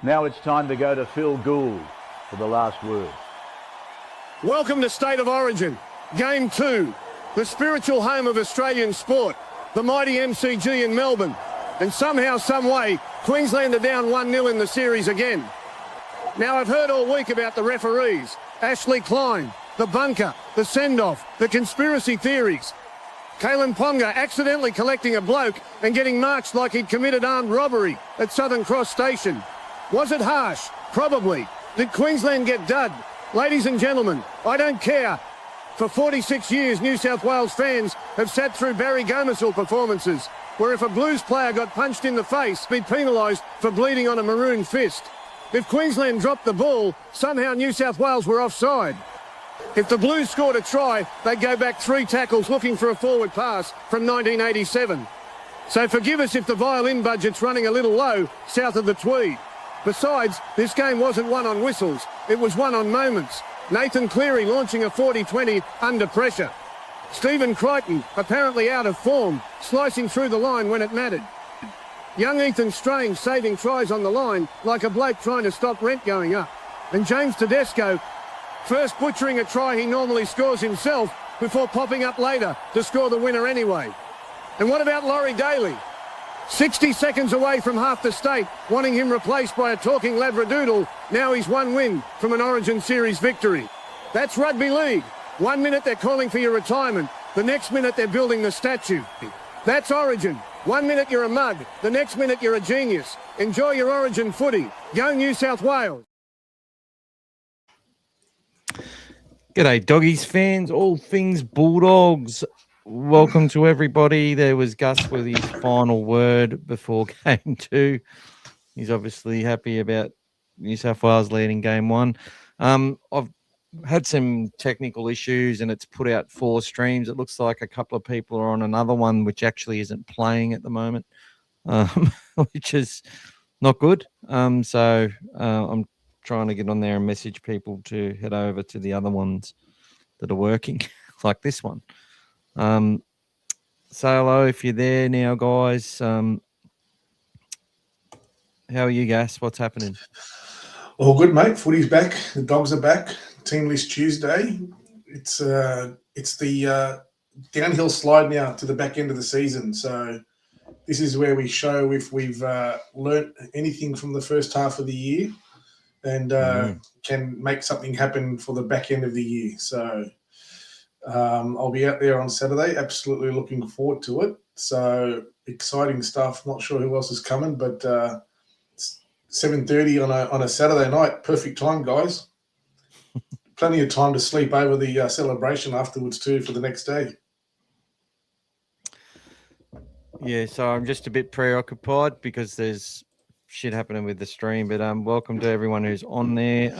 Now it's time to go to Phil Gould for the last word. Welcome to State of Origin, Game 2, the spiritual home of Australian sport, the mighty MCG in Melbourne. And somehow, some way, Queensland are down 1-0 in the series again. Now, I've heard all week about the referees, Ashley Klein, the bunker, the send-off, the conspiracy theories. Kalen Ponga accidentally collecting a bloke and getting marched like he'd committed armed robbery at Southern Cross Station. Was it harsh? Probably. Did Queensland get dud? Ladies and gentlemen, I don't care. For 46 years, New South Wales fans have sat through Barry Gomersall performances, where if a Blues player got punched in the face, he'd be penalised for bleeding on a maroon fist. If Queensland dropped the ball, somehow New South Wales were offside. If the Blues scored a try, they'd go back 3 tackles looking for a forward pass from 1987. So forgive us if the violin budget's running a little low south of the Tweed. Besides, this game wasn't won on whistles, it was won on moments. Nathan Cleary launching a 40-20 under pressure. Stephen Crichton, apparently out of form, slicing through the line when it mattered. Young Ethan Strange saving tries on the line like a bloke trying to stop rent going up. And James Tedesco first butchering a try he normally scores himself before popping up later to score the winner anyway. And what about Laurie Daly? 60 seconds away from half the state, wanting him replaced by a talking Labradoodle. Now he's 1 win from an Origin Series victory. That's rugby league. 1 minute they're calling for your retirement, the next minute they're building the statue. That's Origin. 1 minute you're a mug, the next minute you're a genius. Enjoy your Origin footy. Go New South Wales. G'day, Doggies fans, All Things Bulldogs. Welcome to everybody. There was Gus with his final word before Game 2. He's obviously happy about New South Wales leading Game 1. I've had some technical issues and it's put out 4 streams. It looks like a couple of people are on another one which actually isn't playing at the moment, which is not good. So I'm trying to get on there and message people to head over to the other ones that are working, like this one. Say hello if you're there now, guys. How are you, Gas? What's happening? All good, mate. Footy's back. The Dogs are back. Team list Tuesday. It's the downhill slide now to the back end of the season. So this is where we show if we've learnt anything from the first half of the year and can make something happen for the back end of the year. So I'll be out there on Saturday. Absolutely looking forward to it. So exciting stuff. Not sure who else is coming, but 7:30 on a Saturday night. Perfect time, guys. Plenty of time to sleep over the celebration afterwards too for the next day. Yeah, so I'm just a bit preoccupied because there's shit happening with the stream. But welcome to everyone who's on there.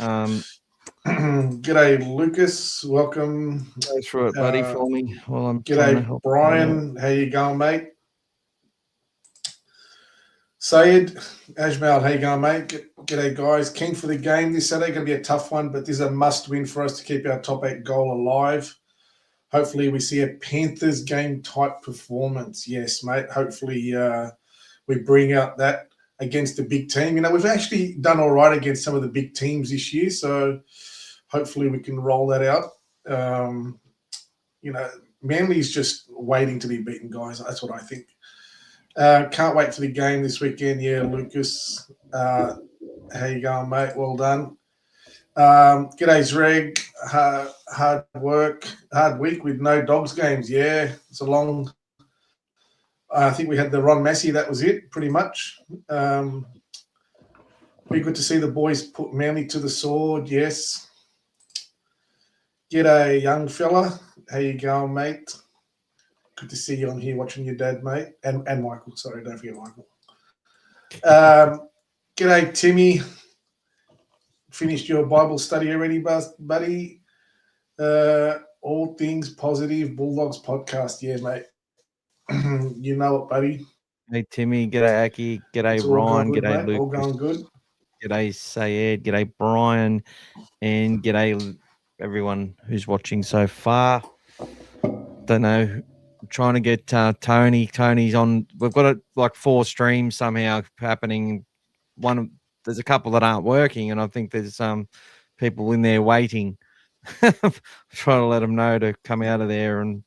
G'day, Lucas. Welcome. Go through it, buddy, for me. While I'm G'day, Brian. How you going, mate? Sayed, Ajmal, how you going, mate? G'day, guys. Keen for the game this Saturday. Going to be a tough one, but this is a must-win for us to keep our top 8 goal alive. Hopefully, we see a Panthers game-type performance. Yes, mate. Hopefully, we bring out that against a big team. You know, we've actually done all right against some of the big teams this year, so hopefully we can roll that out. You know, Manly's just waiting to be beaten, guys. That's what I think. Can't wait for the game this weekend. Yeah, Lucas. How you going, mate? Well done. G'day, Zreg. Hard work, hard week with no Dogs games. Yeah, it's a long... I think we had the Ron Massey. That was it, pretty much. Be good to see the boys put Manly to the sword. Yes. G'day, young fella. How you going, mate? Good to see you on here watching your dad, mate. And Michael. Sorry, don't forget Michael. G'day, Timmy. Finished your Bible study already, buddy? All Things Positive Bulldogs podcast. Yeah, mate. You know it, buddy. Hey, Timmy. G'day, Aki. G'day, Ryan. G'day, Luke. All going good. G'day, Sayed. G'day, Brian. And g'day, everyone who's watching so far. Don't know. I'm trying to get Tony. Tony's on. We've got like 4 streams somehow happening. One there's a couple that aren't working, and I think there's people in there waiting. Trying to let them know to come out of there and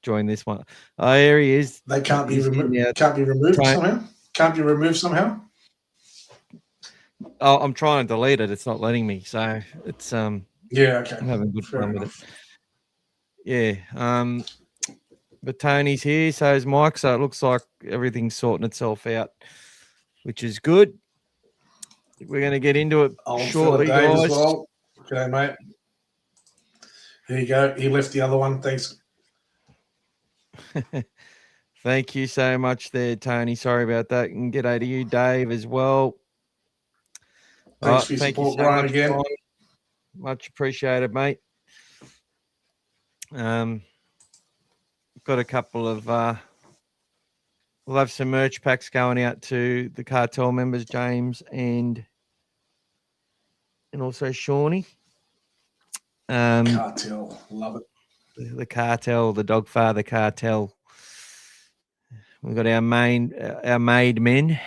join this one. Oh, here he is. They can't be He's in removed. there. Can't be removed somehow. Can't be removed somehow. Oh, I'm trying to delete it. It's not letting me. So it's Yeah, okay. I'm having good Fair fun enough. with it. Yeah. But Tony's here, so is Mike. So it looks like everything's sorting itself out, which is good. We're going to get into it Old shortly, fella Dave guys. as well. Okay, mate. Here you go. He left the other one. Thanks. Thank you so much there, Tony. Sorry about that. And g'day to you, Dave, as well. Thanks for your thank support, you so Brian, much, again. Brian. Much appreciated, mate. Got a couple of we'll have some merch packs going out to the cartel members, James and also Shawnee. Cartel, love it. The cartel, the Dogfather cartel. We've got our made men,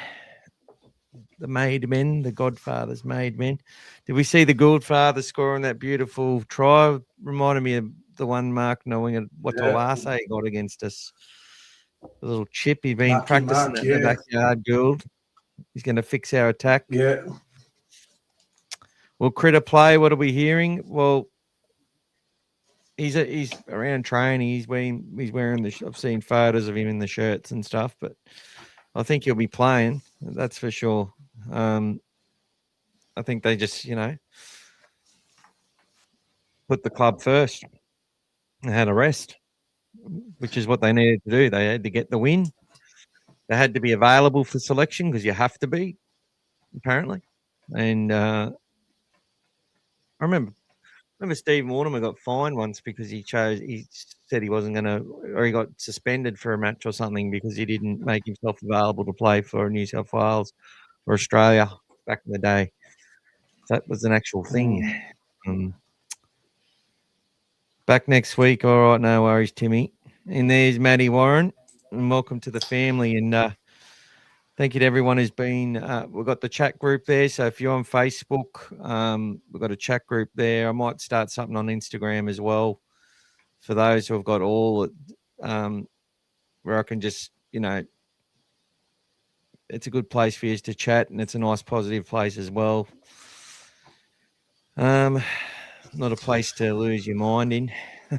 the Godfather's made men. Did we see the Godfather scoring that beautiful try? Reminded me of the one Mark knowing what Watawase got against us. The little chip. He's been practicing that in the backyard, Gould. He's going to fix our attack. Yeah. Will Critter play? What are we hearing? Well, he's around training. He's wearing the. I've seen photos of him in the shirts and stuff, but I think he'll be playing. That's for sure. I think they just put the club first. They had a rest, which is what they needed to do. They had to get the win. They had to be available for selection because you have to be, apparently. And I remember Steve Mortimer got fined once because he said he wasn't going to, or he got suspended for a match or something because he didn't make himself available to play for New South Wales or Australia back in the day. That was an actual thing. Back next week. All right, no worries, Timmy. And there's Maddie Warren, and welcome to the family. And thank you to everyone who's been. We've got the chat group there, so if you're on Facebook, we've got a chat group there. I might start something on Instagram as well for those who have got all, where I can just, it's a good place for you to chat, and it's a nice, positive place as well. Not a place to lose your mind in.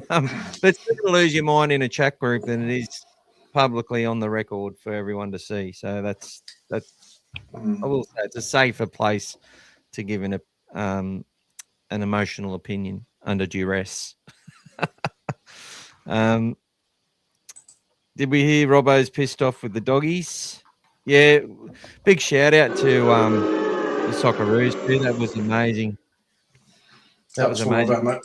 But it's better to lose your mind in a chat group than it is publicly on the record for everyone to see. So that's I will say it's a safer place to give an emotional opinion under duress. Did we hear Robbo's pissed off with the doggies? Yeah, big shout out to the Socceroos too. That was amazing. That was amazing. Mate.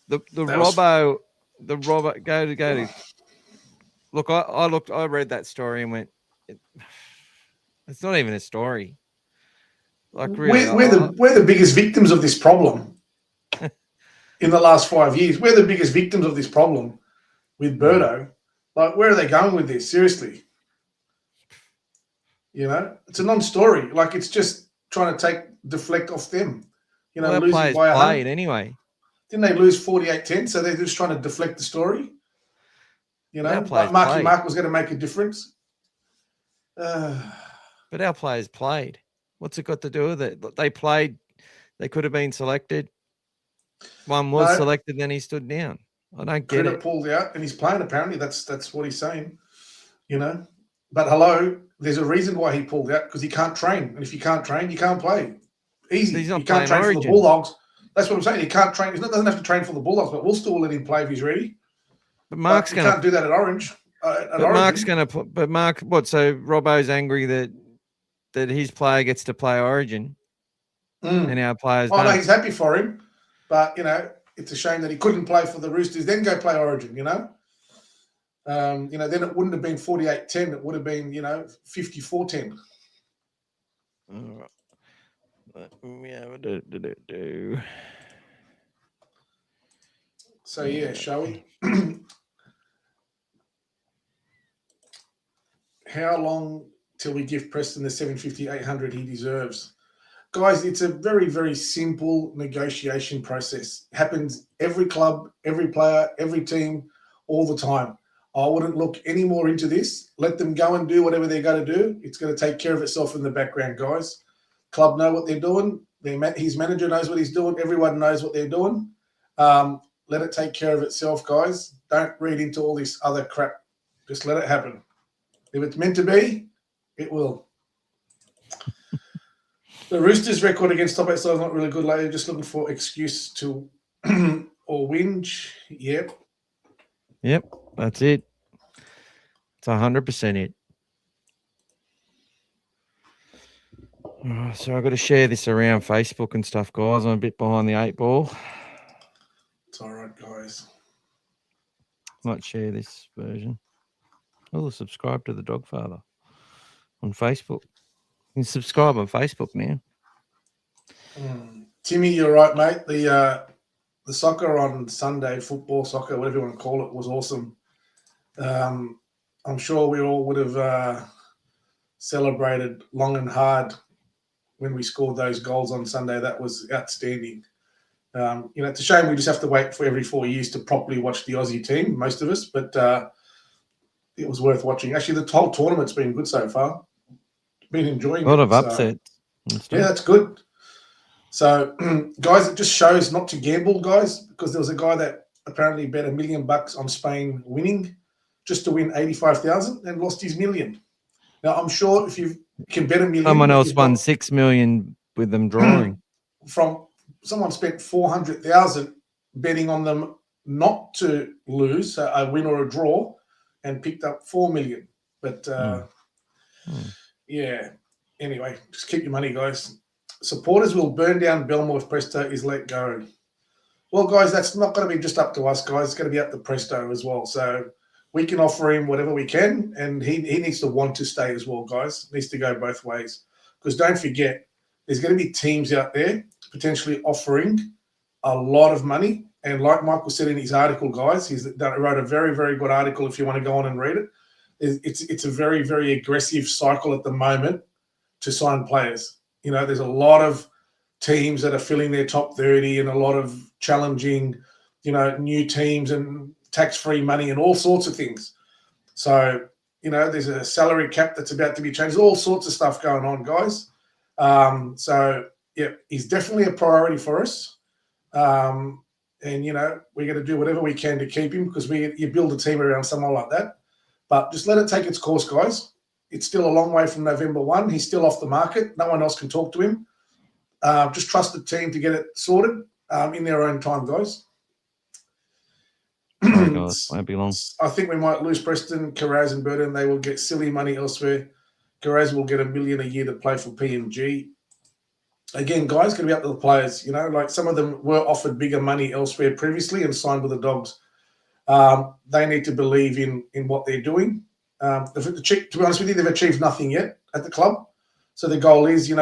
The Robbo, go to. Look, I read that story and went, it's not even a story. Like really, we're the biggest victims of this problem in the last 5 years. We're the biggest victims of this problem with Birdo. Like, where are they going with this? Seriously, it's a non-story. Like, it's just trying to deflect off them. Losing by 100 anyway. Didn't they lose 48-10? So they're just trying to deflect the story. Like Marky Mark was going to make a difference. But our players played. What's it got to do with it? They played. They could have been selected. One was selected, then he stood down. I don't get it. Pulled out, and he's playing. Apparently, that's what he's saying. But hello, there's a reason why he pulled out, because he can't train, and if you can't train, you can't play. Easy. He's not you can't train Origin. For the Bulldogs. That's what I'm saying. He can't train. He doesn't have to train for the Bulldogs, but we'll still let him play if he's ready. But Mark's going to can't do that at Orange. Mark's going to. But Mark, what? So Robbo's angry that his player gets to play Origin, and our players don't. No, he's happy for him, but it's a shame that he couldn't play for the Roosters, then go play Origin. Then it wouldn't have been 48-10. It would have been 54-10. All right. Yeah. So yeah, shall we? How long till we give Preston the 750, 800 he deserves. Guys, it's a very, very simple negotiation process. It happens every club, every player, every team, all the time. I wouldn't look any more into this. Let them go and do whatever they're going to do. It's going to take care of itself in the background, guys. Club know what they're doing. His manager knows what he's doing. Everyone knows what they're doing. Let it take care of itself, guys. Don't read into all this other crap. Just let it happen. If it's meant to be, it will. The Roosters' record against top 8 sides is not really good lately. Just looking for excuse to or whinge. Yep. Yep, that's it. It's 100% it. So I've got to share this around Facebook and stuff, guys. I'm a bit behind the 8 ball. It's all right, guys. Might share this version. Oh, subscribe to the Dogfather on Facebook. You can subscribe on Facebook now. Timmy, you're right, mate. The soccer on Sunday, football, soccer, whatever you want to call it, was awesome. I'm sure we all would have celebrated long and hard when we scored those goals on Sunday. That was outstanding. It's a shame we just have to wait for every 4 years to properly watch the Aussie team, most of us, but it was worth watching. Actually, the whole tournament's been good so far. Been enjoying it. A lot of upsets. Yeah, that's good. So, guys, it just shows not to gamble, guys, because there was a guy that apparently bet $1 million on Spain winning just to win 85,000 and lost his $1 million. Now, I'm sure if you can bet $1 million, someone else won $6 million with them drawing. From someone spent 400,000 betting on them not to lose, so a win or a draw, and picked up 4 million. But yeah, anyway, just keep your money, guys. Supporters will burn down Belmore if Presto is let go. Well, guys, that's not going to be just up to us, guys. It's going to be up to Presto as well. So we can offer him whatever we can, and he needs to want to stay as well, guys. It needs to go both ways. Because don't forget, there's going to be teams out there potentially offering a lot of money. And like Michael said in his article, guys, he wrote a very, very good article if you want to go on and read it. It's a very, very aggressive cycle at the moment to sign players. There's a lot of teams that are filling their top 30 and a lot of challenging, new teams and tax-free money and all sorts of things. So, there's a salary cap that's about to be changed. All sorts of stuff going on, guys. So, yeah, he's definitely a priority for us. And, we're going to do whatever we can to keep him because you build a team around someone like that. But just let it take its course, guys. It's still a long way from November 1. He's still off the market. No one else can talk to him. Just trust the team to get it sorted in their own time, guys. Won't be long. I think we might lose Preston, Carraz and Burton. They will get silly money elsewhere. Carraz will get $1 million a year to play for PNG. Again, guys, going to be up to the players. Like some of them were offered bigger money elsewhere previously and signed with the Dogs. They need to believe in what they're doing. To be honest with you, they've achieved nothing yet at the club. So the goal is, you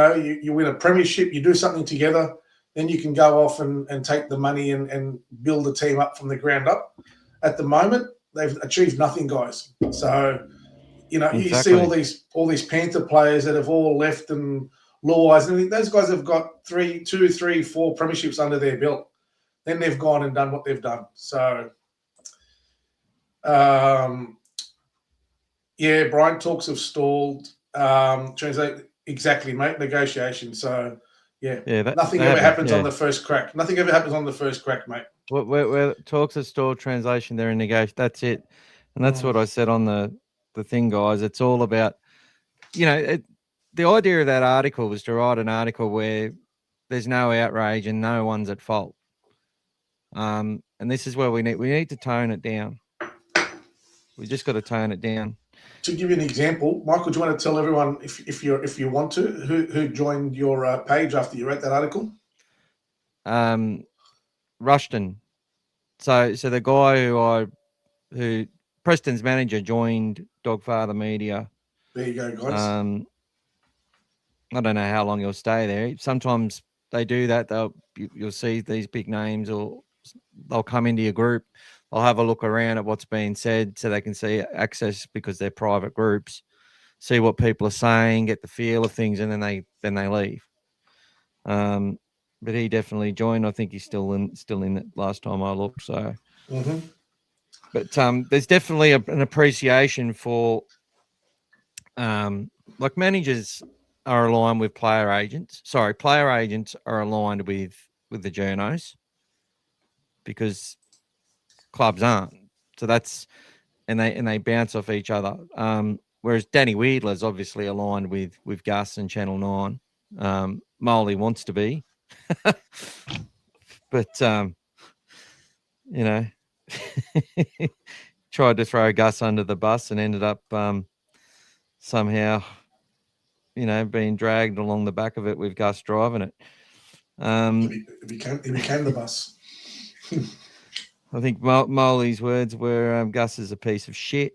win a premiership, you do something together, then you can go off and take the money and build the team up from the ground up. At the moment, they've achieved nothing, guys. So, Exactly. You see all these Panther players that have all left and Laws, and those guys have got 2, 3, 4 premierships under their belt. Then they've gone and done what they've done. So, yeah, Brian talks of stalled. Translate exactly, mate. Negotiation. So, yeah, nothing ever happens on the first crack. Nothing ever happens on the first crack, mate. Where talks of stalled, translation, they're in negation. That's it, and that's what I said on the thing, guys. It's all about, the idea of that article was to write an article where there's no outrage and no one's at fault. And this is where we need to tone it down. We just got to tone it down. To give you an example, Michael, do you want to tell everyone, if you want to, who joined your page after you wrote that article? Rushton. So the guy who Preston's manager joined Dogfather Media. There you go, guys. I don't know how long he'll stay there. Sometimes they do that. You'll see these big names, or they'll come into your group. They'll have a look around at what's being said so they can see access because they're private groups. see what people are saying, get the feel of things, and then they leave. But he definitely joined. I think he's still in it last time I looked. So, but there's definitely an appreciation for like managers are aligned with player agents. Sorry, player agents are aligned with the journos because clubs aren't. So that's and they bounce off each other. Whereas Danny Weidler's obviously aligned with Gus and Channel 9. Moley wants to be, but you know, tried to throw Gus under the bus and ended up somehow, you know, being dragged along the back of it with Gus driving it. It became the bus. I think Moley's words were Gus is a piece of shit.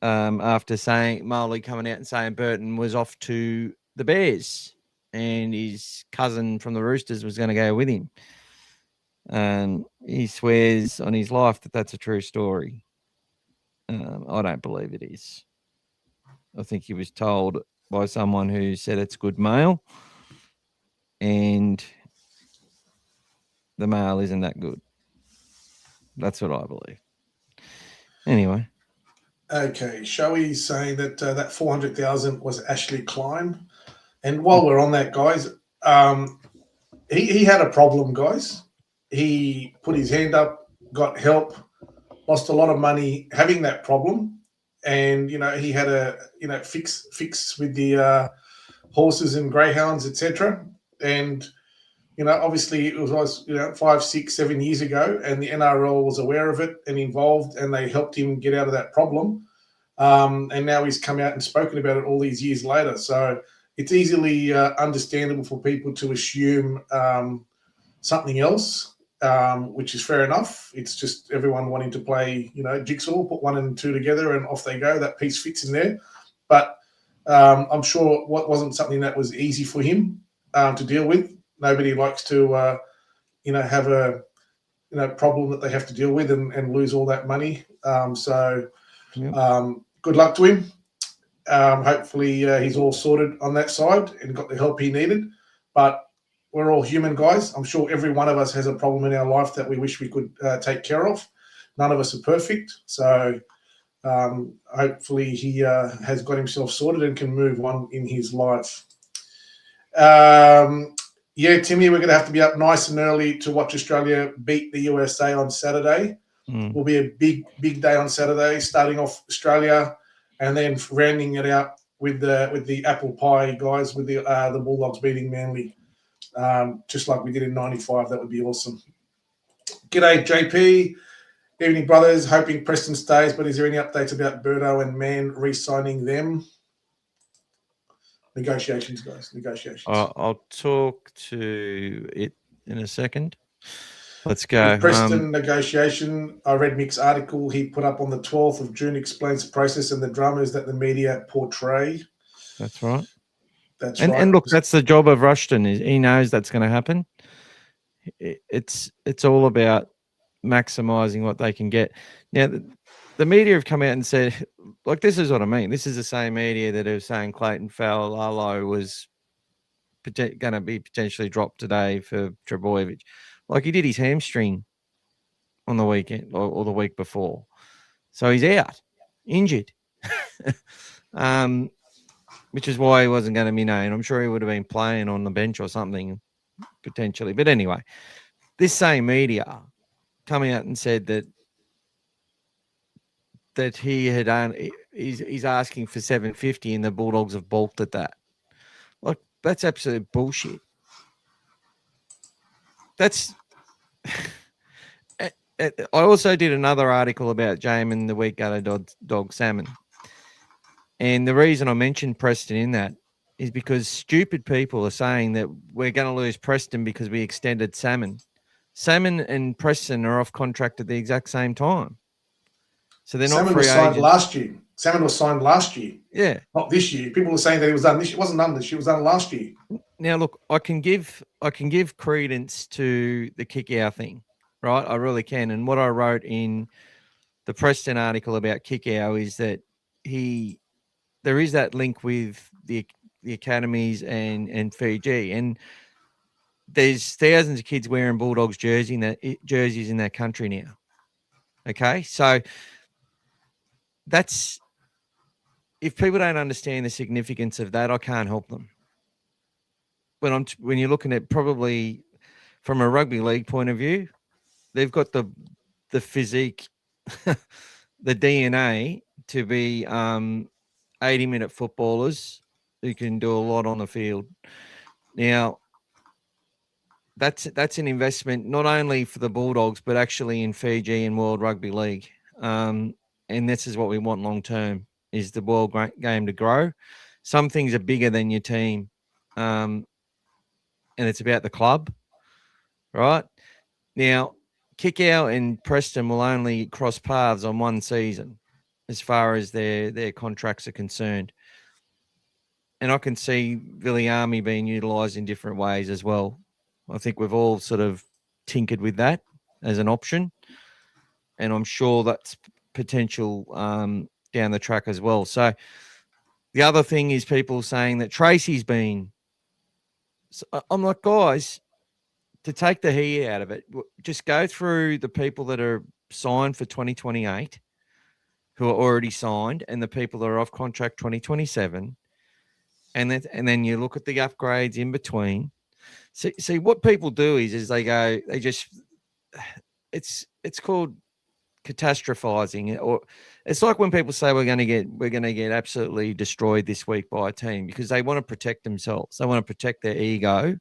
After saying Moley coming out and saying Burton was off to the Bears and his cousin from the Roosters was going to go with him. And he swears on his life that that's a true story. I don't believe it is. I think he was told by someone who said it's good mail, and the mail isn't that good. That's what I believe. Anyway. Okay, Shoei's saying that that 400,000 was Ashley Klein. And while we're on that, guys, he had a problem, guys. He put his hand up, got help, lost a lot of money having that problem. And, you know, he had a, you know, fix with the horses and greyhounds, etc. And, you know, obviously it was, you know, 5, 6, 7 years ago, and the NRL was aware of it and involved, and they helped him get out of that problem. And now he's come out and spoken about it all these years later. So it's easily understandable for people to assume something else, which is fair enough. It's just everyone wanting to play, you know, jigsaw, put 1 and 2 together and off they go. That piece fits in there. But I'm sure what wasn't something that was easy for him to deal with. Nobody likes to, you know, have a, you know, problem that they have to deal with and lose all that money. Good luck to him. Hopefully he's all sorted on that side and got the help he needed. But we're all human, guys. I'm sure every one of us has a problem in our life that we wish we could take care of. None of us are perfect. So hopefully he has got himself sorted and can move on in his life. Yeah, Timmy, we're going to have to be up nice and early to watch Australia beat the USA on Saturday. Will be a big day on Saturday, starting off Australia and then rounding it out with the apple pie guys, with the Bulldogs beating Manly, just like we did in '95. That would be awesome. G'day, JP. Evening, brothers. Hoping Preston stays, but is there any updates about Birdo and Mann re-signing them? Negotiations, guys. Negotiations. I'll talk to it in a second. Let's go. The Preston negotiation. I read Mick's article he put up on the 12th of June, explains the process and the dramas that the media portray. That's right. That's right. And look, that's the job of Rushton. He knows that's going to happen. It's all about maximising what they can get. Now, the media have come out and said, like, this is what I mean. This is the same media that are saying Clayton Fowler was going to be potentially dropped today for Trebojevic. Like, he did his hamstring on the weekend or the week before. So he's out, injured, which is why he wasn't going to be known. I'm sure he would have been playing on the bench or something potentially. But anyway, this same media coming out and said that he had he's asking for $750 and the Bulldogs have balked at that. Like, that's absolute bullshit. That's I also did another article about Jamin the week ago, dog salmon. And the reason I mentioned Preston in that is because stupid people are saying that we're going to lose Preston because we extended Salmon. Salmon and Preston are off contract at the exact same time. So they're not free agents. Signed last year. Salmon was signed last year. Yeah. Not this year. People were saying that it was done this year. It wasn't done this year. It was done last year. Now, look, I can give credence to the kick-out thing, right? I really can. And what I wrote in the Preston article about kick-out is that he there is that link with the academies and Fiji, and there's thousands of kids wearing Bulldogs jerseys in that country now. Okay, so that's, if people don't understand the significance of that, I can't help them. When you're looking at, probably from a rugby league point of view, they've got the physique, the DNA to be 80-minute footballers who can do a lot on the field. Now, that's an investment not only for the Bulldogs, but actually in Fiji and World Rugby League. And this is what we want long term, is the world game to grow. Some things are bigger than your team, and it's about the club, right? Now, Kickout and Preston will only cross paths on one season as far as their contracts are concerned. And I can see Viliami being utilised in different ways as well. I think we've all sort of tinkered with that as an option. And I'm sure that's potential down the track as well. So the other thing is people saying that Tracy's been... So I'm like, guys, to take the he out of it, just go through the people that are signed for 2028, who are already signed, and the people that are off contract 2027. And then you look at the upgrades in between. See what people do is they just, it's called catastrophizing, or it's like when people say we're going to get absolutely destroyed this week by a team, because they want to protect themselves. They want to protect their ego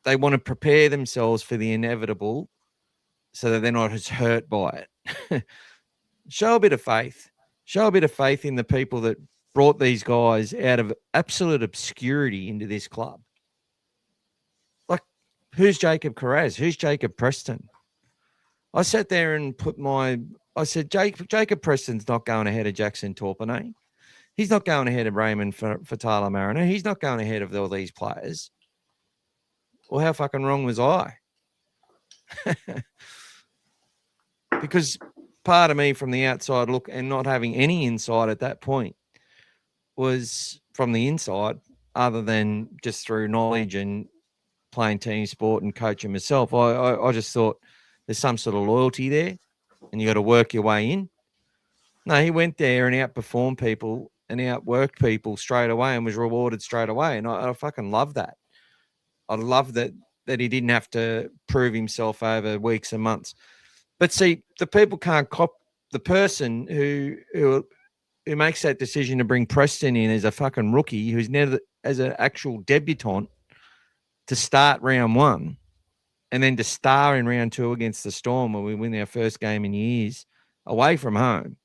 they want to prepare themselves for the inevitable so that they're not as hurt by it. Show a bit of faith. Show a bit of faith in the people that brought these guys out of absolute obscurity into this club. Like, who's Jacob Carraz? Who's Jacob Preston? I sat there and I said, Jacob Preston's not going ahead of Jackson Torpenay. He's not going ahead of Raymond Fatala Mariner. He's not going ahead of all these players. Well, how fucking wrong was I? Because part of me from the outside look, and not having any insight at that point, was from the inside, other than just through knowledge and playing team sport and coaching myself. I just thought there's some sort of loyalty there, and you got to work your way in. No, he went there and outperformed people and outworked people straight away and was rewarded straight away. And I fucking love that. I love that he didn't have to prove himself over weeks and months. But see, the people can't cop the person who makes that decision to bring Preston in as a fucking rookie, who's never as an actual debutant, to start round one, and then to star in round two against the Storm, where we win our first game in years away from home,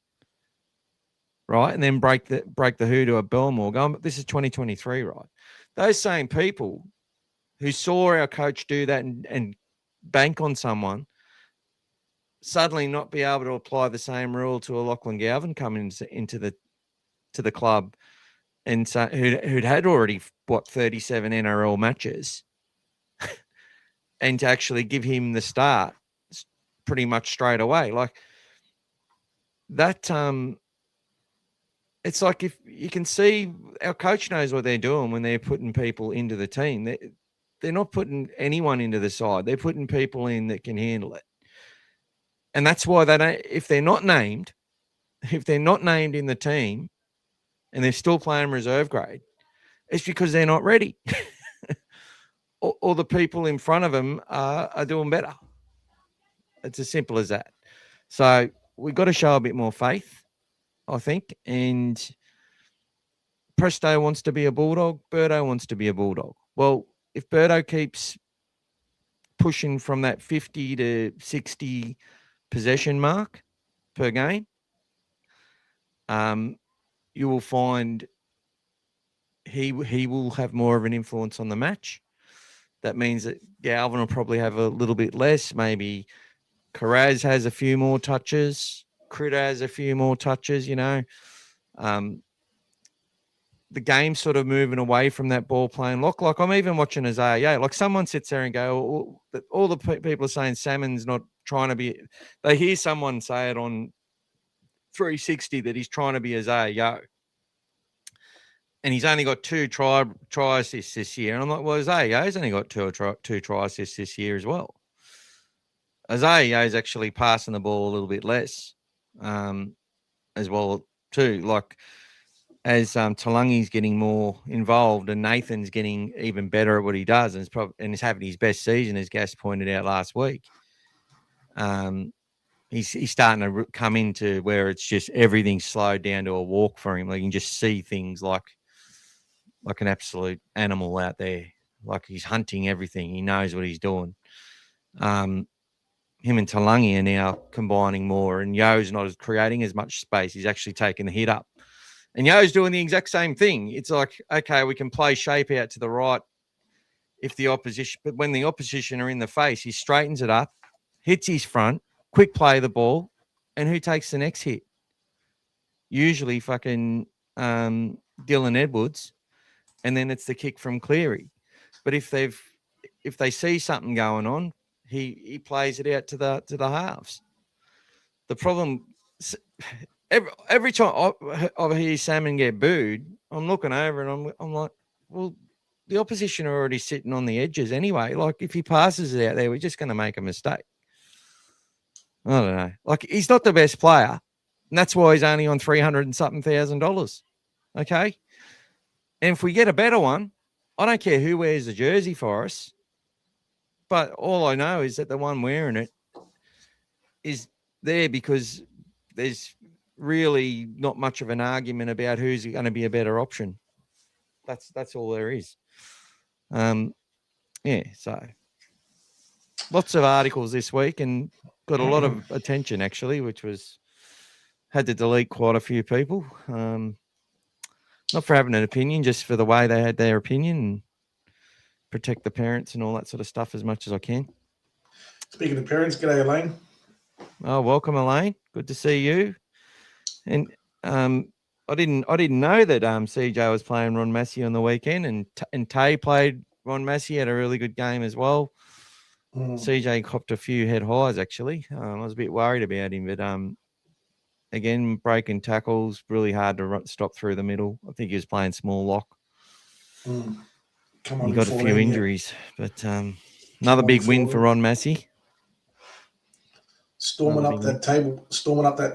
right? And then break the hoodoo at Belmore. Going, this is 2023, right? Those same people who saw our coach do that and bank on someone, suddenly not be able to apply the same rule to a Lachlan Galvin coming into the club, and so who'd had already 37 NRL matches, and to actually give him the start pretty much straight away, like that. It's like, if you can see, our coach knows what they're doing when they're putting people into the team. They're not putting anyone into the side. They're putting people in that can handle it. And that's why they don't, if they're not named in the team and they're still playing reserve grade, it's because they're not ready. or the people in front of them are doing better. It's as simple as that. So we've got to show a bit more faith, I think. And Presto wants to be a Bulldog. Birdo wants to be a Bulldog. Well, if Birdo keeps pushing from that 50 to 60 possession mark per game, you will find he will have more of an influence on the match. That means that Galvin will probably have a little bit less. Maybe Carraz has a few more touches. Critter has a few more touches, The game's sort of moving away from that ball playing lock. Like, I'm even watching Isaiah. Like, someone sits there and go, all the people are saying Salmon's not trying to be. They hear someone say it on 360 that he's trying to be Isaiah Yo. And he's only got 2 try assists this year. And I'm like, well, Isaiah Yo's only got 2 try assists this year as well. Isaiah Yo's actually passing the ball a little bit less as well too. Like as Talangi's getting more involved and Nathan's getting even better at what he does and is having his best season, as Gas pointed out last week. He's starting to come into where it's just everything's slowed down to a walk for him. Like you can just see things like an absolute animal out there. Like he's hunting everything. He knows what he's doing. Him and Talangi are now combining more, and Yo's not creating as much space. He's actually taking the hit up. And Yo's doing the exact same thing. It's like, okay, we can play shape out to the right but when the opposition are in the face, he straightens it up, hits his front, quick play the ball, and who takes the next hit? Usually fucking Dylan Edwards, and then it's the kick from Cleary. But if they see something going on, he plays it out to the halves. The problem, every time I hear Salmon get booed, I'm looking over and I'm like, well, the opposition are already sitting on the edges anyway. Like if he passes it out there, we're just going to make a mistake. I don't know. Like he's not the best player, and that's why he's only on $300 and something thousand. Okay, and if we get a better one, I don't care who wears the jersey for us. But all I know is that the one wearing it is there because there's really not much of an argument about who's going to be a better option. That's all there is. Yeah, so lots of articles this week and got a lot of attention actually, which had to delete quite a few people. Not for having an opinion, just for the way they had their opinion and protect the parents and all that sort of stuff as much as I can. Speaking of parents, g'day Elaine. Oh, welcome Elaine. Good to see you. And I didn't know that CJ was playing Ron Massey on the weekend, and Tay played Ron Massey, had a really good game as well. CJ copped a few head highs actually. I was a bit worried about him, but again breaking tackles, really hard to stop through the middle. I think he was playing small lock. He got a few injuries, but another big win for Ron Massey. Storming up that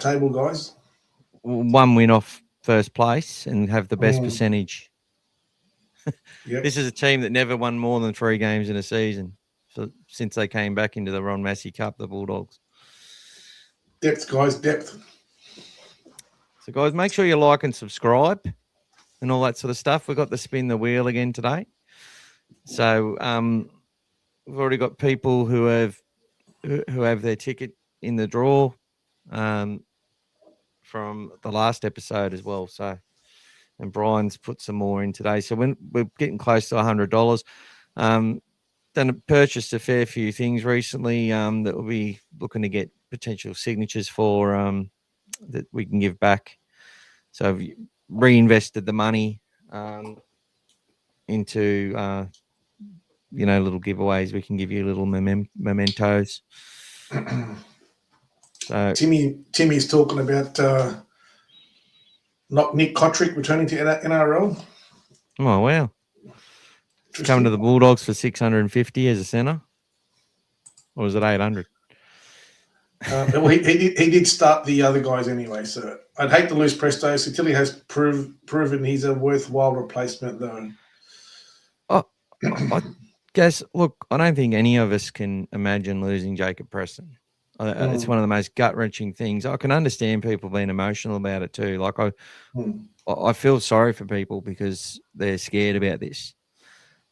table, guys. One win off first place and have the best percentage. Yep. This is a team that never won more than 3 games in a season since they came back into the Ron Massey Cup, the Bulldogs. Depth, guys, depth. So, guys, make sure you like and subscribe and all that sort of stuff. We've got to spin the wheel again today. So we've already got people who have their ticket in the draw from the last episode as well. So, and Brian's put some more in today. So we're getting close to $100. Purchased a fair few things recently that we'll be looking to get potential signatures for that we can give back. So I've reinvested the money into little giveaways. We can give you little mementos. So Timmy's talking about not Nick Kotrick returning to NRL. Oh wow! Coming to the Bulldogs for $650 as a centre, or was it $800? Well, he did start the other guys anyway, so I'd hate to lose Presto. So Tilly has proven he's a worthwhile replacement, though. Oh, I guess. Look, I don't think any of us can imagine losing Jacob Preston. It's one of the most gut-wrenching things. I can understand people being emotional about it too. Like I feel sorry for people because they're scared about this.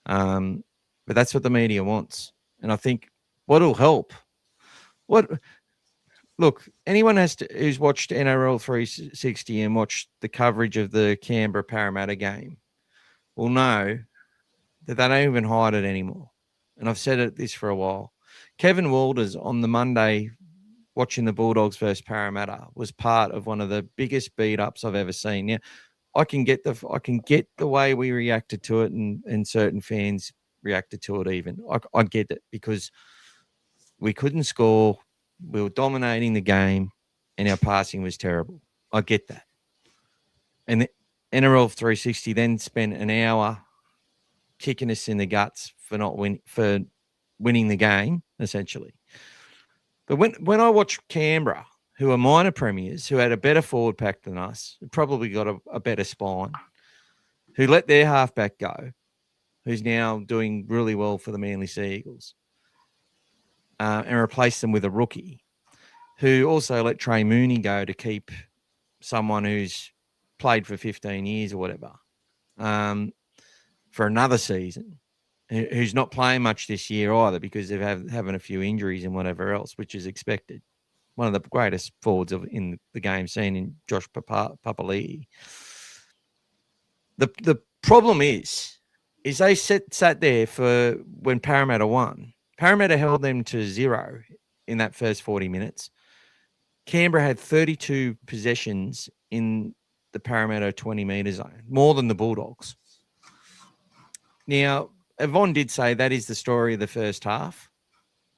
But that's what the media wants, and I think what'll help. Look, anyone who's watched NRL 360 and watched the coverage of the Canberra Parramatta game will know that they don't even hide it anymore. And I've said this for a while. Kevin Walters on the Monday watching the Bulldogs versus Parramatta was part of one of the biggest beat-ups I've ever seen. Now, I can get the way we reacted to it and certain fans reacted to it even. I get it because we couldn't score. We were dominating the game, and our passing was terrible. I get that. And the NRL 360 then spent an hour kicking us in the guts for winning the game, essentially. But when I watch Canberra, who are minor premiers, who had a better forward pack than us, who probably got a better spine, who let their halfback go, who's now doing really well for the Manly Sea Eagles, and replaced them with a rookie, who also let Trey Mooney go to keep someone who's played for 15 years or whatever, for another season, who's not playing much this year either because they're having a few injuries and whatever else, which is expected. One of the greatest forwards in the game scene in Josh Papali'i. The problem is they sat there for when Parramatta won. Parramatta held them to 0 in that first 40 minutes. Canberra had 32 possessions in the Parramatta 20-metre zone, more than the Bulldogs. Now, Yvonne did say that is the story of the first half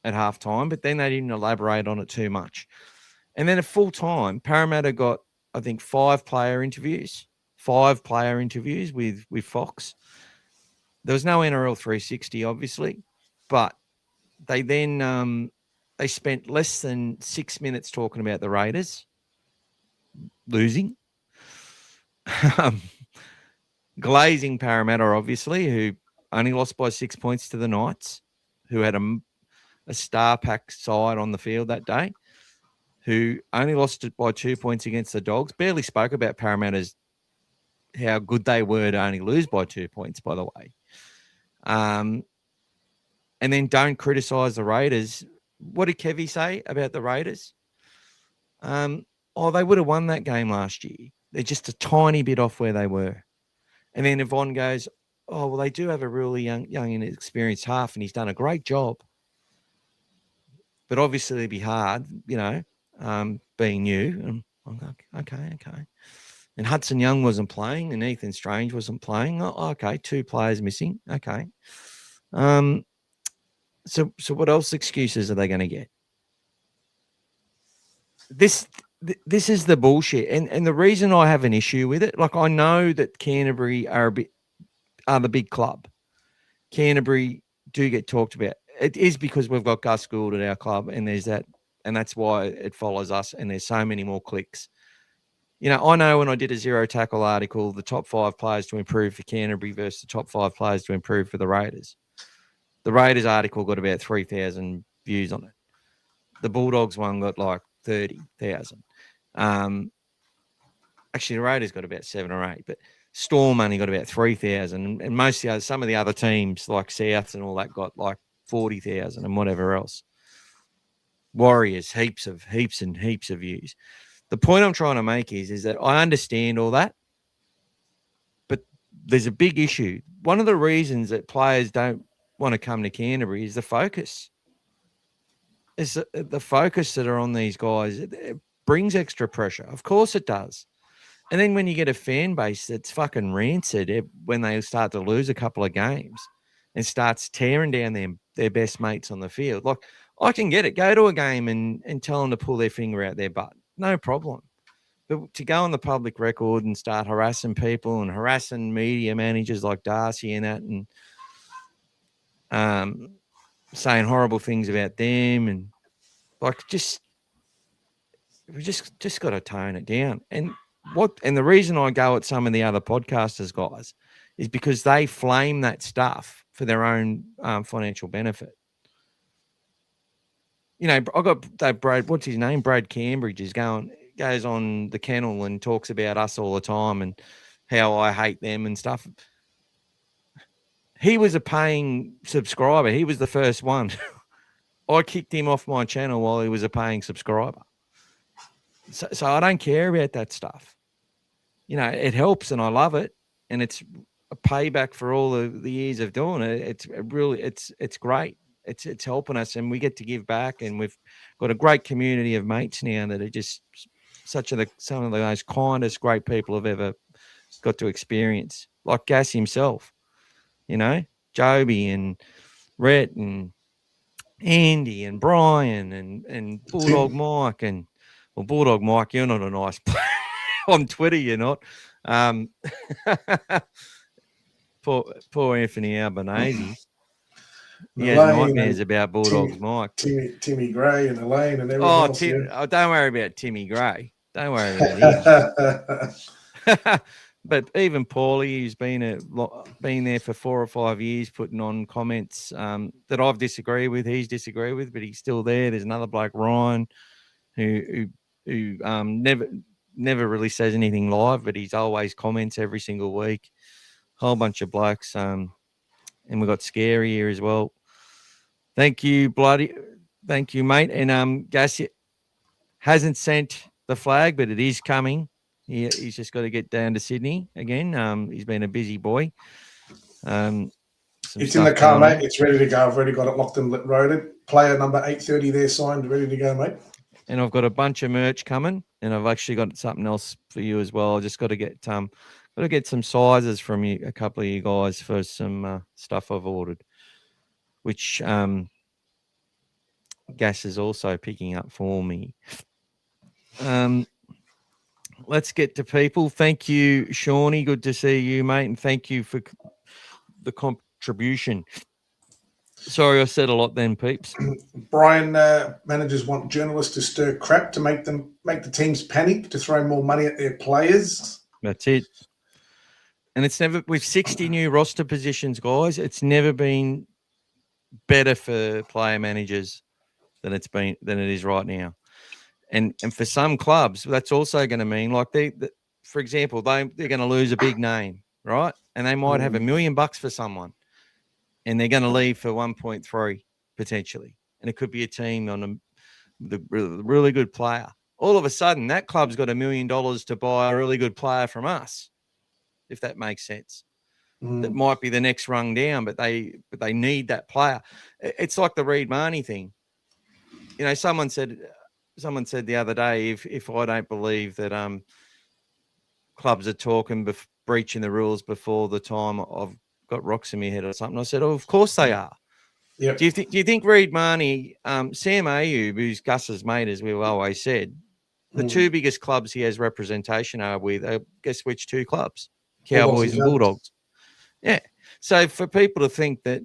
at halftime, but then they didn't elaborate on it too much. And then at full time, Parramatta got, I think, 5 player interviews with Fox. There was no NRL 360, obviously, but they then they spent less than 6 minutes talking about the Raiders losing, glazing Parramatta, obviously, who only lost by 6 points to the Knights, who had a star pack side on the field that day, who only lost it by 2 points against the Dogs. Barely spoke about Parramatta's how good they were to only lose by 2 points, by the way. And then don't criticise the Raiders. What did Kevy say about the Raiders? They would have won that game last year. They're just a tiny bit off where they were. And then Yvonne goes, oh, well, they do have a really young and experienced half, and he's done a great job. But obviously it'd be hard, being new. And I'm like, okay. And Hudson Young wasn't playing, and Ethan Strange wasn't playing. Oh, okay, 2 players missing. Okay. So what else excuses are they going to get? This is the bullshit. And the reason I have an issue with it, like I know that Canterbury are the big club. Canterbury do get talked about. It is because we've got Gus Gould at our club, and there's that, and that's why it follows us, and there's so many more clicks. I know when I did a Zero Tackle article, the top 5 players to improve for Canterbury versus the top 5 players to improve for the Raiders. The Raiders article got about 3,000 views on it. The Bulldogs one got like 30,000. Actually, the Raiders got about 7 or 8, but Storm only got about 3,000, and most of some of the other teams like Souths and all that got like 40,000 and whatever else. Warriors, heaps and heaps of views. The point I'm trying to make is that I understand all that, but there's a big issue. One of the reasons that players don't want to come to Canterbury is the focus. It's the focus that are on these guys. It brings extra pressure. Of course it does. And then when you get a fan base that's fucking rancid when they start to lose a couple of games and starts tearing down their best mates on the field, like I can get it. Go to a game and tell them to pull their finger out their butt. No problem. But to go on the public record and start harassing people and harassing media managers like Darcy and that, and saying horrible things about them, and like we just got to tone it down. And the reason I go at some of the other podcasters, guys, is because they flame that stuff for their own financial benefit. I got that Brad, what's his name? Brad Cambridge goes on the Kennel and talks about us all the time and how I hate them and stuff. He was a paying subscriber. He was the first one. I kicked him off my channel while he was a paying subscriber. So I don't care about that stuff. It helps and I love it. And it's a payback for all the years of doing it. It's great. It's helping us, and we get to give back, and we've got a great community of mates now that are just some of the most kindest, great people I've ever got to experience. Like Gas himself, Joby and Rhett and Andy and Brian and Bulldog Mike Bulldog Mike, you're not a nice player. On Twitter, you're not. Poor Anthony Albanese. He has nightmares about Bulldogs, Mike. Timmy Gray and Elaine and everything else. Oh, don't worry about Timmy Gray. Don't worry about him. But even Paulie, who's been there for 4 or 5 years, putting on comments that I've disagreed with, he's disagreed with, but he's still there. There's another bloke, Ryan, who never really says anything live, but he's always comments every single week. Whole bunch of blokes, and we've got Scary here as well. Thank you, mate. And Gas hasn't sent the flag, but it is coming. He's just got to get down to Sydney again. He's been a busy boy. It's in the car, mate. It's ready to go. I've already got it locked and loaded. Player number 830 there signed, ready to go, mate. And I've got a bunch of merch coming, and I've actually got something else for you as well. I just got to get some sizes from you, a couple of you guys, for some stuff I've ordered, which Gas is also picking up for me. Let's get to people. Thank you, Shawnee. Good to see you, mate, and thank you for the contribution. Sorry, I said a lot then, peeps. Brian, managers want journalists to stir crap to make the teams panic, to throw more money at their players. That's it. And it's never, with 60 new roster positions, guys, it's never been better for player managers than it is right now. And for some clubs, that's also going to mean, like for example, they're going to lose a big name, right? And they might have $1 million for someone, and they're going to leave for 1.3 potentially. And it could be a team on the really good player. All of a sudden, that club's got $1 million to buy a really good player from us, if that makes sense. That might be the next rung down, but they need that player. It's like the Reid Marnie thing. You know, someone said the other day, if I don't believe that clubs are talking breaching the rules before the time I've got rocks in my head or something, I said, oh, of course they are. Yep. Do you think Reid Marnie, Sam Ayub, who's Gus's mate, as we've always said, the two biggest clubs he has representation are with, guess which two clubs? Cowboys and Bulldogs. Yeah. So for people to think that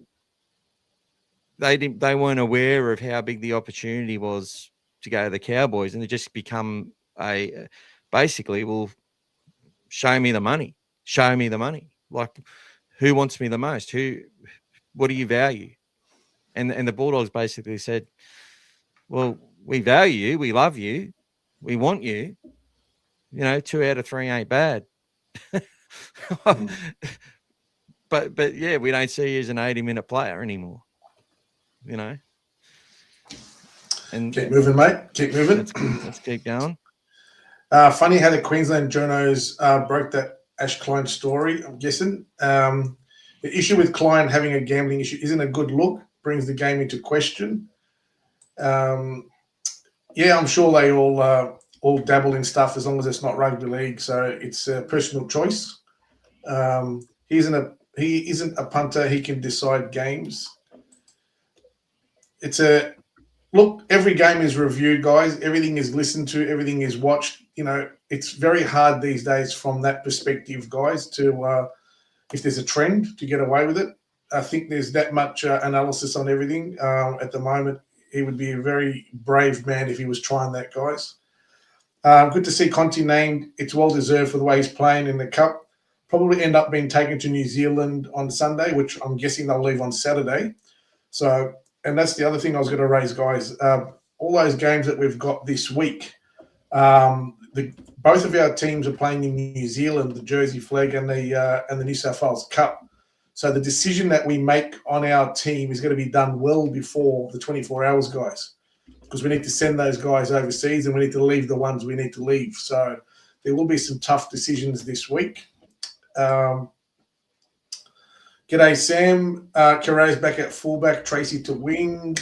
they weren't aware of how big the opportunity was to go to the Cowboys, and they just become basically, well, show me the money. Like, who wants me the most? What do you value? And the Bulldogs basically said, well, we value you, we love you, we want you. You know, 2 out of 3 ain't bad. But yeah, we don't see you as an 80-minute player anymore. You know. And keep moving, mate. Keep moving. Let's keep going. Funny how the Queensland journos broke that Ash Klein story, I'm guessing. The issue with Klein having a gambling issue isn't a good look, brings the game into question. Yeah, I'm sure they all dabble in stuff as long as it's not rugby league, so it's a personal choice. He isn't a punter. He can decide games. Look, every game is reviewed, guys. Everything is listened to. Everything is watched. You know, it's very hard these days from that perspective, guys, to if there's a trend, to get away with it. I think there's that much analysis on everything at the moment. He would be a very brave man if he was trying that, guys. Good to see Conti named. It's well-deserved for the way he's playing in the Cup. Probably end up being taken to New Zealand on Sunday, which I'm guessing they'll leave on Saturday. So, and that's the other thing I was going to raise, guys. All those games that we've got this week, both of our teams are playing in New Zealand, the Jersey Flag and the New South Wales Cup. So the decision that we make on our team is going to be done well before the 24 hours, guys, because we need to send those guys overseas and we need to leave the ones we need to leave. So there will be some tough decisions this week. G'day, Sam. Carray's back at fullback, Tracy to wing.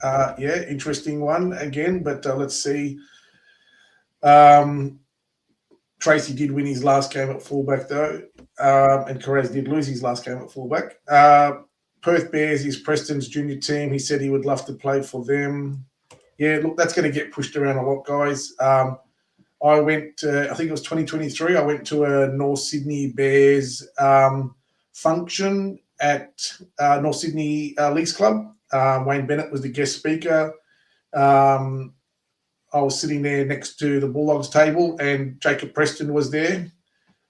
Yeah, interesting one again, but let's see. Tracy did win his last game at fullback, though, and Carray's did lose his last game at fullback. Perth Bears is Preston's junior team. He said he would love to play for them. Yeah, look, that's going to get pushed around a lot, guys. I went, I think it was 2023, I went to a North Sydney Bears function at North Sydney Leagues Club. Wayne Bennett was the guest speaker. I was sitting there next to the Bulldogs table, and Jacob Preston was there.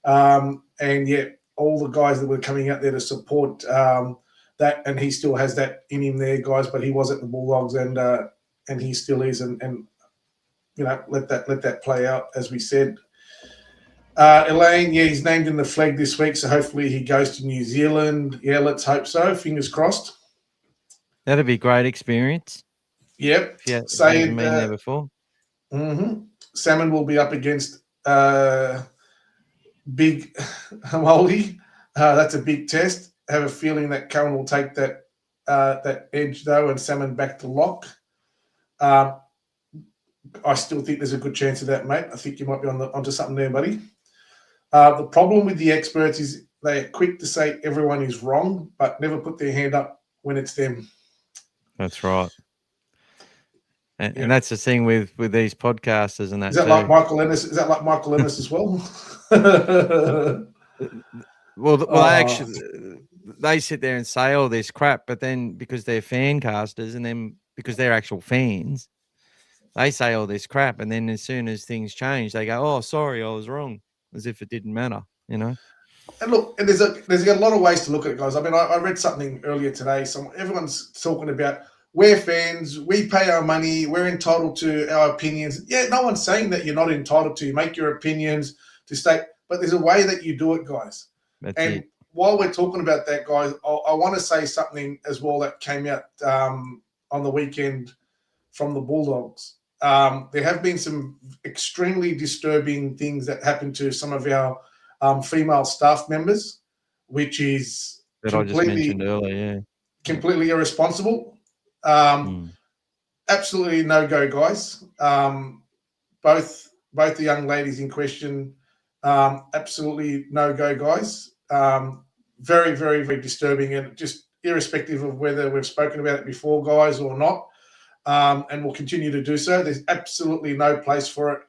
And yeah, all the guys that were coming out there to support that, and he still has that in him there, guys. But he was at the Bulldogs, and he still is, and you know, let that play out, as we said. Elaine, yeah, he's named in the flag this week, so hopefully he goes to New Zealand. Yeah, let's hope so. Fingers crossed. That'd be a great experience. Yep. Yeah, hasn't been there before. Mm-hmm. Salmon will be up against Big Hamoli. That's a big test. I have a feeling that Cohen will take that edge, though, and Salmon back to lock. I still think there's a good chance of that, mate. I think you might be onto something there, buddy. The problem with the experts is they are quick to say everyone is wrong, but never put their hand up when it's them. That's right. And that's the thing with these podcasters and that. Is that like Michael Ennis? Is that like Michael Ennis as well? Well, they sit there and say all this crap, but then because they're fan casters and then because they're actual fans, they say all this crap, and then as soon as things change, they go, "Oh, sorry, I was wrong," as if it didn't matter, you know. And look, and there's a lot of ways to look at it, guys. I mean, I read something earlier today. Everyone's talking about, we're fans, we pay our money, we're entitled to our opinions. Yeah, no one's saying that you're not entitled to. You make your opinions to state, but there's a way that you do it, guys. While we're talking about that, guys, I want to say something as well that came out on the weekend from the Bulldogs. There have been some extremely disturbing things that happened to some of our female staff members, which is that I just mentioned earlier, completely irresponsible. Absolutely no go, guys. Both the young ladies in question, absolutely no go, guys. Very, very, very disturbing, and just irrespective of whether we've spoken about it before, guys, or not. And we'll continue to do so. There's absolutely no place for it.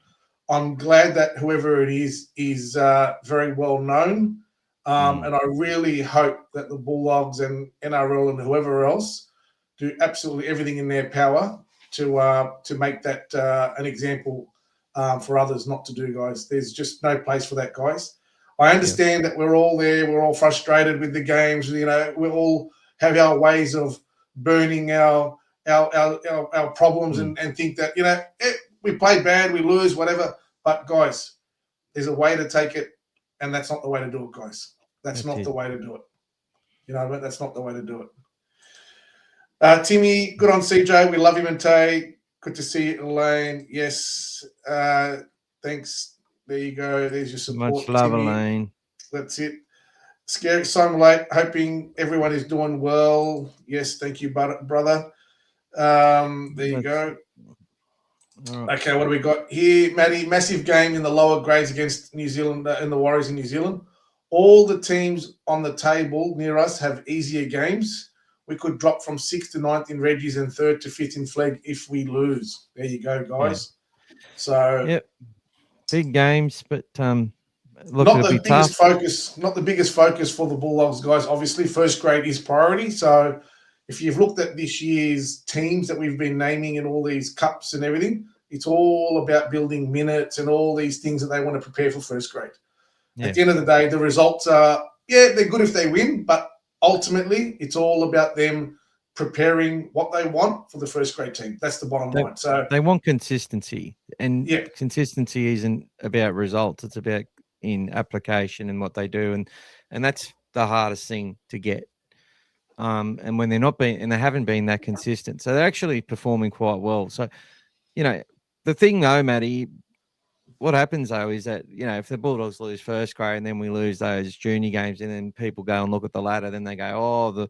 I'm glad that whoever it is very well known. And I really hope that the Bulldogs and NRL and whoever else do absolutely everything in their power to make that an example for others not to do, guys. There's just no place for that, guys. I understand that we're all there. We're all frustrated with the games. You know, we all have our ways of burning our problems and think that, you know, we played bad, we lose, whatever. But, guys, there's a way to take it, and that's not the way to do it, guys. That's not the way to do it. You know, but that's not the way to do it. Timmy, good on CJ. We love him and Tay. Good to see you, Elaine. Yes. Thanks. There you go. There's your support. Much love, Timmy. Elaine. That's it. Scary Simon Late, hoping everyone is doing well. Yes, thank you, brother. There you go. Right. Okay, what do we got here, Matty? Massive game in the lower grades against New Zealand and the Warriors in New Zealand. All the teams on the table near us have easier games. We could drop from 6th to 9th in Reggie's and 3rd to 5th in Flegg if we lose. There you go, guys. Yeah. So, big games, but look, not the biggest tough. Not the biggest focus for the Bulldogs, guys. Obviously, first grade is priority. So, if you've looked at this year's teams that we've been naming in all these cups and everything, it's all about building minutes and all these things that they want to prepare for first grade. Yeah. At the end of the day, the results are, they're good if they win, but ultimately it's all about them preparing what they want for the first grade team. That's the bottom line. So they want consistency, and consistency isn't about results. It's about in application and what they do. And that's the hardest thing to get. And when they're not being, and they haven't been that consistent, so they're actually performing quite well. So, you know, the thing though, Matty, what happens though is that, you know, if the Bulldogs lose first grade and then we lose those junior games, and then people go and look at the ladder, then they go, oh,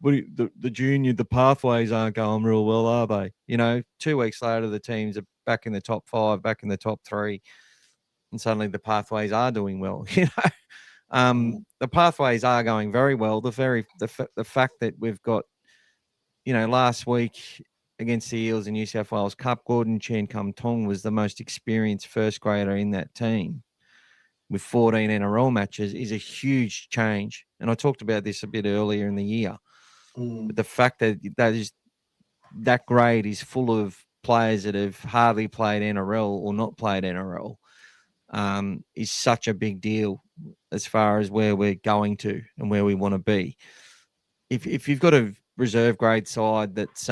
the junior, the pathways aren't going real well, are they? You know, 2 weeks later, the teams are back in the top 5, back in the top 3, and suddenly the pathways are doing well. You know, the pathways are going very well. The fact that we've got, you know, last week against the Eels in New South Wales Cup, Gordon Chan Kum Tong was the most experienced first grader in that team with 14 NRL matches is a huge change. And I talked about this a bit earlier in the year. But the fact that that grade is full of players that have hardly played NRL or not played NRL is such a big deal as far as where we're going to and where we want to be. If you've got a reserve grade side that's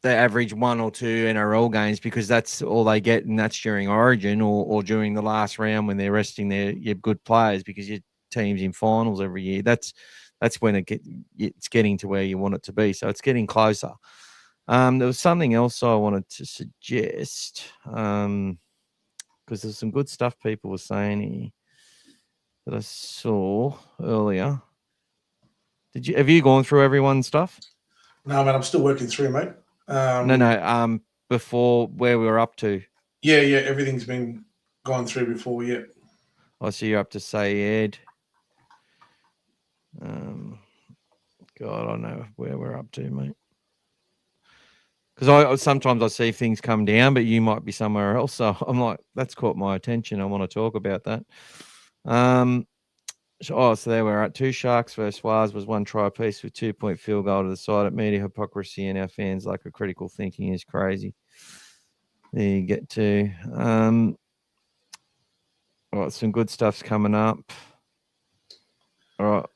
they average 1 or 2 NRL games because that's all they get, and that's during Origin or during the last round when they're resting your good players because your team's in finals every year. That's when it's getting to where you want it to be. So it's getting closer. There was something else I wanted to suggest because there's some good stuff people were saying here that I saw earlier. Have you gone through everyone's stuff? No, man, I'm still working through, mate. No. Before where we were up to. Yeah, everything's been gone through before. Yeah. I see you're up to Sayed. God, I don't know where we're up to, mate. Because sometimes I see things come down, but you might be somewhere else. So I'm like, that's caught my attention. I want to talk about that. So there we're at 2 Sharks versus Waz was 1 try piece with 2-point field goal to the side. At media hypocrisy and our fans like a critical thinking is crazy. There you get to. All right, some good stuff's coming up. All right,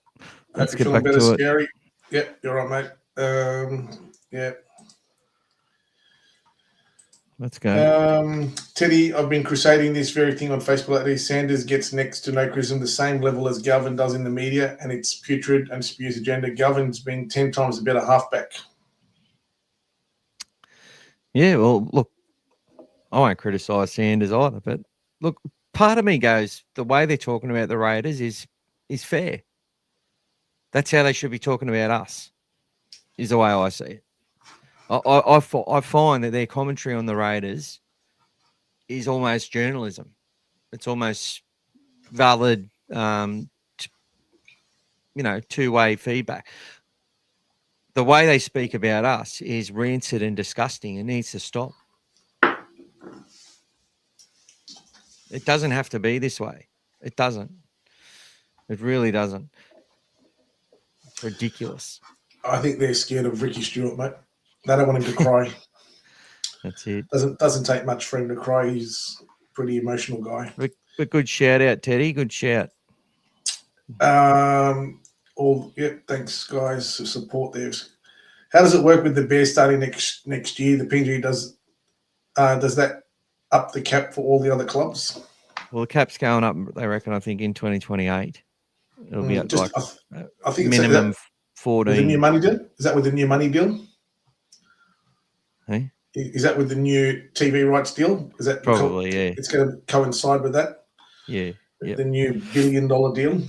let's get back to it. Scary. Yeah, you're right, mate. Yeah. Let's go. Teddy, I've been crusading this very thing on Facebook lately. Sanders gets next to no criticism the same level as Galvin does in the media, and it's putrid and spews agenda. Galvin's been 10 times a better halfback. Yeah, well, look, I won't criticise Sanders either, but look, part of me goes, the way they're talking about the Raiders is fair. That's how they should be talking about us, is the way I see it. I find that their commentary on the Raiders is almost journalism. It's almost valid, two-way feedback. The way they speak about us is rancid and disgusting. It needs to stop. It doesn't have to be this way. It doesn't. It really doesn't. It's ridiculous. I think they're scared of Ricky Stewart, mate. They don't want him to cry. That's it. Doesn't take much for him to cry. He's a pretty emotional guy. But good shout out, Teddy. Good shout. Thanks, guys, for support there. How does it work with the Bears starting next year? The PNG does that up the cap for all the other clubs? Well, the cap's going up, they reckon, I think, in 2028. It'll be I think minimum 14. With the new money deal? Is that with the new money deal? Hey? Is that with the new TV rights deal? Is that probably, yeah. It's going to coincide with that? Yeah. The new $1 billion deal?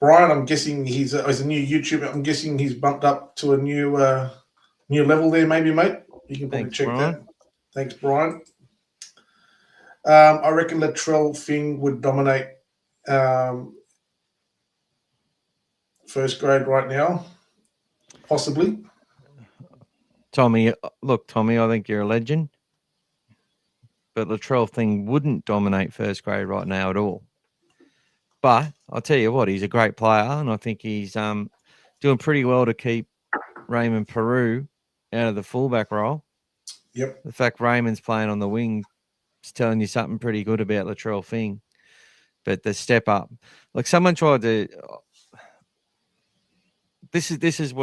Brian, I'm guessing he's a new YouTuber. I'm guessing he's bumped up to a new level there, maybe, mate. You can probably check Brian. that. Thanks, Brian. I reckon Latrell Fing would dominate first grade right now, possibly. Tommy, I think you're a legend. But Latrell Fing wouldn't dominate first grade right now at all. But I'll tell you what, he's a great player, and I think he's doing pretty well to keep Raymond Peru out of the fullback role. Yep. The fact Raymond's playing on the wing is telling you something pretty good about Latrell Fing. But the step up, like someone tried to. This is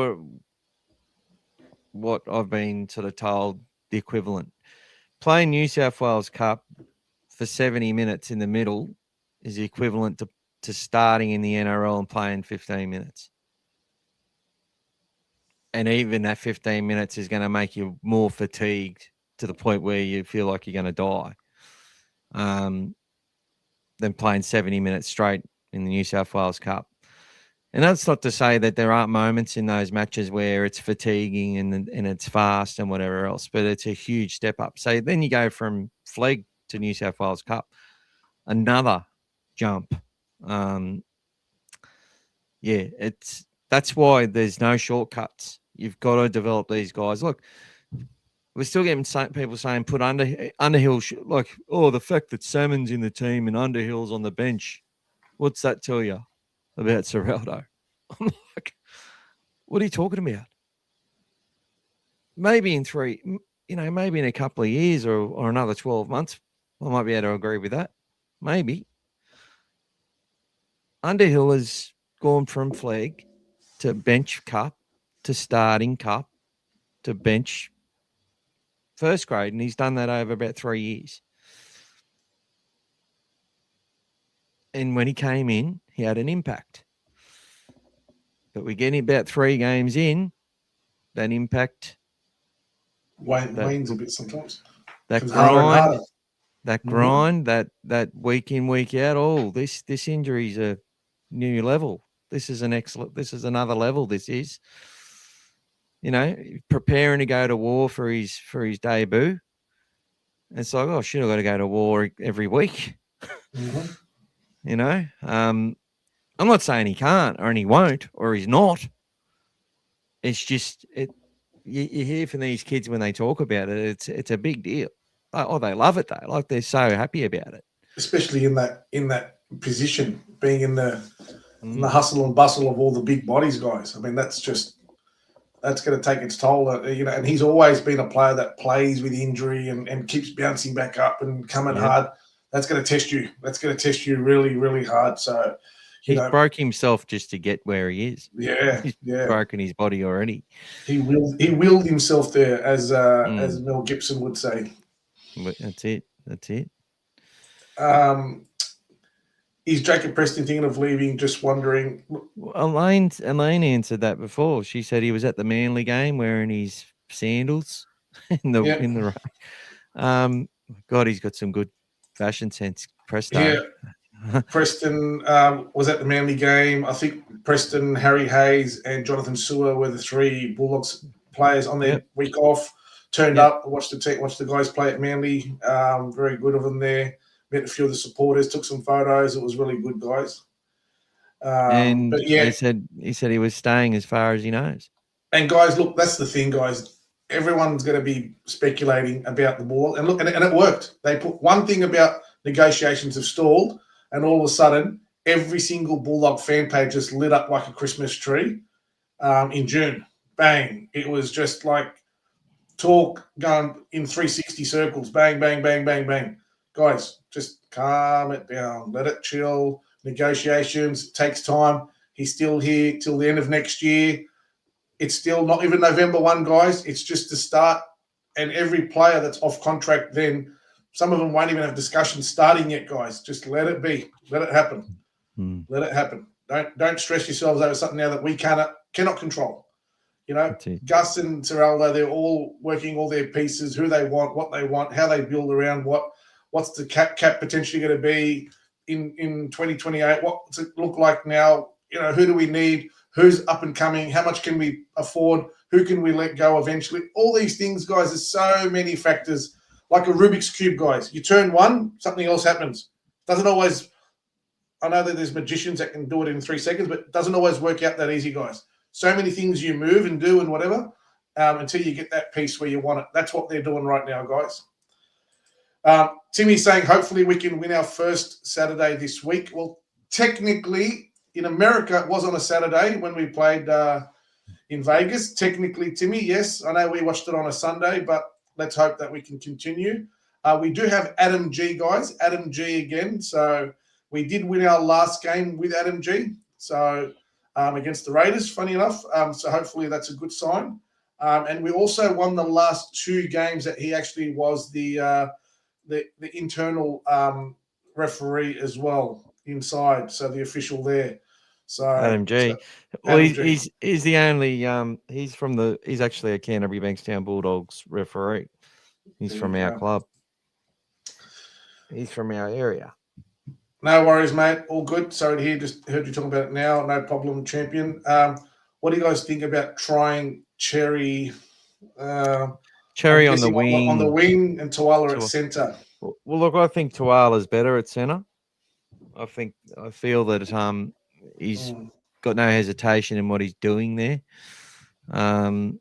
what I've been sort of told the equivalent. Playing New South Wales Cup for 70 minutes in the middle is the equivalent to starting in the NRL and playing 15 minutes. And even that 15 minutes is going to make you more fatigued to the point where you feel like you're going to die than playing 70 minutes straight in the New South Wales Cup. And that's not to say that there aren't moments in those matches where it's fatiguing and it's fast and whatever else, but it's a huge step up. So then you go from Flegg to New South Wales Cup, another jump That's why there's no shortcuts. You've got to develop these guys. Look, we're still getting people saying put Underhill, the fact that Salmon's in the team and Underhill's on the bench. What's that tell you about Serraldo? I'm like, what are you talking about? Maybe in maybe in a couple of years or another 12 months, I might be able to agree with that. Maybe. Underhill has gone from flag to bench cup to starting cup to bench first grade, and he's done that over about 3 years. And when he came in, he had an impact. But we're getting about 3 games in, that impact wanes a bit sometimes. That harder. that week in, week out. This injury's a new level. This is another level. This is, preparing to go to war for his debut. It's like, oh, shit, I've got to go to war every week. I'm not saying he can't or he won't or he's not. It's just you hear from these kids when they talk about it. It's a big deal. Oh, they love it though. Like they're so happy about it, especially in that position, being in the hustle and bustle of all the big bodies guys. I mean, that's going to take its toll. And he's always been a player that plays with injury and keeps bouncing back up and coming hard. That's going to test you. That's going to test you really, really hard. So he's broke himself just to get where he is. He's broken his body already. He willed himself there, as Mel Gibson would say. That's it. Is Jacob Preston thinking of leaving? Just wondering. Elaine answered that before. She said he was at the Manly game wearing his sandals in the rain. God, he's got some good fashion sense. Preston. Yeah. Preston was at the Manly game. I think Preston, Harry Hayes, and Jonathan Sewer were the 3 Bulldogs players on their week off. Turned up, watched the guys play at Manly. Very good of them there. Met a few of the supporters, took some photos. It was really good, guys. He said he was staying as far as he knows. And guys, look, that's the thing, guys. Everyone's going to be speculating about the Bulldogs, and look, and it worked. They put one thing about negotiations have stalled, and all of a sudden, every single Bulldog fan page just lit up like a Christmas tree in June. Bang! It was just like talk going in 360 circles. Bang, bang, bang, bang, bang. Guys, just calm it down. Let it chill. Negotiations takes time. He's still here till the end of next year. It's still not even November 1, guys. It's just the start. And every player that's off contract then, some of them won't even have discussions starting yet, guys. Just let it be. Let it happen. Let it happen. Don't stress yourselves over something now that we cannot control. Gus and Serraldo, they're all working all their pieces, who they want, what they want, how they build around what's the cap potentially going to be in 2028? What does it look like now? Who do we need? Who's up and coming? How much can we afford? Who can we let go eventually? All these things, guys, there's so many factors. Like a Rubik's Cube, guys. You turn one, something else happens. Doesn't always, I know that there's magicians that can do it in 3 seconds, but it doesn't always work out that easy, guys. So many things you move and do and whatever until you get that piece where you want it. That's what they're doing right now, guys. Timmy's saying, hopefully we can win our first Saturday this week. Well, technically, in America, it was on a Saturday when we played in Vegas. Technically, Timmy, yes. I know we watched it on a Sunday, but let's hope that we can continue. We do have Adam G, guys. Adam G again. So we did win our last game with Adam G. So against the Raiders, funny enough. So hopefully that's a good sign. And we also won the last 2 games that he actually was the internal referee as well inside. So the official there. So Adam G. He's the only he's actually a Canterbury Bankstown Bulldogs referee. He's from our club. He's from our area. No worries, mate. All good. Sorry to hear. Just heard you talking about it now. No problem, champion. What do you guys think about trying Cherry? Cherry on the wing. On the wing and Tuala at centre. Well, look, I think Tuala's better at centre. I feel that he's got no hesitation in what he's doing there, and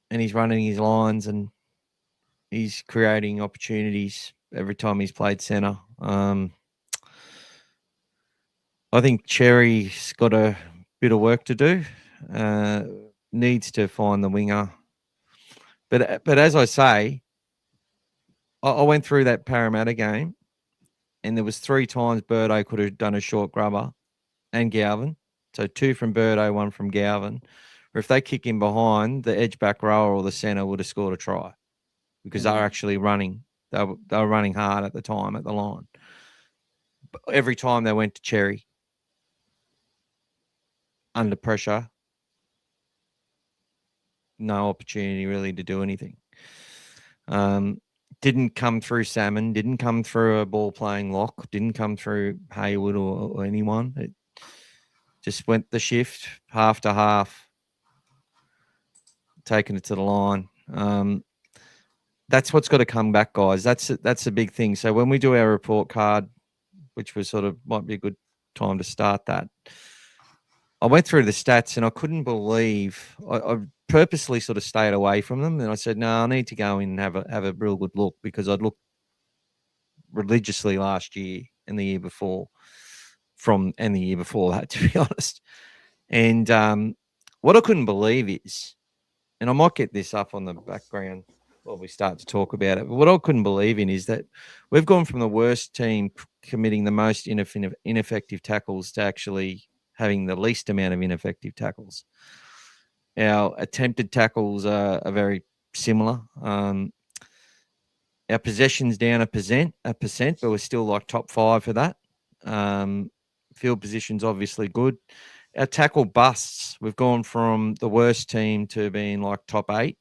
he's running his lines and he's creating opportunities every time he's played centre. I think Cherry's got a bit of work to do. Needs to find the winger. But as I say, I went through that Parramatta game, and there was 3 times Birdo could have done a short grubber and Galvin. So 2 from Birdo, 1 from Galvin. Or if they kick in behind, the edge back rower or the centre would have scored a try because they were actually running. They were running hard at the time at the line. But every time they went to Cherry, under pressure, no opportunity really to do anything. Didn't come through Salmon, didn't come through a ball playing lock, didn't come through Haywood or anyone. It just went the shift half to half, taking it to the line. That's what's got to come back, guys. That's a big thing. So when we do our report card, which was might be a good time to start that, I went through the stats and I couldn't believe I purposely sort of stayed away from them. And I said, no, I need to go in and have a real good look because I'd looked religiously last year and the year before and the year before that, to be honest. And what I couldn't believe is, and I might get this up on the background while we start to talk about it, but what I couldn't believe in is that we've gone from the worst team committing the most ineffective tackles to actually having the least amount of ineffective tackles. Our attempted tackles are very similar. Our possessions down a percent, but we're still like top 5 for that. Field position's obviously good. Our tackle busts, we've gone from the worst team to being like top 8,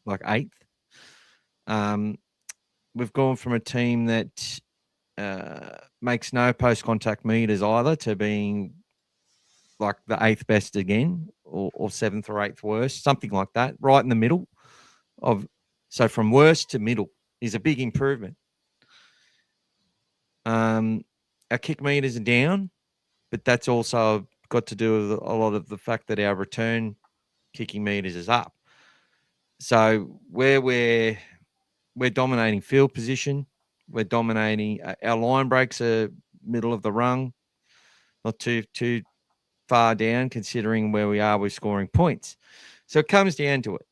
like 8th. We've gone from a team that makes no post-contact meters either to being like the 8th best again, or 7th or 8th worst, something like that, right in the middle of. So from worst to middle is a big improvement. Our kick meters are down, but that's also got to do with a lot of the fact that our return kicking meters is up. So where we're dominating field position, we're dominating. Our line breaks are middle of the rung, not too far down considering where we are with scoring points. So it comes down to it.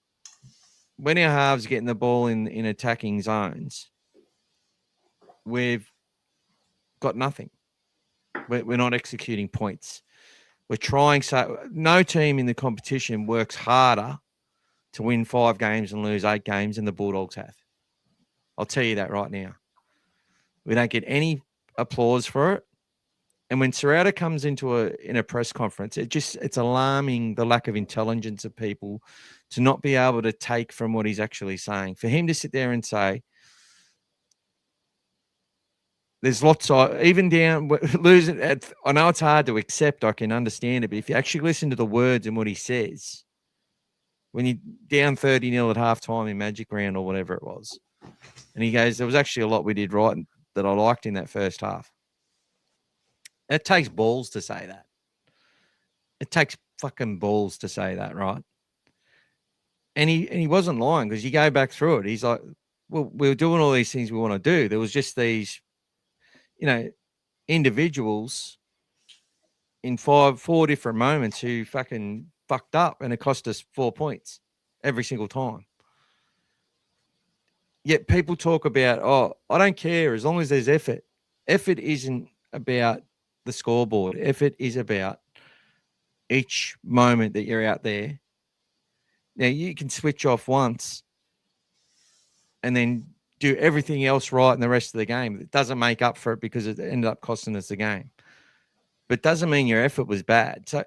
When our halves are getting the ball in attacking zones, we've got nothing. We're not executing points. We're trying. So no team in the competition works harder to win 5 games and lose 8 games than the Bulldogs have. I'll tell you that right now. We don't get any applause for it. And when Serrata comes in a press conference, it's alarming the lack of intelligence of people to not be able to take from what he's actually saying. For him to sit there and say, there's lots of, even down, losing, I know it's hard to accept, I can understand it, but if you actually listen to the words and what he says, when you're down 30-0 at halftime in Magic Round or whatever it was, and he goes, there was actually a lot we did right that I liked in that first half. It takes balls to say that. It takes fucking balls to say that, right? And he wasn't lying because you go back through it. He's like, well, we were doing all these things we want to do. There was just these, individuals in 4 different moments who fucking fucked up, and it cost us 4 points every single time. Yet people talk about, oh, I don't care as long as there's effort. Effort isn't about the scoreboard. Effort is about each moment that you're out there. Now, you can switch off once and then do everything else right in the rest of the game. It doesn't make up for it because it ended up costing us the game. But it doesn't mean your effort was bad. So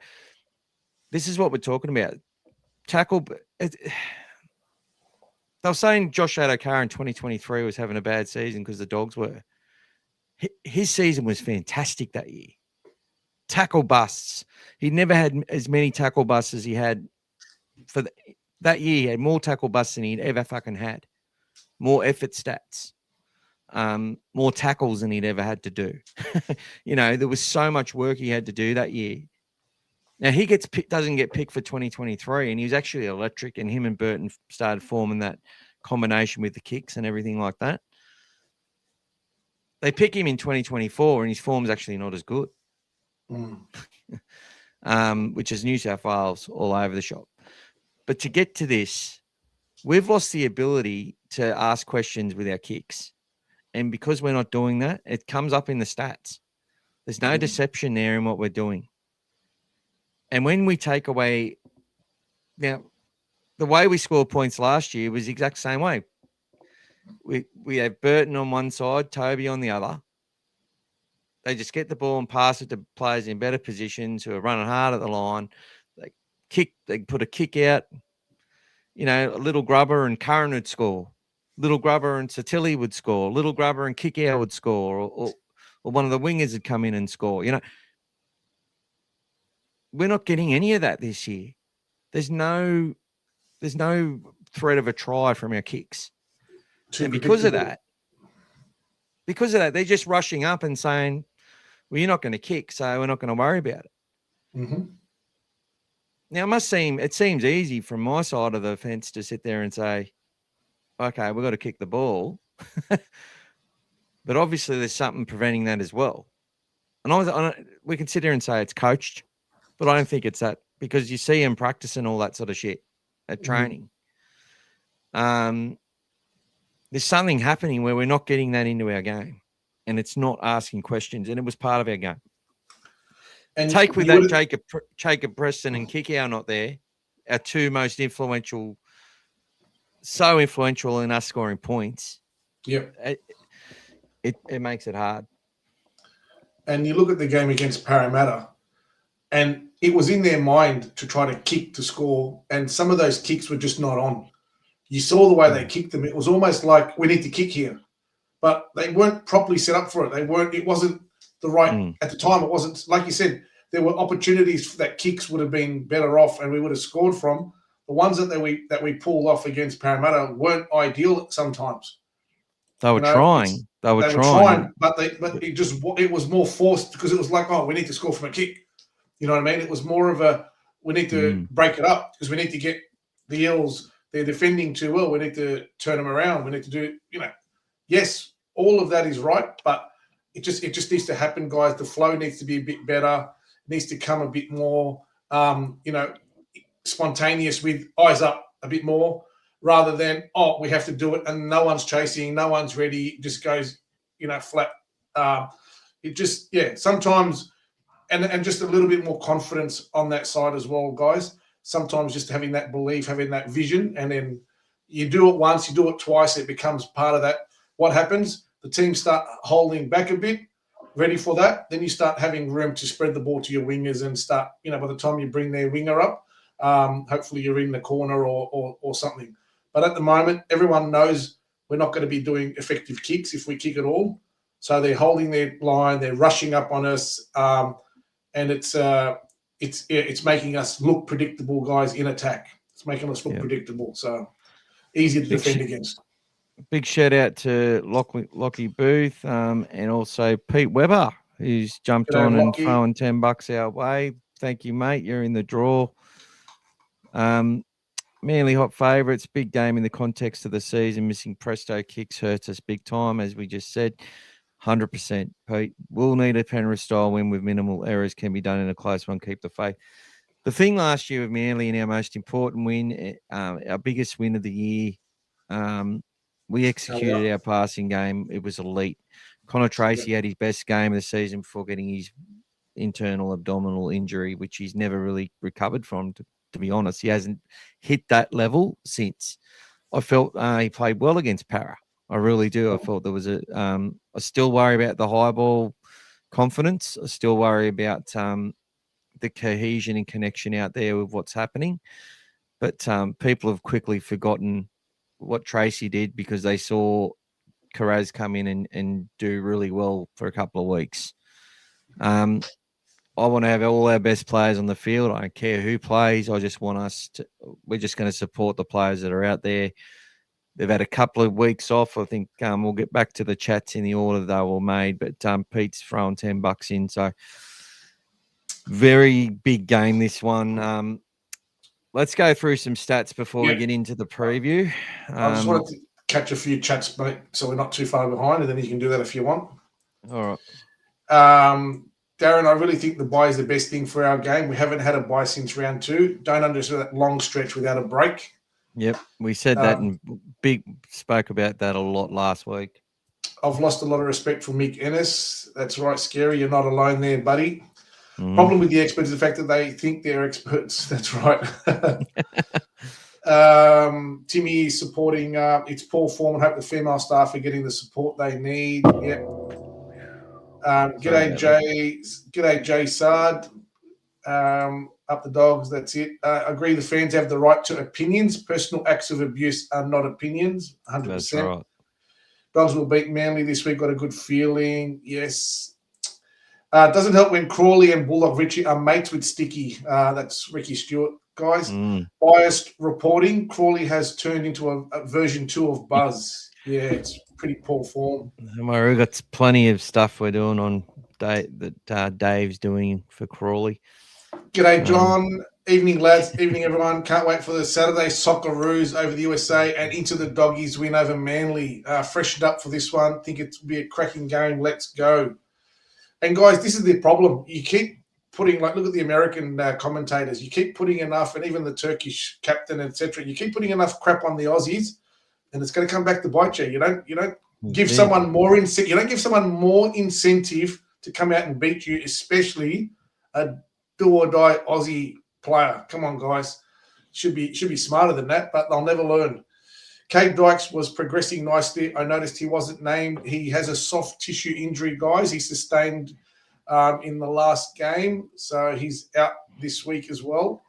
this is what we're talking about. Tackle. They were saying Josh Adokar in 2023 was having a bad season because the Dogs were. His season was fantastic that year. Tackle busts. He never had as many tackle busts as he had for that year. He had more tackle busts than he'd ever fucking had. More effort stats. more tackles than he'd ever had to do. There was so much work he had to do that year. Now he doesn't get picked for 2023, and he was actually electric. And him and Burton started forming that combination with the kicks and everything like that. They pick him in 2024, and his form's actually not as good, which is New South Wales all over the shop. But to get to this, we've lost the ability to ask questions with our kicks. And because we're not doing that, it comes up in the stats. There's no deception there in what we're doing. And when we take away, now, the way we scored points last year was the exact same way. We have Burton on one side, Toby on the other. They just get the ball and pass it to players in better positions who are running hard at the line. They put a kick out. A little grubber and Curran would score. Little grubber and Satilli would score. Little grubber and Kickout would score. Or one of the wingers would come in and score. We're not getting any of that this year. There's no threat of a try from our kicks. And because of that, they're just rushing up and saying, well, you're not going to kick, so we're not going to worry about it. Mm-hmm. Now, it seems easy from my side of the fence to sit there and say, okay, we've got to kick the ball. But obviously there's something preventing that as well. And we can sit here and say it's coached, but I don't think it's that, because you see him practicing all that sort of shit at training. There's something happening where we're not getting that into our game, and it's not asking questions, and it was part of our game. And take with that Jacob Preston and Kickout not there, our two most influential, so influential in us scoring points. Yep. It makes it hard. And you look at the game against Parramatta, and it was in their mind to try to kick to score, and some of those kicks were just not on. You saw the way they kicked them. It was almost like, we need to kick here. But they weren't properly set up for it. It wasn't the right, at the time, it wasn't, like you said, there were opportunities that kicks would have been better off and we would have scored from. The ones that we pulled off against Parramatta weren't ideal sometimes. They were trying. They were trying, but it was more forced, because it was like, oh, we need to score from a kick. You know what I mean? It was more of a, we need to break it up, because we need to get the Eels. They're defending too well. We need to turn them around. We need to do, yes, all of that is right, but it just needs to happen, guys. The flow needs to be a bit better. It needs to come a bit more, spontaneous, with eyes up a bit more, rather than, oh, we have to do it and no one's chasing, no one's ready. It just goes, flat. Sometimes, and just a little bit more confidence on that side as well, guys. Sometimes just having that belief, having that vision, and then you do it once, you do it twice, it becomes part of that. What happens? The team start holding back a bit, ready for that. Then you start having room to spread the ball to your wingers and start, by the time you bring their winger up, hopefully you're in the corner or something. But at the moment, everyone knows we're not going to be doing effective kicks if we kick at all. So they're holding their line, they're rushing up on us, and it's making us look predictable, guys, in attack. It's making us look predictable. So easy to defend against. Big shout out to Lockie Booth and also Pete Weber, who's jumped on and throwing $10 our way. Thank you, mate. You're in the draw. Manly hot favourites, big game in the context of the season. Missing Presto kicks hurts us big time, as we just said. 100%, Pete. We'll need a Penrith-style win with minimal errors. Can be done in a close one. Keep the faith. The thing last year with Manly, and our most important win, our biggest win of the year, we executed our passing game. It was elite. Connor Tracy had his best game of the season before getting his internal abdominal injury, which he's never really recovered from, to be honest. He hasn't hit that level since. I felt he played well against Para. I really do. I felt there was I still worry about the high ball confidence. I still worry about the cohesion and connection out there with what's happening. But people have quickly forgotten what Tracy did, because they saw Carraz come in and do really well for a couple of weeks. I want to have all our best players on the field. I don't care who plays. I just want we're just going to support the players that are out there. They've had a couple of weeks off. I think we'll get back to the chats in the order they were made, but Pete's throwing $10 in. So very big game, this one. Let's go through some stats before we get into the preview. I just wanted to catch a few chats, mate, so we're not too far behind, and then you can do that if you want. All right. Darren, I really think the bye is the best thing for our game. We haven't had a bye since round 2. Don't understand that long stretch without a break. Yep, we said that and spoke about that a lot last week. I've lost a lot of respect for Mick Ennis. That's right, Scary. You're not alone there, buddy. Problem with the experts is the fact that they think they're experts. That's right. Timmy is supporting it's poor form and hope the female staff are getting the support they need. Yep. G'day, Jay Sard. Up the dogs, that's it. Agree the fans have the right to opinions. Personal acts of abuse are not opinions, 100%. That's right. Dogs will beat Manly this week, got a good feeling. Yes. Doesn't help when Crawley and Bulldog Richie are mates with Sticky. That's Ricky Stewart, guys. Biased reporting. Crawley has turned into a version 2 of Buzz. Yeah, it's pretty poor form. We've got plenty of stuff we're doing on that Dave's doing for Crawley. G'day, John. Evening, lads. Evening, everyone. Can't wait for the Saturday Socceroos over the USA and into the Doggies win over Manly. Freshened up for this one. Think it'll be a cracking game. Let's go. And, guys, this is the problem. You keep putting, look at the American commentators. You keep putting enough, and even the Turkish captain, etc. You keep putting enough crap on the Aussies, and it's going to come back to bite you. You don't give someone more incentive. You don't give someone more incentive to come out and beat you, especially a do or die Aussie player. Come on, guys. Should be smarter than that, but they'll never learn. Cade Dykes was progressing nicely. I noticed he wasn't named. He has a soft tissue injury, guys. He sustained in the last game, so he's out this week as well.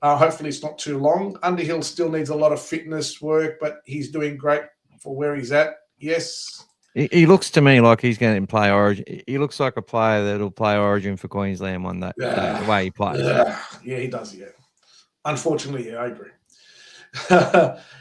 Hopefully it's not too long. Underhill still needs a lot of fitness work, but he's doing great for where he's at. Yes. He looks to me like he's going to play Origin. He looks like a player that'll play Origin for Queensland one day, the way he plays. Yeah, he does, yeah. Unfortunately, yeah, I agree.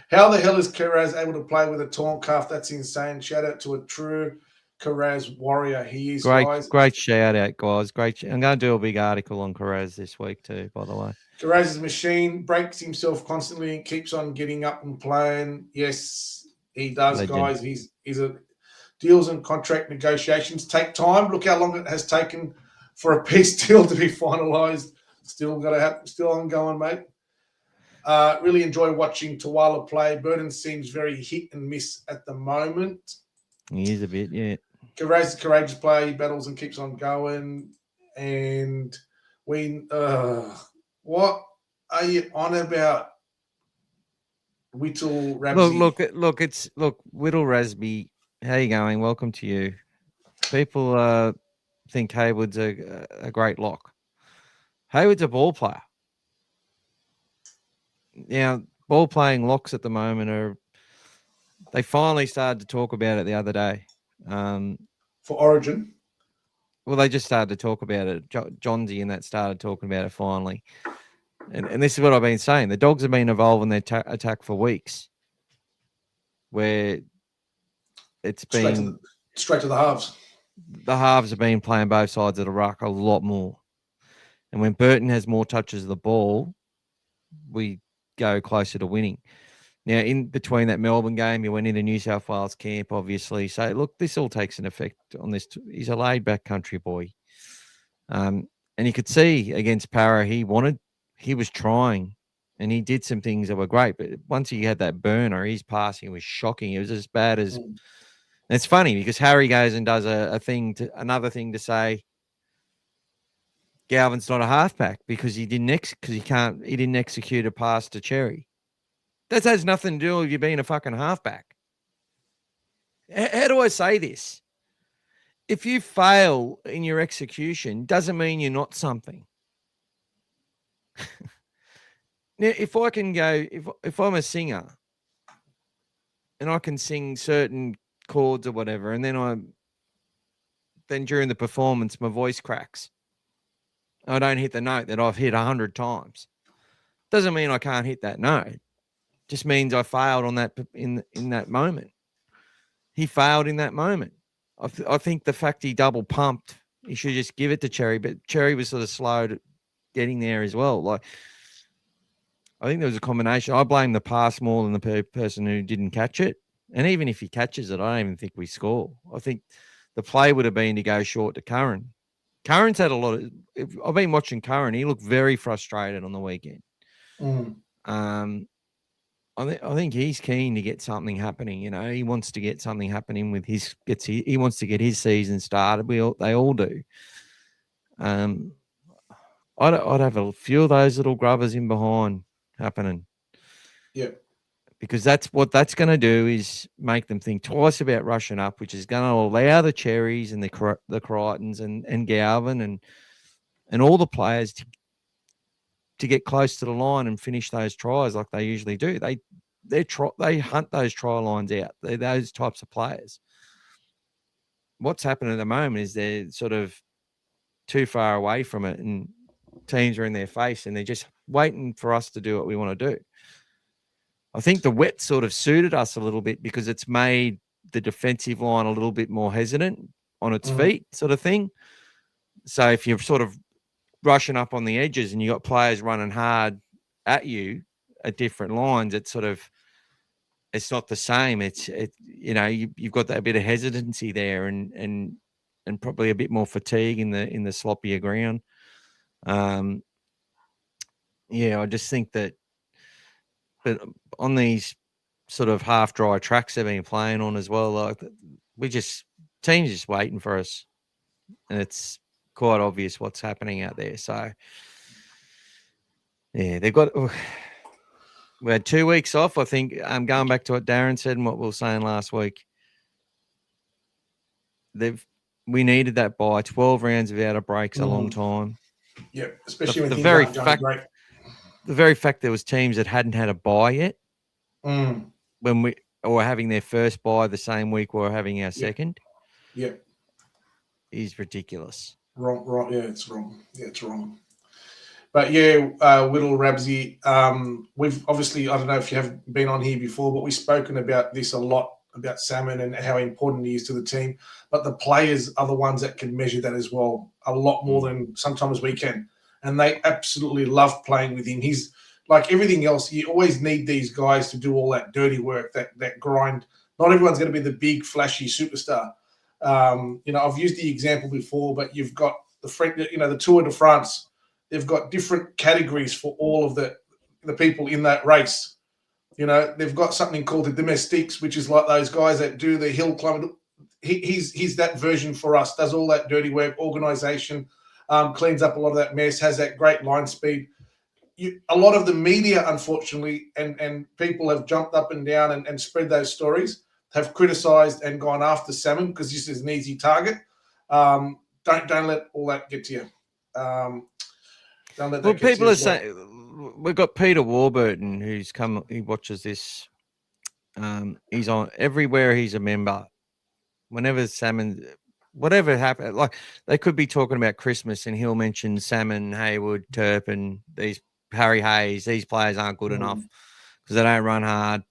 How the hell is Kiraz able to play with a torn calf? That's insane. Shout out to a true Kiraz warrior. He is, guys. Great shout out, guys. I'm going to do a big article on Kiraz this week too, by the way. Kiraz's machine breaks himself constantly and keeps on getting up and playing. Yes, he does, legend. Guys. He's a deals and contract negotiations take time. Look how long it has taken for a peace deal to be finalised. Still ongoing, mate. Really enjoy watching Tawala play. Burton seems very hit and miss at the moment. He is a bit, yeah. Courageous player. He battles and keeps on going. And what are you on about? Whittle Ramsey. Look, Whittle Rasby. How you going? Welcome to you. People think Haywood's a great lock. Haywood's a ball player. Now, ball playing locks at the moment they finally started to talk about it the other day. For Origin? Well, they just started to talk about it. Johnsy and that started talking about it finally. And this is what I've been saying. The Dogs have been evolving their attack for weeks. Where it's been straight to the halves. The halves have been playing both sides of the ruck a lot more. And when Burton has more touches of the ball, we go closer to winning. Now, in between that Melbourne game, he went into New South Wales camp, obviously. So, look, this all takes an effect on this. He's a laid-back country boy. And you could see against Para, he was trying, and he did some things that were great. But once he had that burner, his passing was shocking. It was as bad as... And it's funny because Harry goes and does another thing to say Galvin's not a halfback because he didn't execute a pass to Cherry. That has nothing to do with you being a fucking halfback. How do I say this? If you fail in your execution, doesn't mean you're not something. Now, if I can go, if I'm a singer and I can sing certain chords or whatever, and then during the performance, my voice cracks. I don't hit the note that I've hit 100 times. Doesn't mean I can't hit that note. just means I failed on that in that moment. He failed in that moment. I think the fact he double pumped, he should just give it to Cherry, but Cherry was sort of slow to getting there as well. Like, I think there was a combination. I blame the pass more than the person who didn't catch it. And even if he catches it, I don't even think we score. I think the play would have been to go short to Curran. Curran's had a lot of. I've been watching Curran. He looked very frustrated on the weekend. I think he's keen to get something happening. You know, he wants to get something happening with he wants to get his season started. They all do. I'd have a few of those little grubbers in behind happening. Yeah. Because that's what that's going to do is make them think twice about rushing up, which is going to allow the Cherries and the Crichtons and Galvin and all the players to get close to the line and finish those tries like they usually do. They hunt those try lines out. They're those types of players. What's happening at the moment is they're sort of too far away from it, and teams are in their face, and they're just waiting for us to do what we want to do. I think the wet sort of suited us a little bit because it's made the defensive line a little bit more hesitant on its feet, sort of thing. So if you're sort of rushing up on the edges and you got players running hard at you at different lines, it's not the same. You've got that bit of hesitancy there and probably a bit more fatigue in the sloppier ground. I just think that. But on these sort of half dry tracks they've been playing on as well, like teams just waiting for us, and it's quite obvious what's happening out there. So yeah, we had 2 weeks off. I think I'm going back to what Darren said and what we were saying last week. We needed that bye. 12 rounds without a break's a long time. Yeah, especially when the things very aren't going fact great. The very fact there was teams that hadn't had a bye yet when we were having their first bye the same week we were having our second. Yeah, is ridiculous. Wrong. Yeah, it's wrong. But yeah, Whittle Rabsy, we've obviously, I don't know if you have been on here before, but we've spoken about this a lot, about Salmon and how important he is to the team. But the players are the ones that can measure that as well, a lot more than sometimes we can. And they absolutely love playing with him. He's like everything else. You always need these guys to do all that dirty work, that grind. Not everyone's going to be the big, flashy superstar. I've used the example before, but you've got the Tour de France. They've got different categories for all of the people in that race. They've got something called the domestiques, which is like those guys that do the hill climbing. He's that version for us, does all that dirty work, organisation, cleans up a lot of that mess, has that great line speed. A lot of the media, unfortunately, and people have jumped up and down and spread those stories, have criticised and gone after Salmon because this is an easy target. Don't let all that get to you. Don't let that get people to you are saying we've got Peter Warburton who's come. He watches this. He's on everywhere. He's a member. Whenever Salmon, whatever happened, like they could be talking about Christmas, and he'll mention Salmon, Hayward, Turpin, these Harry Hayes. These players aren't good enough because they don't run hard.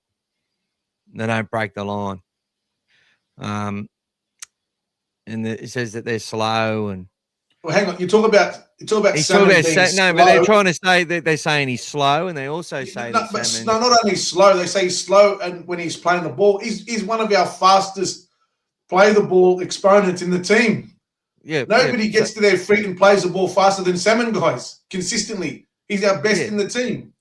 They don't break the line. And it says that they're slow and. Well, hang on. You talk about Salmon being slow. But they're trying to say that they're saying he's slow, and they also say Salmon. No, not only slow. They say he's slow, and when he's playing the ball, he's one of our fastest play the ball exponents in the team. Yeah, nobody gets to their feet and plays the ball faster than Salmon guys consistently. He's our best in the team.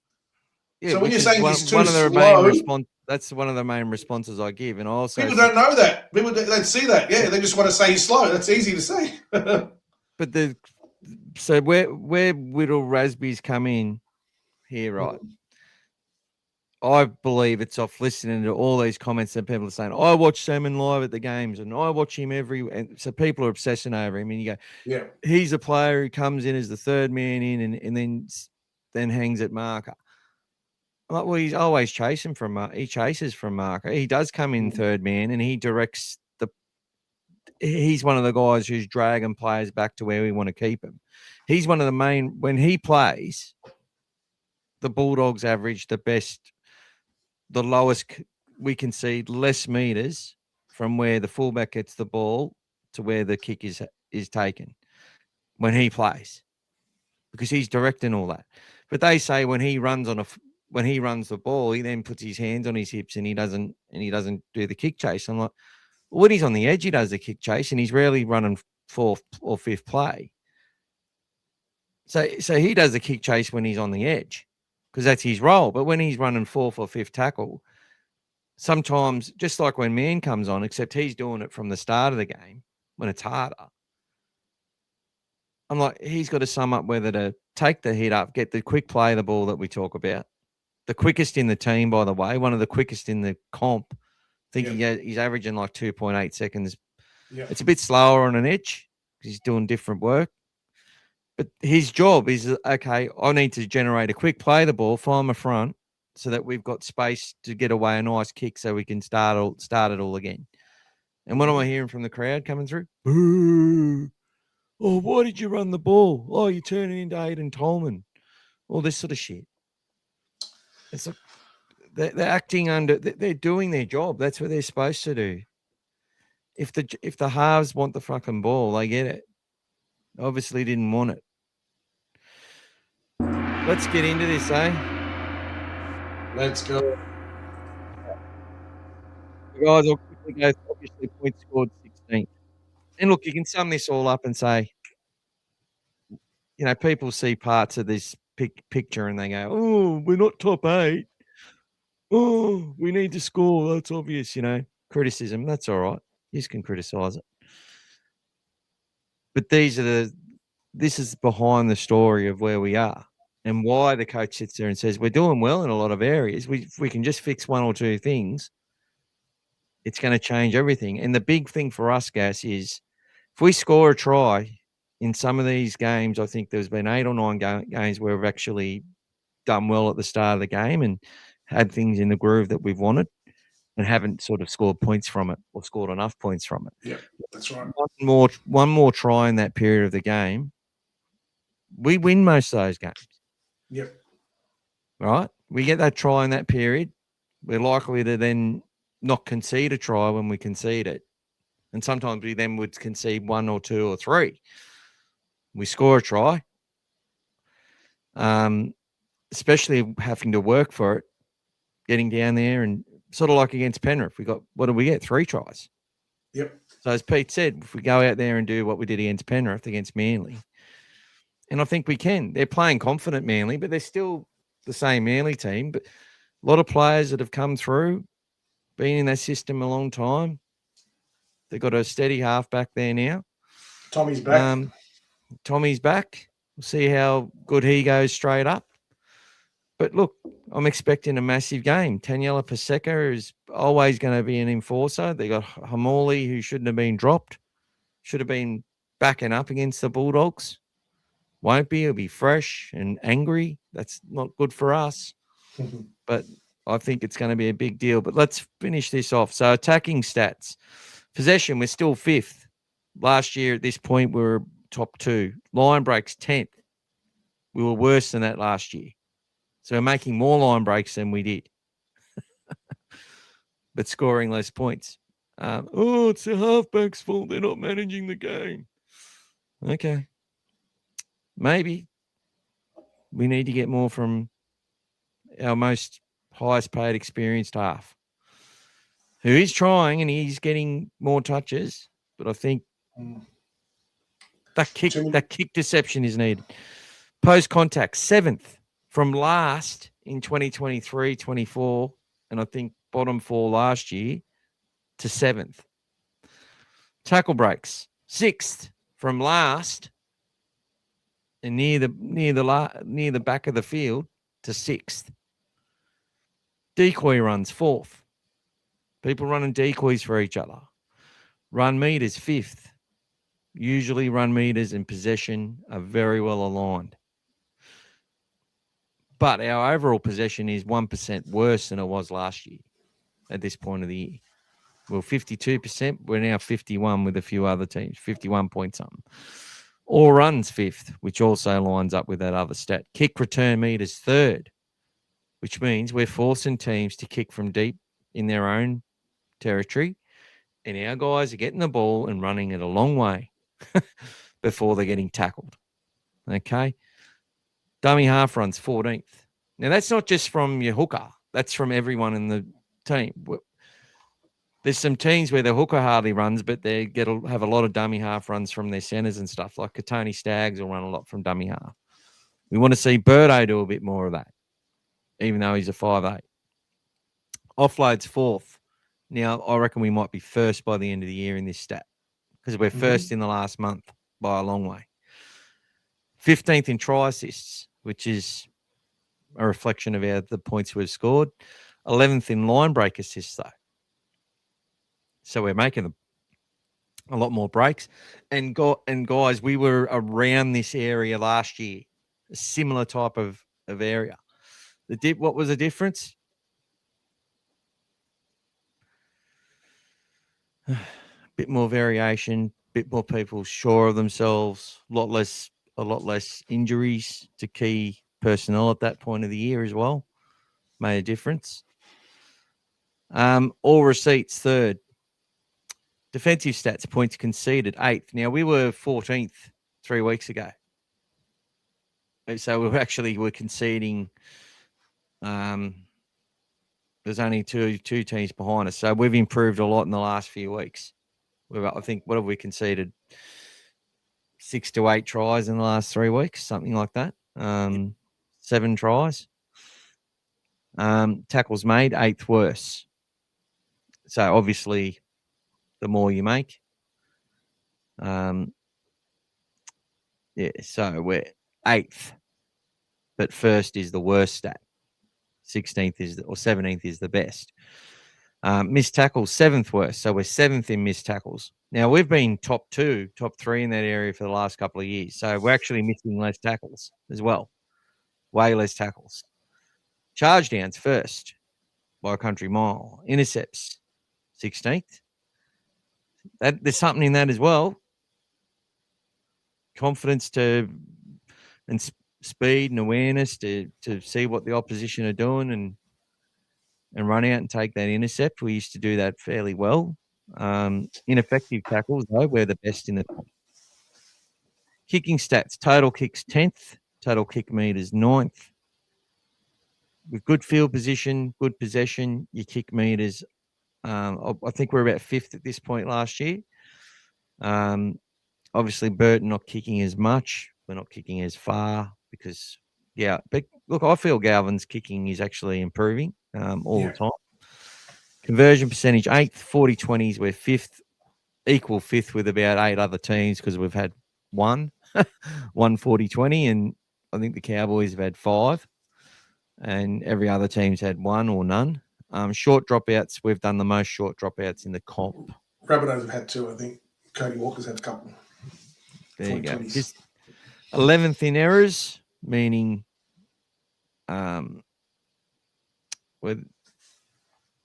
Yeah, so when you're saying he's too slow, that's one of the main responses I give, and also people don't know that. People don't see that. Yeah, they just want to say he's slow. That's easy to say. But where Whittle Raspberries come in here, right? I believe it's off listening to all these comments that people are saying. I watch Salmon live at the games, and I watch him and so people are obsessing over him. And you go, yeah, he's a player who comes in as the third man in, and then hangs at marker. Like, well, he's always chasing he chases from marker. He does come in third man, and he directs he's one of the guys who's dragging players back to where we want to keep him. He's one of the main, when he plays, the Bulldogs average the best the lowest we concede less meters from where the fullback gets the ball to where the kick is taken when he plays, because he's directing all that. But they say when he runs the ball, he then puts his hands on his hips and he doesn't do the kick chase. I'm like, well, when he's on the edge, he does the kick chase, and he's rarely running fourth or fifth play. So he does the kick chase when he's on the edge, because that's his role. But when he's running fourth or fifth tackle, sometimes, just like when man comes on, except he's doing it from the start of the game when it's harder. I'm like, he's got to sum up whether to take the hit up, get the quick play of the ball that we talk about. The quickest in the team, by the way, one of the quickest in the comp. I think he's averaging like 2.8 seconds. Yeah. It's a bit slower on an edge because he's doing different work. But his job is, okay, I need to generate a quick play of the ball, find my front, so that we've got space to get away a nice kick so we can start it all again. And what am I hearing from the crowd coming through? Boo! Oh, why did you run the ball? Oh, you're turning into Aiden Tolman. All this sort of shit. It's like they're acting under. They're doing their job. That's what they're supposed to do. If the halves want the fucking ball, they get it. Obviously didn't want it. Let's get into this, eh? Let's go. Guys, I'll quickly go. Obviously, points scored 16. And look, you can sum this all up and say, people see parts of this picture and they go, oh, we're not top 8. Oh, we need to score. That's obvious, criticism. That's all right. You can criticize it. But this is behind the story of where we are and why the coach sits there and says, we're doing well in a lot of areas. If we can just fix one or two things, it's going to change everything. And the big thing for us, Gas, is if we score a try in some of these games, I think there's been 8 or 9 games where we've actually done well at the start of the game and had things in the groove that we've wanted and haven't sort of scored points from it or scored enough points from it. Yeah, that's right. One more try in that period of the game, we win most of those games. Yep. Right? We get that try in that period, we're likely to then not concede a try when we concede it. And sometimes we then would concede 1 or 2 or 3. We score a try, especially having to work for it, getting down there and sort of like against Penrith. What did we get? 3 tries. Yep. So as Pete said, if we go out there and do what we did against Penrith, against Manly, and I think we can. They're playing confident Manly, but they're still the same Manly team. But a lot of players that have come through, been in that system a long time. They've got a steady halfback there now. Tommy's back. Tommy's back. We'll see how good he goes straight up. But look, I'm expecting a massive game. Taniela Paseka is always going to be an enforcer. They got Hamoli, who shouldn't have been dropped. Should have been backing up against the Bulldogs. Won't be. He'll be fresh and angry. That's not good for us. But I think it's going to be a big deal. But let's finish this off. So attacking stats. Possession, we're still 5th. Last year at this point, we were top 2. Line breaks, 10th. We were worse than that last year. So we're making more line breaks than we did. But scoring less points. It's the halfback's fault. They're not managing the game. Okay. Maybe we need to get more from our most highest paid experienced half, who is trying and he's getting more touches. But I think that kick deception is needed. Post contact, 7th from last in 2023-24, and I think bottom 4 last year to 7th. Tackle breaks, 6th from last and near the back of the field to 6th. Decoy runs, 4th. People running decoys for each other. Run meters, 5th. Usually run meters and possession are very well aligned. But our overall possession is 1% worse than it was last year at this point of the year. Well, 52%. We're now 51 with a few other teams, 51 point something. All runs 5th, which also lines up with that other stat. Kick return meters 3rd. which means we're forcing teams to kick from deep in their own territory, and our guys are getting the ball and running it a long way before they're getting tackled. Okay? Dummy half runs 14th. Now, that's not just from your hooker. That's from everyone in the team. There's some teams where the hooker hardly runs, but they have a lot of dummy half runs from their centers and stuff. Like Katoni Staggs will run a lot from dummy half. We want to see Birdo do a bit more of that, even though he's a 5'8". Offload's 4th. Now, I reckon we might be first by the end of the year in this stat because we're first in the last month by a long way. 15th in try assists, which is a reflection of the points we've scored. 11th in line break assists, though. So we're making a lot more breaks. And guys, we were around this area last year, a similar type of area. What was the difference? A bit more variation, bit more people sure of themselves, a lot less injuries to key personnel at that point of the year as well. Made a difference. All receipts 3rd. Defensive stats, points conceded 8th. Now, we were 14th 3 weeks ago. So we're conceding. There's only two teams behind us. So we've improved a lot in the last few weeks. I think, what have we conceded? 6 to 8 tries in the last 3 weeks, something like that. 7 tries. Tackles made, 8th worst. So obviously, the more you make. So we're 8th, but first is the worst stat. 16th or 17th is the best. Missed tackles, 7th worst. So we're 7th in missed tackles. Now, we've been top 3 in that area for the last couple of years. So we're actually missing less tackles as well. Way less tackles. Charge downs, 1st by a country mile. Intercepts, 16th. There's something in that as well. Confidence and speed and awareness to see what the opposition are doing and run out and take that intercept. We used to do that fairly well. Ineffective tackles, though, we're the best in the top. Kicking stats, total kicks 10th, total kick meters 9th. With good field position, good possession, your kick meters, I think we're about 5th at this point last year. Obviously, Burton not kicking as much. We're not kicking as far because, but look, I feel Galvin's kicking is actually improving all the time. Conversion percentage 8th, 40-20s, we're 5th, equal 5th with about 8 other teams because we've had one 40-20, and I think the Cowboys have had 5, and every other team's had 1 or none. Short dropouts, we've done the most short dropouts in the comp. Rabbitohs have had 2, I think. Cody Walker's had a couple. There you go. Just 11th in errors, meaning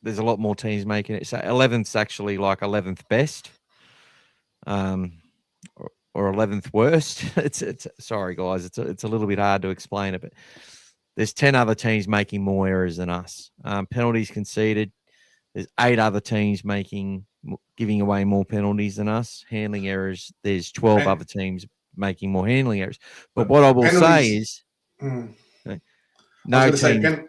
there's a lot more teams making it. So 11th's actually like 11th best, or 11th worst. It's sorry guys, it's a little bit hard to explain it, but there's 10 other teams making more errors than us. Penalties conceded. There's 8 other teams giving away more penalties than us. Handling errors, there's 12 other teams making more handling errors. But what I will say is, no team.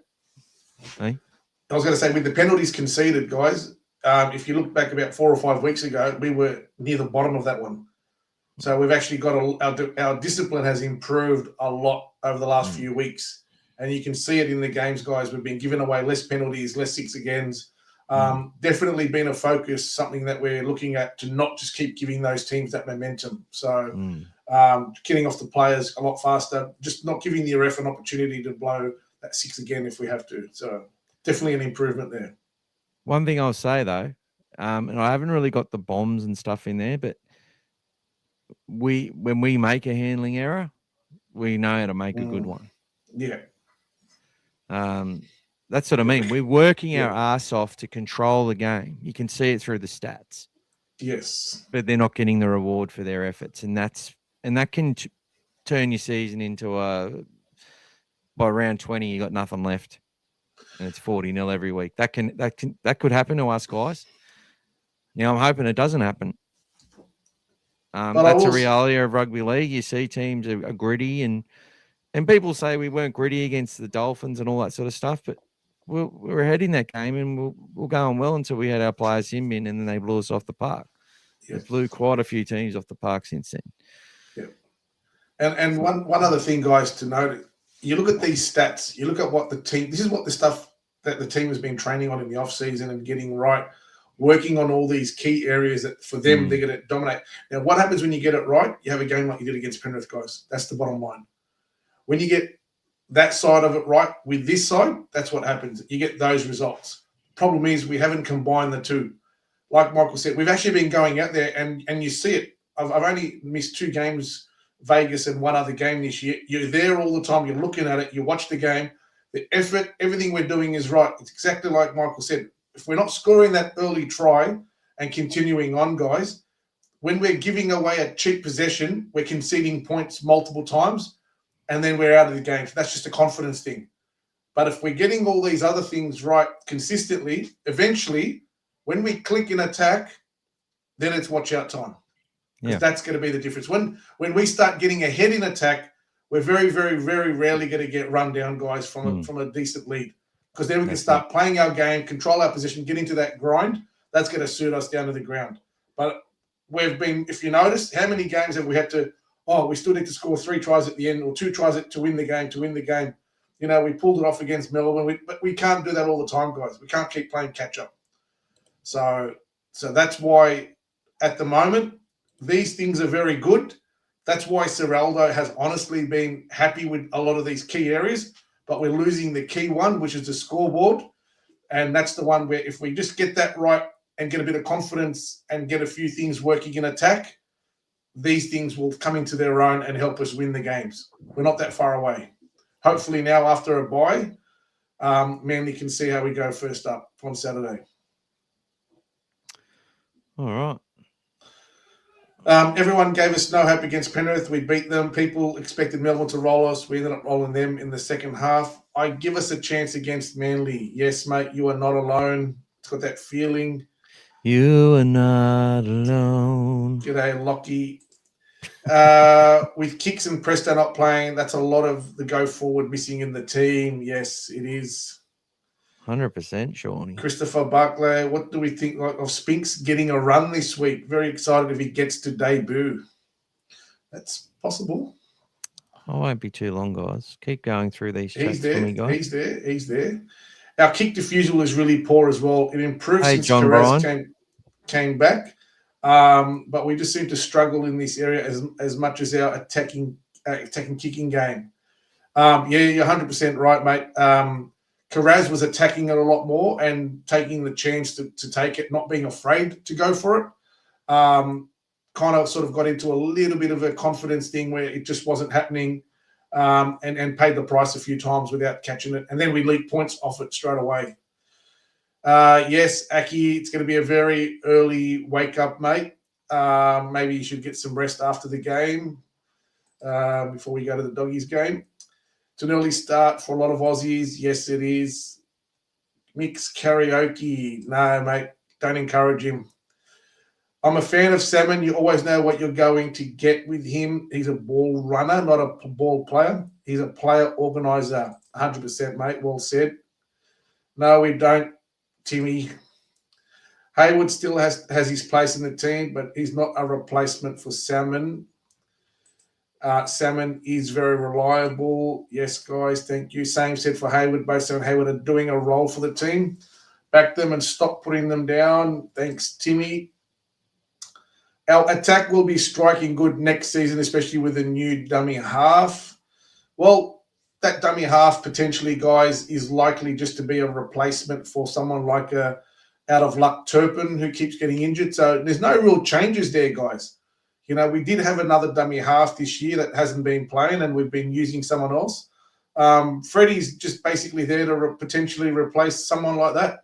I was going to say, with the penalties conceded, guys, if you look back about 4 or 5 weeks ago, we were near the bottom of that one. So we've actually got our discipline has improved a lot over the last few weeks. And you can see it in the games, guys. We've been giving away less penalties, less 6-agains. Definitely been a focus, something that we're looking at to not just keep giving those teams that momentum. So getting off the players a lot faster, just not giving the ref an opportunity to blow that 6 again if we have to. So definitely an improvement there. One thing I'll say, though, and I haven't really got the bombs and stuff in there, but when we make a handling error, we know how to make a good one. Yeah. That's what I mean. We're working our ass off to control the game. You can see it through the stats. Yes. But they're not getting the reward for their efforts. And that can turn your season into by round 20, you got nothing left. and it's 40-0 every week. That could happen to us guys. Now I'm hoping it doesn't happen. That's a reality of rugby league. You see teams are gritty, and people say we weren't gritty against the Dolphins and all that sort of stuff, but we were ahead in that game, and we're going well until we had our players in, and then they blew us off the park. Yeah. They blew quite a few teams off the park since then. Yeah. And one other thing, guys, to note, you look at these stats, you look at what the team, this is what the stuff that the team has been training on in the off-season and getting right, working on all these key areas that for them, they're going to dominate. Now, what happens when you get it right? You have a game like you did against Penrith, guys. That's the bottom line. When you get that side of it right with this side, that's what happens. You get those results. Problem is we haven't combined the two. Like Michael said, we've actually been going out there and you see it. I've only missed 2 games, Vegas and 1 other game this year. You're there all the time. You're looking at it. You watch the game. The effort, everything we're doing is right. It's exactly like Michael said. If we're not scoring that early try and continuing on, guys, when we're giving away a cheap possession, we're conceding points multiple times, and then we're out of the game. So that's just a confidence thing. But if we're getting all these other things right consistently, eventually, when we click in attack, then it's watch out time. Because that's going to be the difference. When we start getting ahead in attack, we're very, very, very rarely going to get run down, guys, from a decent lead. Because then we can start playing our game, control our position, get into that grind. That's going to suit us down to the ground. But we've been, if you notice, how many games have we had to, we still need to score 3 tries at the end or 2 tries to win the game. You know, we pulled it off against Melbourne, but we can't do that all the time, guys. We can't keep playing catch-up. So that's why, at the moment, these things are very good. That's why Seraldo has honestly been happy with a lot of these key areas, but we're losing the key one, which is the scoreboard. And that's the one where if we just get that right and get a bit of confidence and get a few things working in attack, these things will come into their own and help us win the games. We're not that far away. Hopefully now after a bye, Manly can see how we go first up on Saturday. All right. Everyone gave us no hope against Penrith. We beat them. People expected Melbourne to roll us. We ended up rolling them in the second half. I give us a chance against Manly. Yes, mate, you are not alone. It's got that feeling. You are not alone. G'day, Lockie. With Kicks and Presto not playing, that's a lot of the go forward missing in the team. Yes, it is. 100%, Shawnee. Christopher Barclay, what do we think of Spinks getting a run this week? Very excited if he gets to debut. That's possible. I won't be too long, guys. Keep going through these chats for me, guys. He's there. Our kick defusal is really poor as well. It improved since John Carras came back. But we just seem to struggle in this area as much as our attacking kicking game. You're 100% right, mate. Carras was attacking it a lot more and taking the chance to take it, not being afraid to go for it. Kind of sort of got into a little bit of a confidence thing where it just wasn't happening and paid the price a few times without catching it. And then we leaked points off it straight away. Yes, Aki, it's going to be a very early wake-up, mate. Maybe you should get some rest after the game before we go to the Doggies game. It's an early start for a lot of Aussies. Yes, it is. Mix karaoke. No, mate, don't encourage him. I'm a fan of Salmon. You always know what you're going to get with him. He's a ball runner, not a ball player. He's a player organizer. 100%, mate. Well said. No, we don't, Timmy. Hayward still has his place in the team, but he's not a replacement for Salmon. Salmon is very reliable. Yes, guys, thank you. Same said for Hayward. Both Salmon and Hayward are doing a role for the team. Back them and stop putting them down. Thanks, Timmy. Our attack will be striking good next season, especially with a new dummy half. Well, that dummy half potentially, guys, is likely just to be a replacement for someone like a out-of-luck Turpin who keeps getting injured. So there's no real changes there, guys. You know, we did have another dummy half this year that hasn't been playing, and we've been using someone else. Freddie's just basically there to potentially replace someone like that.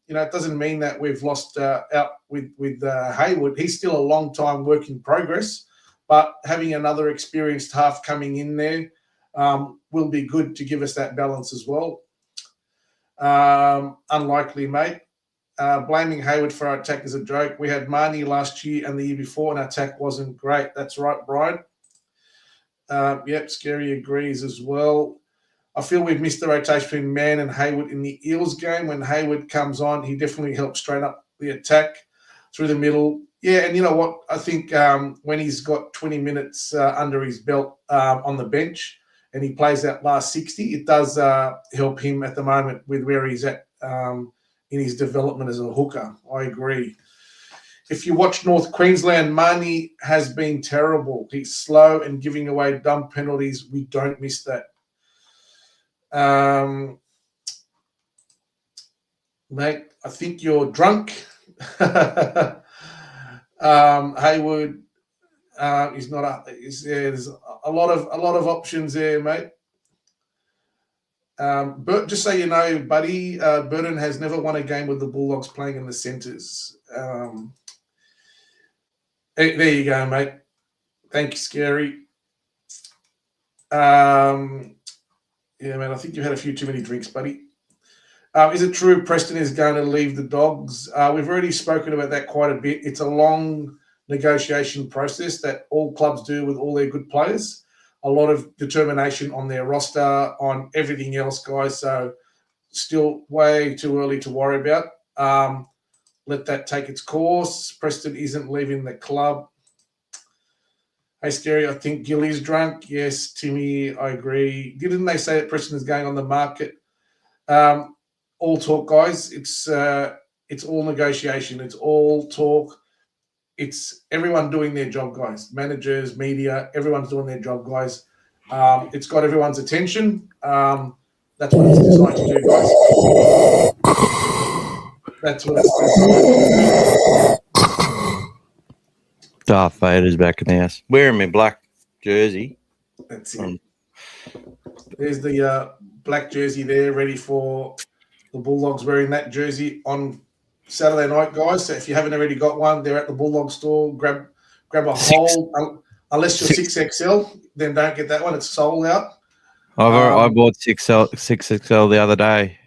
You know, it doesn't mean that we've lost out with Hayward. He's still a long time work in progress, but having another experienced half coming in there will be good to give us that balance as well. Unlikely, mate. Blaming Hayward for our attack is a joke. We had Marnie last year and the year before, and our attack wasn't great. That's right, Brian. Yep, Scary agrees as well. I feel we've missed the rotation between Mann and Hayward in the Eels game. When Hayward comes on, he definitely helps straighten up the attack through the middle. Yeah, and you know what? I think when he's got 20 minutes under his belt on the bench and he plays that last 60, it does help him at the moment with where he's at in his development as a hooker. I agree. If you watch North Queensland, Marnie has been terrible. He's slow and giving away dumb penalties. We don't miss that. Mate, I think you're drunk. Hayward is not. There's a lot of options there, mate. But just so you know, buddy, Burton has never won a game with the Bulldogs playing in the centres. There you go, mate. Thank you, Scary. Yeah, man, I think you had a few too many drinks, buddy. Is it true Preston is going to leave the Dogs? We've already spoken about that quite a bit. It's a long negotiation process that all clubs do with all their good players. A lot of determination on their roster, on everything else, guys. So still way too early to worry about. Let that take its course. Preston isn't leaving the club. Hey, Scary, I think Gilly's drunk. Yes, Timmy, I agree. Didn't they say that Preston is going on the market? All talk, guys. It's all negotiation. It's all talk. It's everyone doing their job, guys. Managers, media, everyone's doing their job, guys. It's got everyone's attention. That's what it's designed to do, guys. That's what it's designed to do. Darth Vader's back in the house. Wearing my black jersey. That's it. There's the black jersey there, ready for the Bulldogs wearing that jersey on Saturday night, guys. So if you haven't already got one, they're at the Bulldog store. Grab a whole. Unless you're 6XL, then don't get that one. It's sold out. I bought 6XL the other day.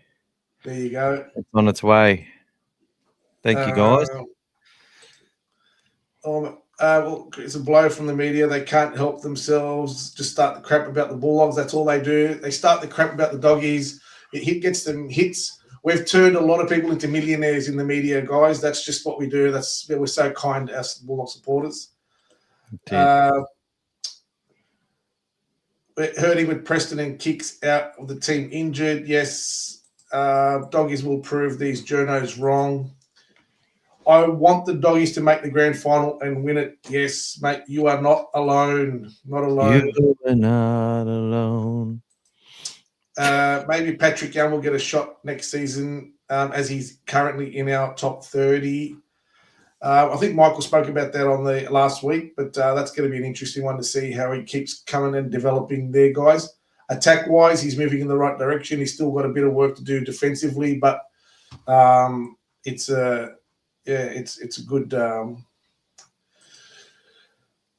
There you go. It's on its way. Thank you, guys. Well, it's a blow from the media. They can't help themselves. Just start the crap about the Bulldogs. That's all they do. They start the crap about the doggies. It gets them hits. We've turned a lot of people into millionaires in the media, guys. That's just what we do. We're so kind to us Bulldog supporters. Hurting with Preston and Kicks out of the team injured. Yes, doggies will prove these journos wrong. I want the doggies to make the grand final and win it. Yes, mate, you are not alone. Not alone. You are not alone. Maybe Patrick Young will get a shot next season as he's currently in our top 30. I think Michael spoke about that on the last week, but that's going to be an interesting one to see how he keeps coming and developing there, guys. Attack-wise, he's moving in the right direction. He's still got a bit of work to do defensively, but it's a good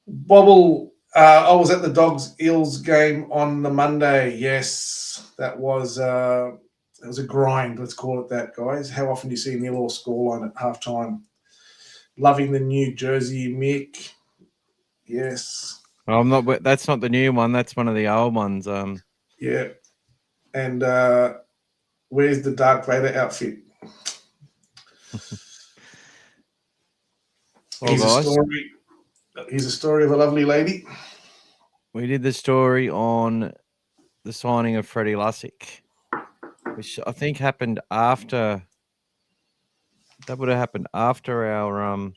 bobble. I was at the Dogs Eels game on the Monday. Yes, that was a grind. Let's call it that, guys. How often do you see a nil or scoreline at halftime? Loving the new jersey, Mick. Yes. I'm not. That's not the new one. That's one of the old ones. Yeah. And where's the Darth Vader outfit? Well, Here's a story of a lovely lady. We did the story on the signing of Freddie Lussick, which I think happened after. That would have happened after our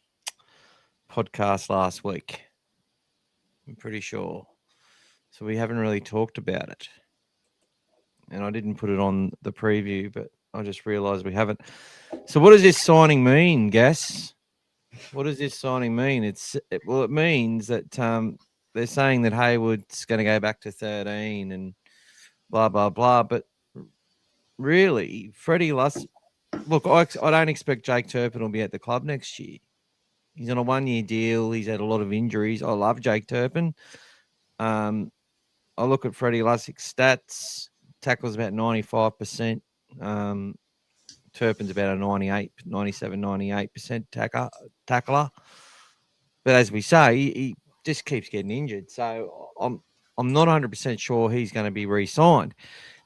podcast last week. I'm pretty sure. So we haven't really talked about it. And I didn't put it on the preview, but I just realised we haven't. So what does this signing mean, Gas? What does this signing mean? It means that they're saying that Hayward's going to go back to 13 and blah, blah, blah. But really, Freddie Lussick, look, I don't expect Jake Turpin will be at the club next year. He's on a one-year deal. He's had a lot of injuries. I love Jake Turpin. I look at Freddie Lussick's stats. Tackles about 95%. Turpin's about a 97, 98% But as we say, he just keeps getting injured. So I'm not 100% sure he's going to be re-signed.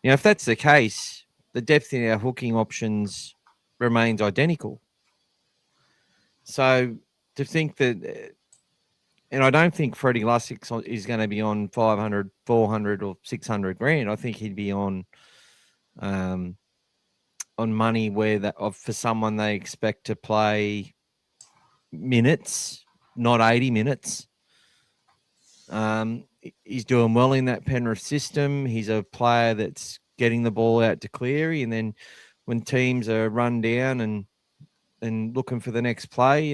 Now, if that's the case, the depth in our hooking options remains identical. So to think that, and I don't think Freddie Lussick is going to be on 500, 400 or 600 grand. I think he'd be on money where for someone they expect to play minutes, not 80 minutes. He's doing well in that Penrith system. He's a player that's getting the ball out to Cleary, and then when teams are run down and looking for the next play,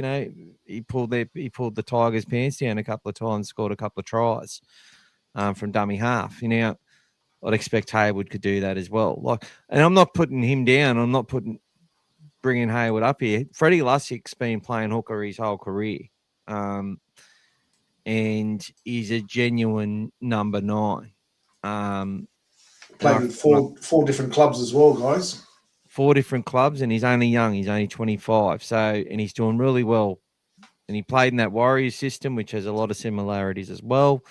he pulled the Tigers' pants down a couple of times, scored a couple of tries from dummy half. I'd expect Hayward could do that as well. And I'm not putting him down. I'm not bringing Hayward up here. Freddie Lussick's been playing hooker his whole career. And he's a genuine number 9. Played with four different clubs as well, guys. 4 different clubs, and he's only young. He's only 25. And he's doing really well. And he played in that Warriors system, which has a lot of similarities as well.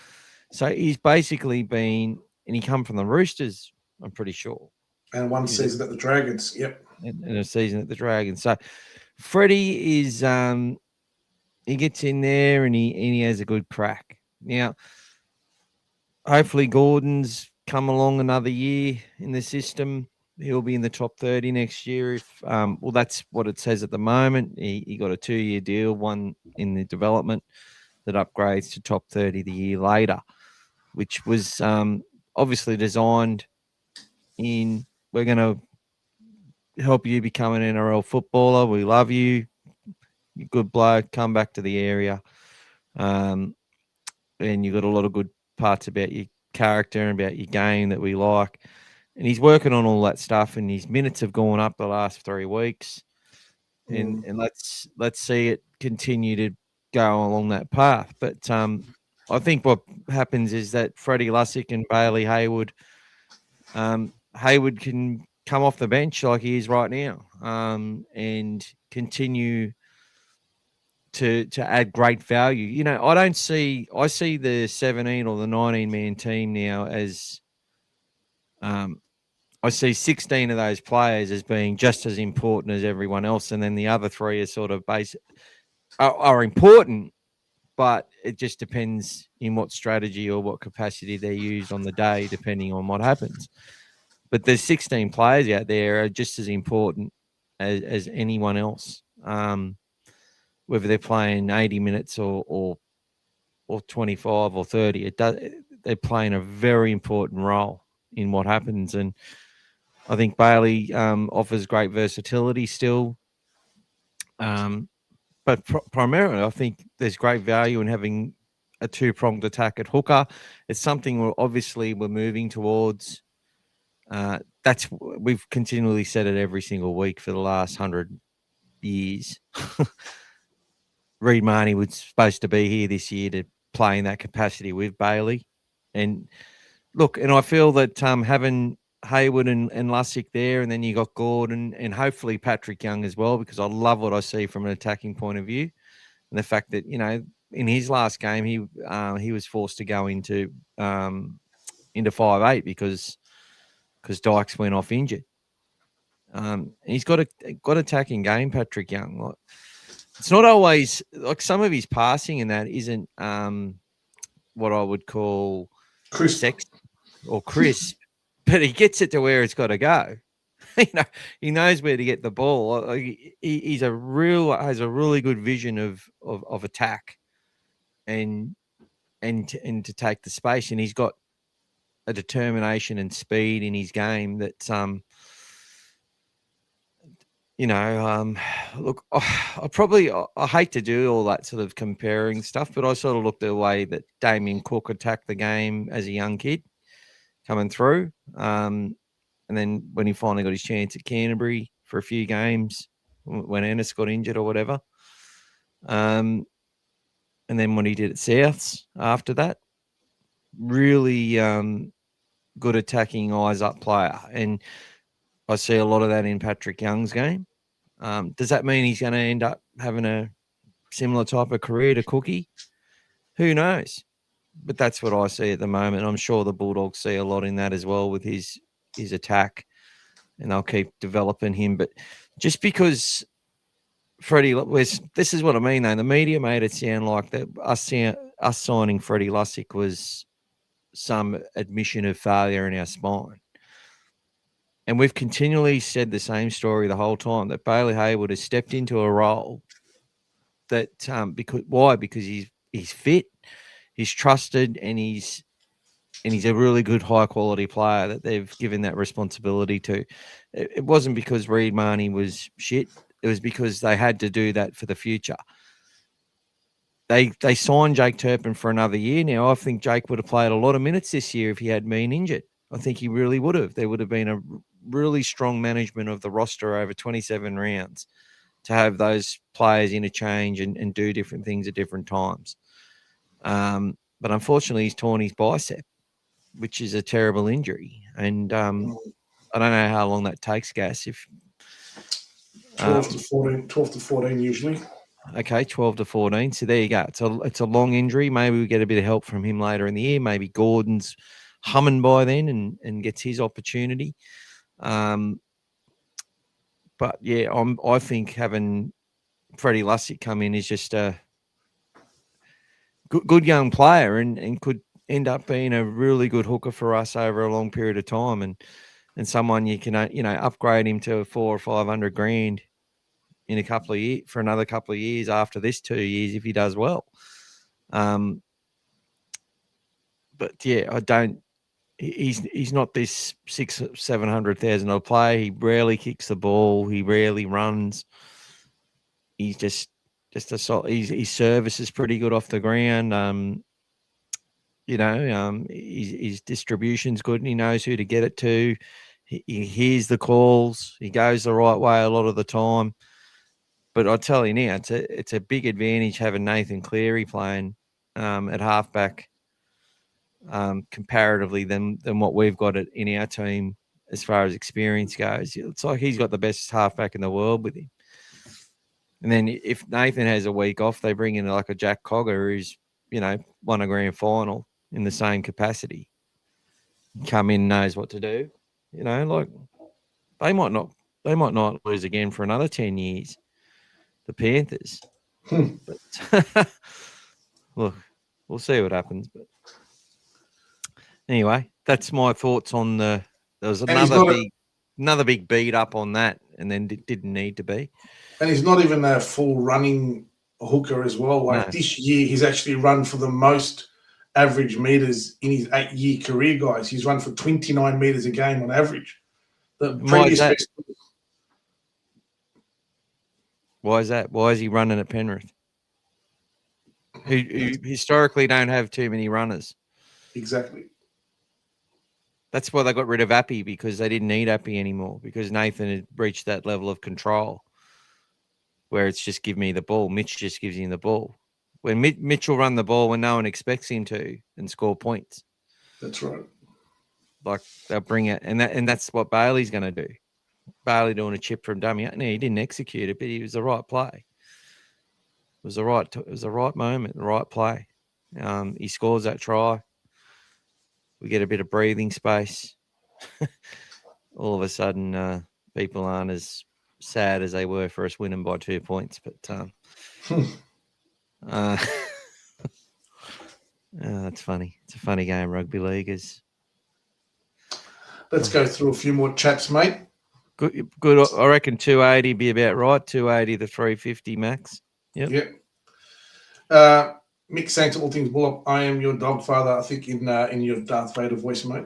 So he's basically been, and he come from the Roosters, I'm pretty sure. And one season at the Dragons, yep. And a season at the Dragons. So Freddie is... he gets in there and he has a good crack. Now, hopefully Gordon's come along another year in the system. He'll be in the top 30 next year. If that's what it says at the moment. He got a 2-year deal, one in the development that upgrades to top 30 the year later, which was obviously designed in, we're going to help you become an NRL footballer. We love you. You're a good bloke, come back to the area. And you've got a lot of good parts about your character and about your game that we like. And he's working on all that stuff, and his minutes have gone up the last 3 weeks. And let's see it continue to go along that path. But I think what happens is that Freddie Lussick and Bailey Hayward, Hayward can come off the bench like he is right now, and continue to add great value. I see the 17 or the 19-man team now as I see 16 of those players as being just as important as everyone else, and then the other 3 are sort of are important, but it just depends in what strategy or what capacity they're used on the day, depending on what happens. But there's 16 players out there are just as important as anyone else. Whether they're playing 80 minutes or 25 or 30, they're playing a very important role in what happens. And I think Bailey offers great versatility still. But primarily, I think there's great value in having a 2-pronged attack at hooker. It's something we're moving towards. We've continually said it every single week for the last 100 years. Reid Marnie was supposed to be here this year to play in that capacity with Bailey. And look, and I feel that having Hayward and Lussick there, and then you got Gordon and hopefully Patrick Young as well, because I love what I see from an attacking point of view. And the fact that, in his last game, he was forced to go into 5'8" because Dykes went off injured. He's got attacking game, Patrick Young. It's not always like some of his passing in that isn't what I would call crisp or crisp, but he gets it to where it's got to go. He knows where to get the ball. He's has a really good vision of attack and to take the space, and he's got a determination and speed in his game that look, I hate to do all that sort of comparing stuff, but I sort of looked at the way that Damien Cook attacked the game as a young kid coming through. And then when he finally got his chance at Canterbury for a few games, when Ennis got injured or whatever. And then when he did at Souths after that, really good attacking eyes up player. And I see a lot of that in Patrick Young's game. Does that mean he's going to end up having a similar type of career to Cookie? Who knows? But that's what I see at the moment. I'm sure the Bulldogs see a lot in that as well with his attack, and they'll keep developing him. But just because Freddie, this is what I mean, though. The media made it sound like that us signing Freddie Lussick was some admission of failure in our spine. And we've continually said the same story the whole time, that Bailey Hayward has stepped into a role that because he's fit, he's trusted, and he's a really good high quality player that they've given that responsibility to. It wasn't because Reid Marnie was shit. It was because they had to do that for the future. They signed Jake Turpin for another year. Now, I think Jake would have played a lot of minutes this year if he had been injured. I think he really would have. There would have been a really strong management of the roster over 27 rounds to have those players interchange and do different things at different times. But unfortunately, he's torn his bicep, which is a terrible injury. And I don't know how long that takes, Gas. If 12 to 14 usually. Okay, 12 to 14. So there you go. It's a long injury. Maybe we get a bit of help from him later in the year. Maybe Gordon's humming by then and gets his opportunity. But yeah, I think having Freddie Lussick come in is just a good young player and could end up being a really good hooker for us over a long period of time, and someone you can upgrade him to 400 or 500 grand in a couple of years for another couple of years after this 2 years if he does well. But yeah, I don't. He's not this $600,000-700,000 player. He rarely kicks the ball. He rarely runs. He's just a solid. His service is pretty good off the ground. His distribution's good, and he knows who to get it to. He hears the calls. He goes the right way a lot of the time. But I tell you now, it's a big advantage having Nathan Cleary playing at halfback comparatively than what we've got in our team as far as experience goes. It's like he's got the best halfback in the world with him. And then if Nathan has a week off, they bring in like a Jack Cogger who's, won a grand final in the same capacity. Come in, knows what to do. Like they might not lose again for another 10 years. The Panthers. But look, we'll see what happens. But anyway, that's my thoughts on there was another big beat up on that, and then didn't need to be. And he's not even a full running hooker as well. Like this year, he's actually run for the most average meters in his 8-year career, guys. He's run for 29 meters a game on average. The previous best. Why is that? Why is he running at Penrith? Who historically don't have too many runners. Exactly. That's why they got rid of Appy, because they didn't need Appy anymore, because Nathan had reached that level of control where it's just give me the ball. Mitch just gives him the ball. When Mitch will run the ball when no one expects him to and score points. That's right. Like they'll bring it, and that's what Bailey's going to do. Bailey doing a chip from dummy. No, he didn't execute it, but he was the right play. It was the right moment, the right play. He scores that try. We get a bit of breathing space. All of a sudden, people aren't as sad as they were for us winning by 2 points. But that's funny. It's a funny game, rugby league is. Let's go through a few more chats, mate. Good. I reckon 280 be about right. 280 to 350 max. Yep. Mick saying to All Things Bulldog, I am your dog father. I think in your Darth Vader voice, mate.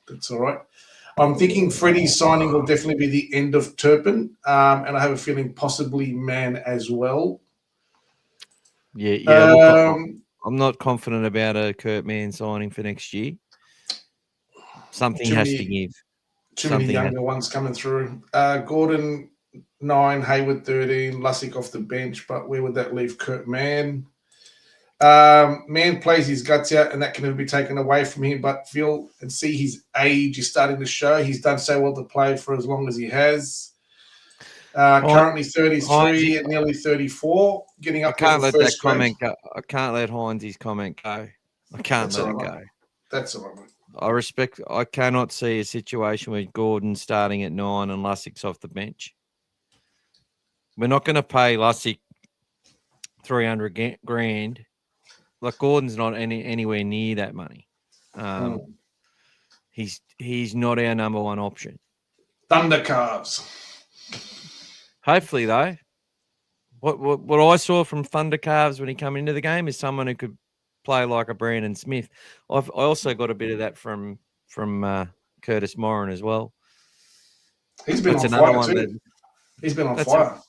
That's all right. I'm thinking Freddie's signing will definitely be the end of Turpin, and I have a feeling possibly Mann as well. Yeah. Look, I'm not confident about a Kurt Mann signing for next year. Something has to give. Too many younger ones coming through. Gordon 9, Hayward 13, Lussick off the bench, but where would that leave Kurt Mann? Man plays his guts out, and that can never be taken away from him. But feel and see his age is starting to show. He's done so well to play for as long as he has. Currently 33 and nearly 34, getting up I can't there let for that first grade. comment go. I can't let Heinz's comment go. I can't let it go. That's all right. I cannot see a situation where Gordon's starting at 9 and Lussick's off the bench. We're not going to pay Lussick 300 grand. Like Gordon's not anywhere near that money. He's not our number one option. Thunder Calves. Hopefully, though, what I saw from Thunder Calves when he came into the game is someone who could play like a Brandon Smith. I also got a bit of that from Curtis Moran as well. He's been on fire too. He's been on fire.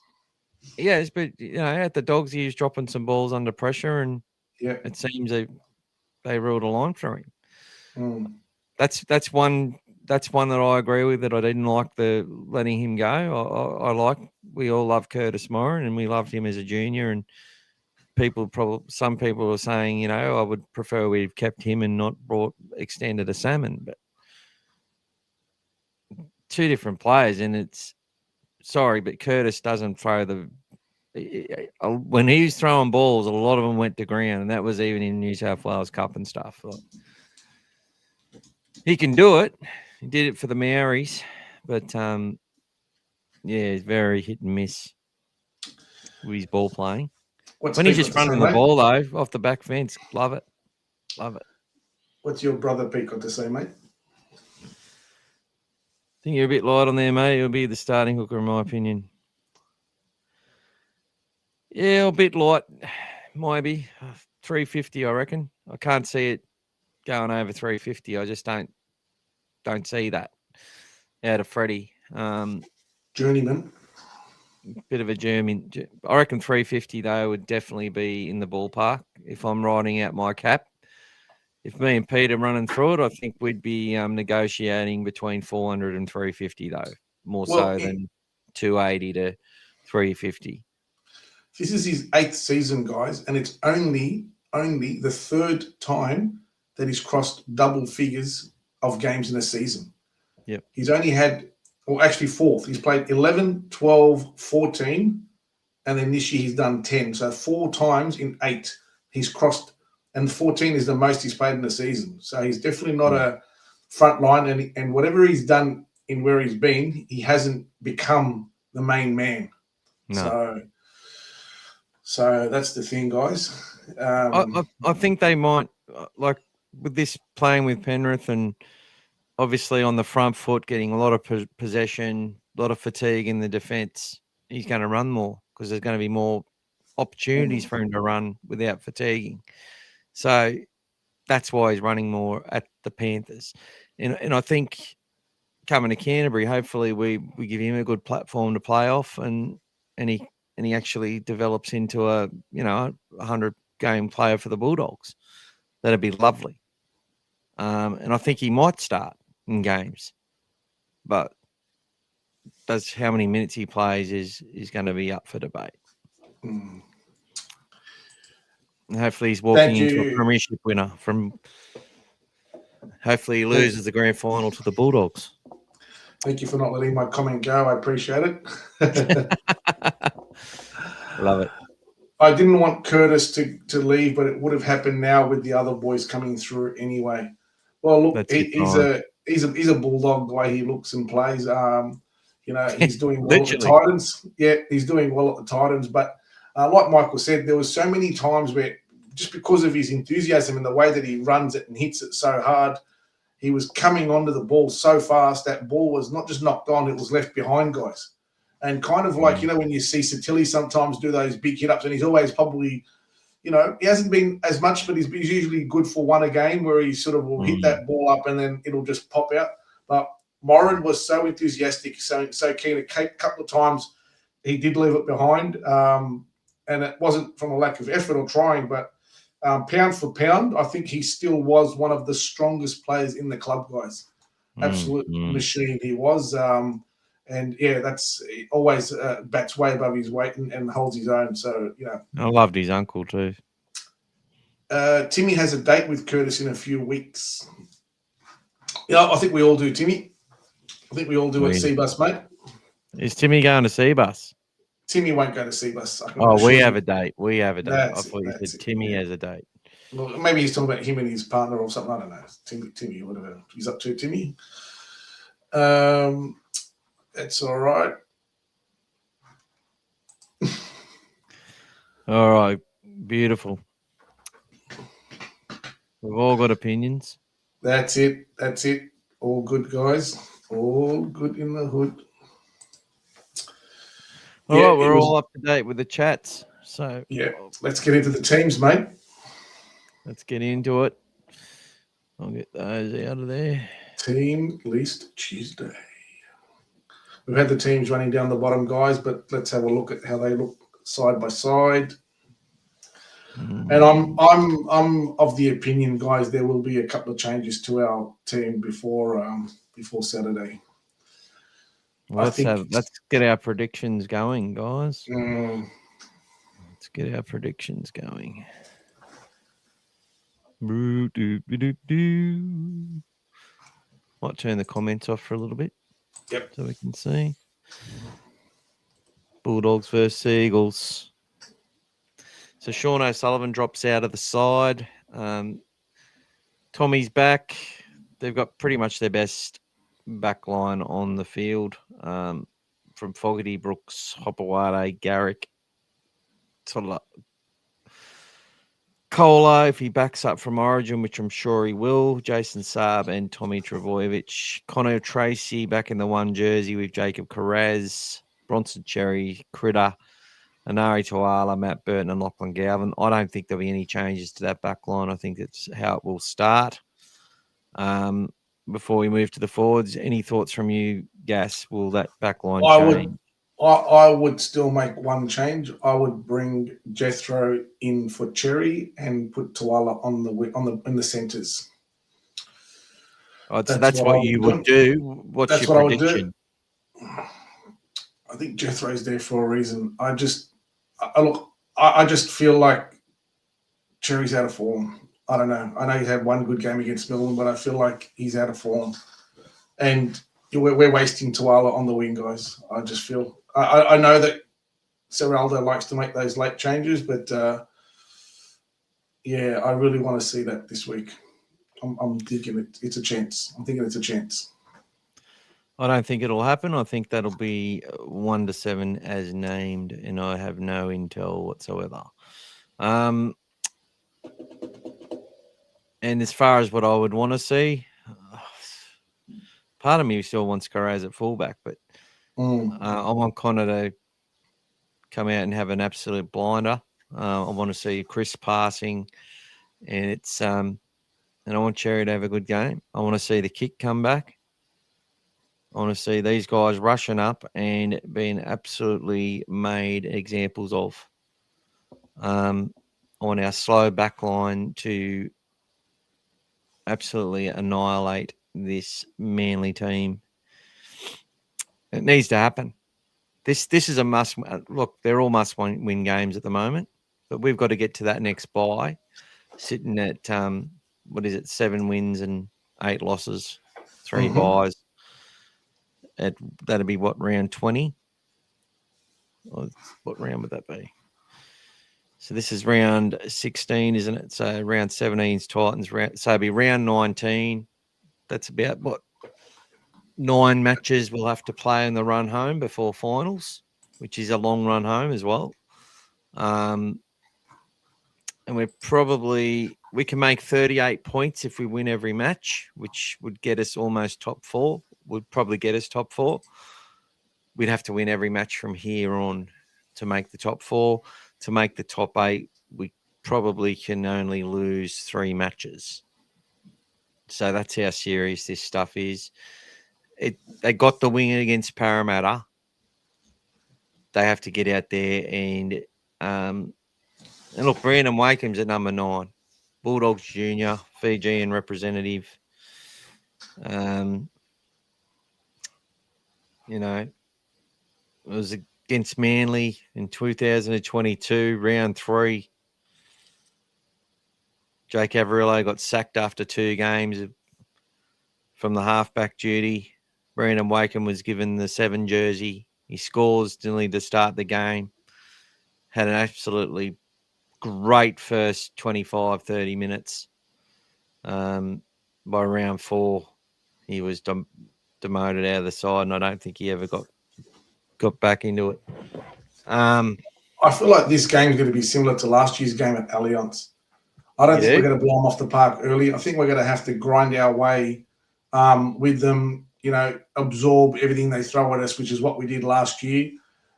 Yeah, but at the Dogs, he was dropping some balls under pressure, and it seems they ruled a line for him. That's one that I agree with. That I didn't like the letting him go. We all love Curtis Moran, and we loved him as a junior. And some people are saying, I would prefer we've kept him and not extended a Salmon, but two different players, and it's. Sorry, but Curtis doesn't throw when he's throwing balls, a lot of them went to ground, and that was even in New South Wales Cup and stuff. He can do it. He did it for the Maoris, but it's very hit and miss with his ball playing. When he's just running the ball though, off the back fence, love it. What's your brother Pete got to say, mate? I think you're a bit light on there, mate. He'll be the starting hooker, in my opinion. Yeah, a bit light, maybe 350. I reckon. I can't see it going over 350. I just don't see that out of Freddie. Journeyman. Bit of a German. I reckon 350 though would definitely be in the ballpark if I'm riding out my cap. If me and Pete are running through it, I think we'd be negotiating between 400 and 350 though, more so than 280 to 350. This is his 8th season, guys, and it's only the 3rd time that he's crossed double figures of games in a season. Yep. He's only had, or actually 4th. He's played 11, 12, 14, and then this year he's done 10. So 4 times in 8 he's crossed, and 14 is the most he's played in a season. So he's definitely not a front line, and whatever he's done in where he's been, he hasn't become the main man. No. So that's the thing, guys. I think they might, like with this playing with Penrith and obviously on the front foot, getting a lot of possession, a lot of fatigue in the defence, he's going to run more because there's going to be more opportunities for him to run without fatiguing. So that's why he's running more at the Panthers. And I think coming to Canterbury, hopefully we give him a good platform to play off and he actually develops into a 100-game player for the Bulldogs. That'd be lovely. And I think he might start in games, but how many minutes he plays is going to be up for debate. And hopefully he's walking into a premiership winner hopefully he loses the grand final to the Bulldogs. Thank you for not letting my comment go. I appreciate it. Love it. I didn't want Curtis to leave, but it would have happened now with the other boys coming through anyway. Well, look, he's a Bulldog the way he looks and plays. He's doing well at the Titans. Yeah, he's doing well at the Titans. But like Michael said, there was so many times where just because of his enthusiasm and the way that he runs it and hits it so hard, he was coming onto the ball so fast that ball was not just knocked on, it was left behind guys. And kind of like, when you see Satilli sometimes do those big hit-ups, and he's always probably, he hasn't been as much, but he's usually good for one a game where he sort of will hit that ball up and then it'll just pop out. But Moran was so enthusiastic, so keen. A couple of times he did leave it behind, and it wasn't from a lack of effort or trying, but pound for pound, I think he still was one of the strongest players in the club, guys. Absolute machine he was. And that's always bats way above his weight and holds his own. So, I loved his uncle too. Timmy has a date with Curtis in a few weeks. Yeah, I think we all do, Timmy. I think we all do at Seabus, mate. Is Timmy going to Seabus? Timmy won't go to Seabus. We have a date. We have a date. I That's thought you said Timmy has a date. Well, maybe he's talking about him and his partner or something. I don't know. Timmy, whatever he's up to, Timmy. That's all right. All right. Beautiful. We've all got opinions. That's it. All good, guys. All good in the hood. All right, we're all up to date with the chats. So yeah, let's get into the teams, mate. Let's get into it. I'll get those out of there. Team list Tuesday. We've had the teams running down the bottom, guys, but let's have a look at how they look side by side. And I'm of the opinion, guys, there will be a couple of changes to our team before Saturday. Let's get our predictions going, guys. Let's get our predictions going. Might turn the comments off for a little bit. Yep. So we can see. Bulldogs versus Eagles. So Sean O'Sullivan drops out of the side. Tommy's back. They've got pretty much their best back line on the field. From Fogarty, Brooks, Hopewade, Garrick, Kola, if he backs up from Origin, which I'm sure he will, Jason Saab and Tommy Trbojevic. Connor Tracy back in the one jersey with Jacob Carraz, Bronson Cherry, Critter, Anari Tuala, Matt Burton and Lachlan Galvin. I don't think there'll be any changes to that back line. I think it's how it will start. Before we move to the forwards, any thoughts from you, Gas? Will that back line change? I would still make one change. I would bring Jethro in for Cherry and put Tuala in the centres. So that's what you would do. What's your prediction? I think Jethro's there for a reason. I just feel like Cherry's out of form. I don't know. I know he had one good game against Melbourne, but I feel like he's out of form. And we're wasting Tuala on the wing, guys. I just feel... I know that Serraldo likes to make those late changes, but I really want to see that this week. I'm thinking it's a chance. I'm thinking it's a chance. I don't think it'll happen. I think that'll be 1-7 as named, and I have no intel whatsoever. And as far as what I would want to see, part of me still wants Carraz at fullback, but I want Connor to come out and have an absolute blinder. I want to see Chris passing, and I want Cherry to have a good game. I want to see the kick come back. I want to see these guys rushing up and being absolutely made examples of. I want our slow back line to absolutely annihilate this Manly team. It needs to happen. This is a must. Look, they're all must-win games at the moment, but we've got to get to that next bye, sitting at 7 wins and 8 losses, 3 byes. That'd be what, round 20? What round would that be? So this is round 16, isn't it? So round 17's Titans. So it'd be round 19. That's about what? 9 matches we'll have to play in the run home before finals, which is a long run home as well. And we can make 38 points if we win every match, which would get us almost top 4. Would probably get us top 4. We'd have to win every match from here on to make the top 4. To make the top 8, we probably can only lose 3 matches. So that's how serious this stuff is. They got the win against Parramatta. They have to get out there and look, Brandon Wakeham's at number 9. Bulldogs Junior, Fijian representative. It was against Manly in 2022, round 3. Jake Averillo got sacked after 2 games from the halfback duty. Brandon Wakem was given the 7 jersey. He scores nearly to start the game. Had an absolutely great first 25, 30 minutes. By round 4, he was demoted out of the side, and I don't think he ever got back into it. I feel like this game is going to be similar to last year's game at Allianz. I don't think we're going to blow them off the park early. I think we're going to have to grind our way with them, absorb everything they throw at us, which is what we did last year.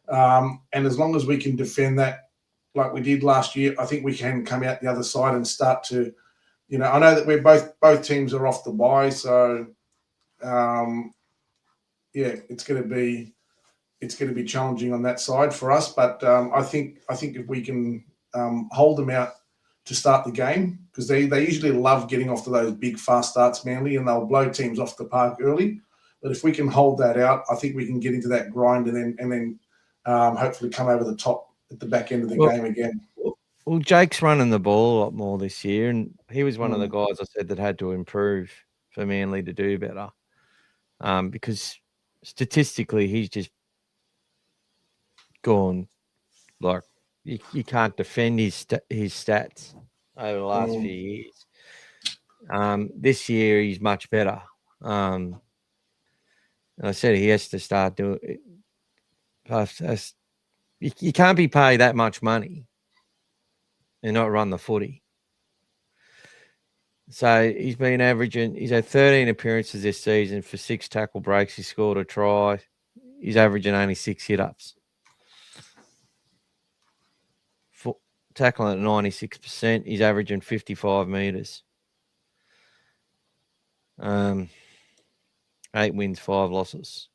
And as long as we can defend that like we did last year, I think we can come out the other side and start to, I know that we're both teams are off the bye, so it's going to be challenging on that side for us. But I think if we can hold them out to start the game, because they usually love getting off to those big fast starts, Manly, and they'll blow teams off the park early. But if we can hold that out, I think we can get into that grind and then hopefully come over the top at the back end of the game again. Well, Jake's running the ball a lot more this year, and he was one of the guys I said that had to improve for Manly to do better, because statistically he's just gone like you can't defend his stats over the last few years. This year he's much better. And I said he has to start doing it. You can't be paid that much money and not run the footy. So he's been averaging. He's had 13 appearances this season for 6 tackle breaks. He scored a try. He's averaging only 6 hit-ups. Tackling at 96%. He's averaging 55 metres. 8 wins, 5 losses.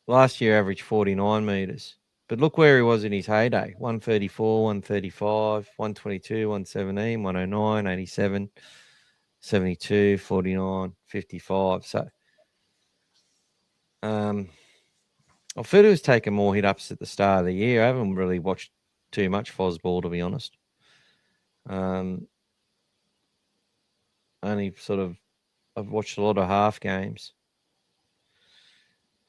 Last year averaged 49 metres. But look where he was in his heyday. 134, 135, 122, 117, 109, 87, 72, 49, 55. So I feel he was taking more hit-ups at the start of the year. I haven't really watched too much Fosball, to be honest. Only I've watched a lot of half games.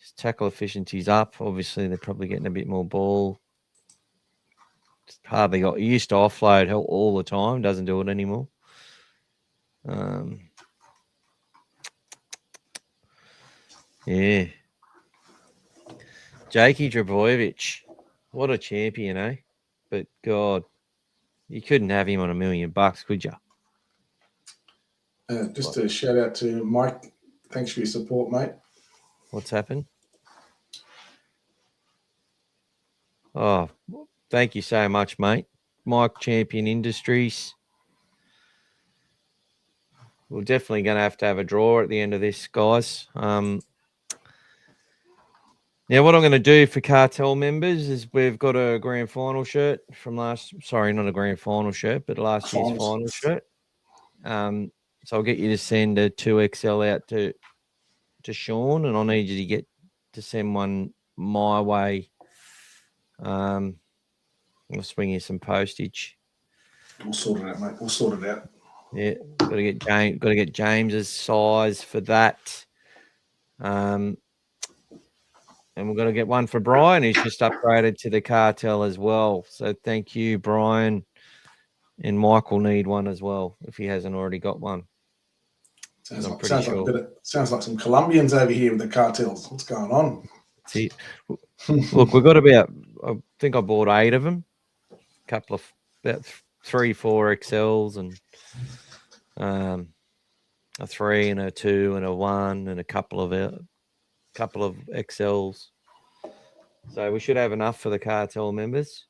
His tackle efficiency's up. Obviously, they're probably getting a bit more ball. He used to offload all the time. Doesn't do it anymore. Yeah. Jakey Drabojevic. What a champion, eh? But, God, you couldn't have him on $1 million, could you? Just a shout out to Mike. Thanks for your support, mate. What's happened? Oh, thank you so much, mate. Mike, Champion Industries. We're definitely going to have a draw at the end of this, guys. Now, what I'm going to do for cartel members is we've got a grand final shirt from not a grand final shirt, but last year's final shirt. So I'll get you to send a 2XL out to Sean, and I'll need you to send one my way. I'll swing you some postage. We'll sort it out, mate. We'll sort it out. Yeah, got to get James's size for that. And we're going to get one for Brian, who's just upgraded to the cartel as well. So thank you, Brian. And Mike will need one as well if he hasn't already got one. Sounds like some Colombians over here with the cartels. What's going on? See, look, we've got I think I bought 8 of them. A couple of about 3, 4 XLs and a 3 and a 2 and a 1 and a couple of XLs. So we should have enough for the cartel members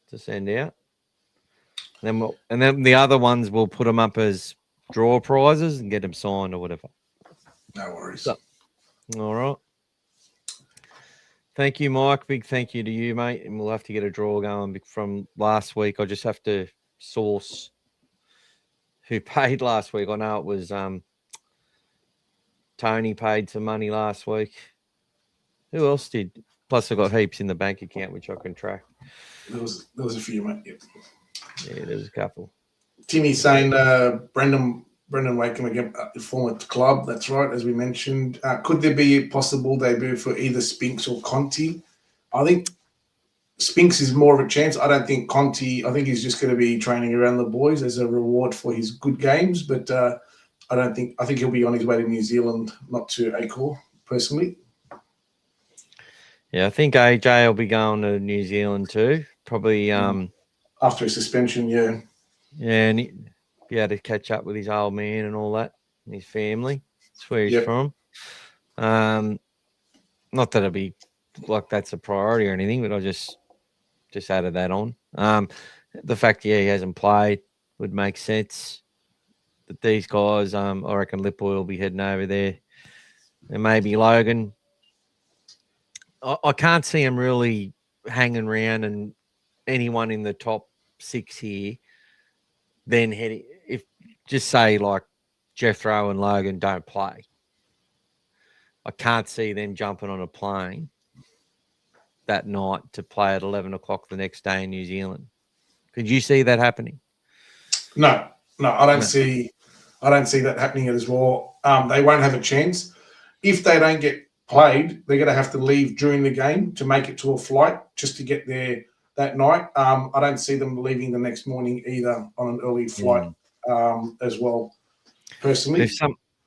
to send out. And then the other ones we'll put them up as draw prizes and get them signed or whatever. No worries. So, all right. Thank you, Mike. Big thank you to you, mate. And we'll have to get a draw going from last week. I just have to source who paid last week. I know it was Tony paid some money last week. Who else did? Plus, I got heaps in the bank account, which I can track. There was a few, mate. Yep. Yeah, there's a couple. Timmy's saying Brendan Wakeham again, former club. That's right, as we mentioned. Could there be a possible debut for either Spinks or Conti? I think Spinks is more of a chance. I don't think Conti. I think he's just going to be training around the boys as a reward for his good games. But I don't think. I think he'll be on his way to New Zealand, not to Acor, personally. Yeah, I think AJ will be going to New Zealand too. Probably. After a suspension, yeah. Yeah, and be able to catch up with his old man and all that, and his family. That's where he's from. Not that it'll be like that's a priority or anything, but I just added that on. The fact, he hasn't played would make sense. That these guys, I reckon Lipboy will be heading over there, and maybe Logan. I can't see him really hanging around and anyone in the top 6 here. Then heading, if just say like Jethro and Logan don't play, I can't see them jumping on a plane that night to play at 11 o'clock the next day in New Zealand. Could you see that happening? No, I don't see that happening as well. They won't have a chance. If they don't get played, they're going to have to leave during the game to make it to a flight just to get there that night. I don't see them leaving the next morning either on an early flight as well, personally.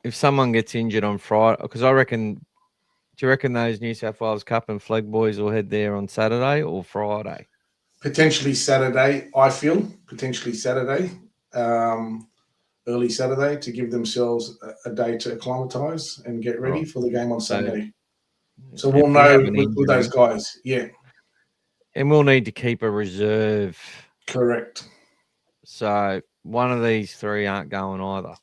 If someone gets injured on Friday, because I reckon, do you reckon those New South Wales Cup and Flag boys will head there on Saturday or Friday? Potentially Saturday, I feel. Potentially Saturday. Early Saturday to give themselves a day to acclimatise and get ready for the game on Sunday. So we'll know with those guys. Yeah. And we'll need to keep a reserve. Correct. So one of these 3 aren't going either.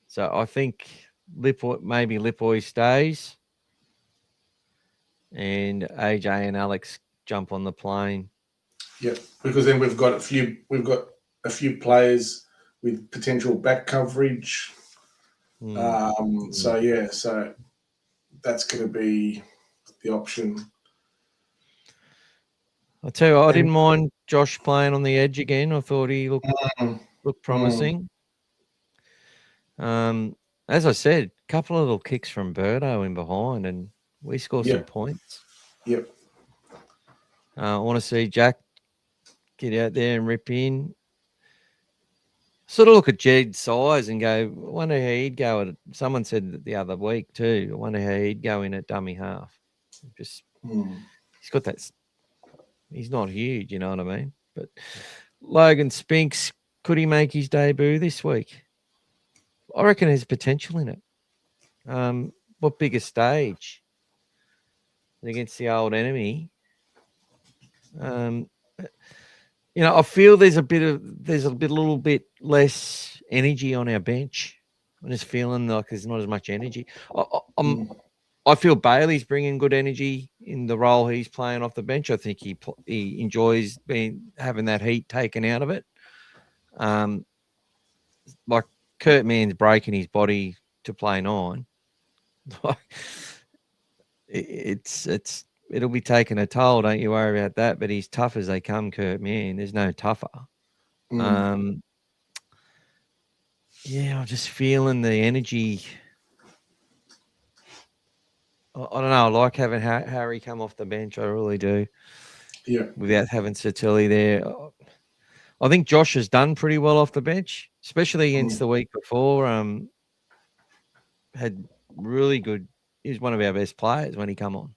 So I think maybe Lipboy stays and AJ and Alex jump on the plane. Yeah, because then we've got a few players with potential back coverage. So that's going to be the option. I'll tell you what, I didn't mind Josh playing on the edge again. I thought he looked promising. As I said, a couple of little kicks from Birdo in behind, and we score some points. Yep. I want to see Jack get out there and rip in. Sort of look at Jed's size and go, I wonder how he'd go at it. Someone said that the other week too. I wonder how he'd go in at dummy half. He's got that. He's not huge, you know what I mean? But Logan Spinks, could he make his debut this week? I reckon there's potential in it. What bigger stage against the old enemy? I feel there's a little bit less energy on our bench. I'm just feeling like there's not as much energy. I feel Bailey's bringing good energy in the role he's playing off the bench. I think he enjoys having that heat taken out of it. Like Kurt Mann's breaking his body to play 9. It'll be taking a toll. Don't you worry about that. But he's tough as they come, Kurt Mann. There's no tougher. I'm just feeling the energy. I don't know. I like having Harry come off the bench. I really do. Yeah. Without having Satili there. I think Josh has done pretty well off the bench, especially against the week before. Had really good. He was one of our best players when he come on.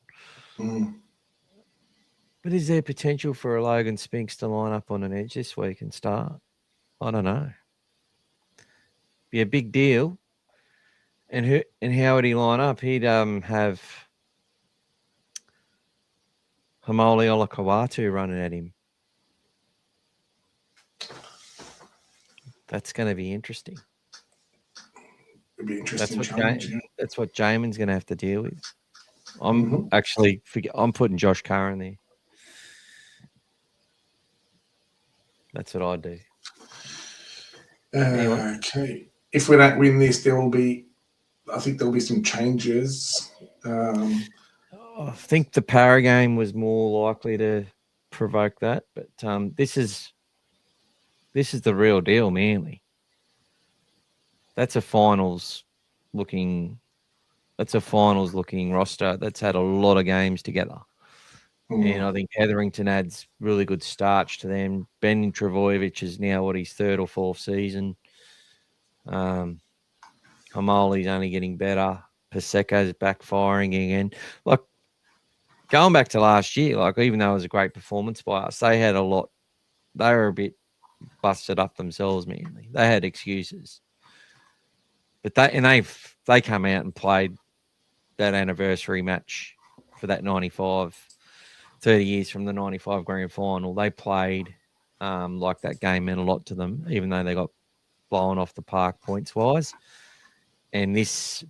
But is there potential for a Logan Spinks to line up on an edge this week and start? I don't know. Be a big deal. And how would he line up? He'd have Hamoli Olakawatu running at him. That's going to be interesting. It'll be interesting. That's what Jamin's going to have to deal with. I'm I'm putting Josh Curran there. That's what I do. Anyway. Okay. If we don't win this, I think there'll be some changes. I think the Para game was more likely to provoke that, but this is the real deal, Manly. That's a finals looking roster that's had a lot of games together. And I think Hetherington adds really good starch to them. Ben Travojevic is now his third or fourth season. Hamali's only getting better. Paseca's backfiring again. Like, going back to last year, like, even though it was a great performance by us, they were a bit busted up themselves, Manly. They had excuses. But they come out and played that anniversary match for that 95, 30 years from the 95 grand final. They played like that game meant a lot to them, even though they got blown off the park points-wise. And this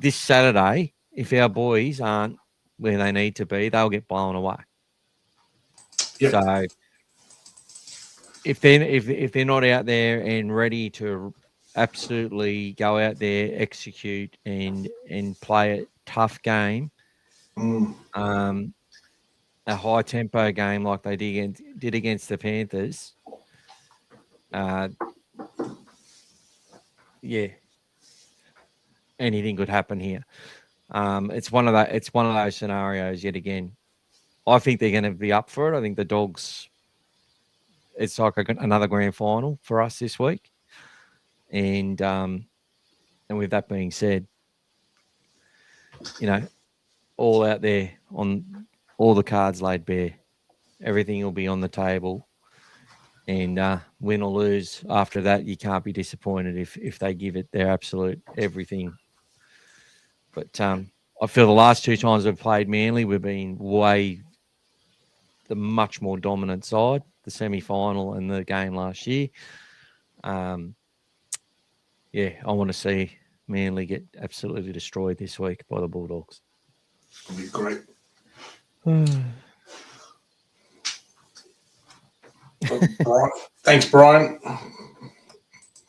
Saturday, if our boys aren't where they need to be, they'll get blown away. Yep. So if they're not out there and ready to absolutely go out there, execute and play a tough game, a high tempo game like they did against the Panthers, anything could happen here. It's one of those scenarios yet again. I think they're going to be up for it. I think the Dogs, it's like another grand final for us this week. And with that being said, all out there on all the cards laid bare. Everything will be on the table. And win or lose, after that, you can't be disappointed if they give it their absolute everything. But I feel the last two times we've played Manly, we've been the much more dominant side, the semi-final and the game last year. I want to see Manly get absolutely destroyed this week by the Bulldogs. That'll be great. Thanks, Brian.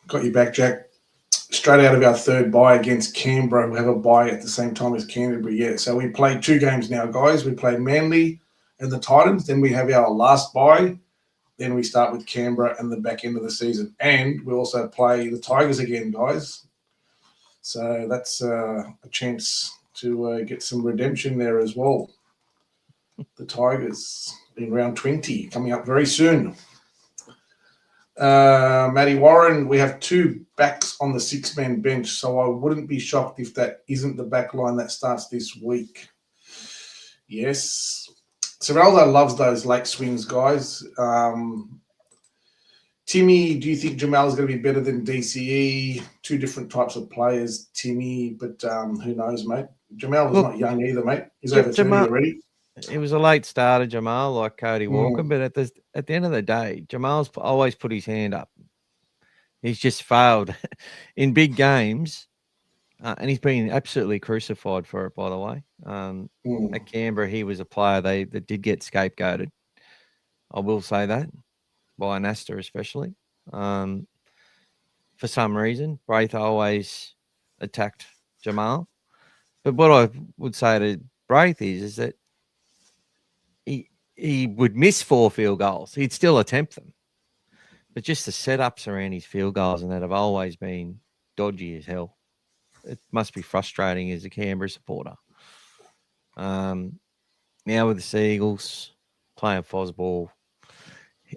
Got you back, Jack. Straight out of our third bye against Canberra. We have a bye at the same time as Canterbury. Yeah, so we played 2 games now, guys. We played Manly and the Titans. Then we have our last bye. Then we start with Canberra and the back end of the season. And we also play the Tigers again, guys. So that's a chance to get some redemption there as well. The Tigers in round 20 coming up very soon. Matty Warren, we have 2 backs on the 6-man bench, so I wouldn't be shocked if that isn't the back line that starts this week. Yes. Serraldo loves those late swings, guys. Timmy, do you think Jamal is going to be better than DCE? 2 different types of players, Timmy, but who knows, mate? Jamal is not young either, mate. He's over 30 already. It was a late starter, Jamal, like Cody Walker, but at the end of the day, Jamal's always put his hand up. He's just failed in big games, and he's been absolutely crucified for it, by the way. At Canberra, he was a player that did get scapegoated. I will say that, by Nasta especially. For some reason, Braith always attacked Jamal. But what I would say to Braith is that he would miss 4 field goals. He'd still attempt them. But just the setups around his field goals and that have always been dodgy as hell. It must be frustrating as a Canberra supporter. Now with the Seagulls, playing Fosball,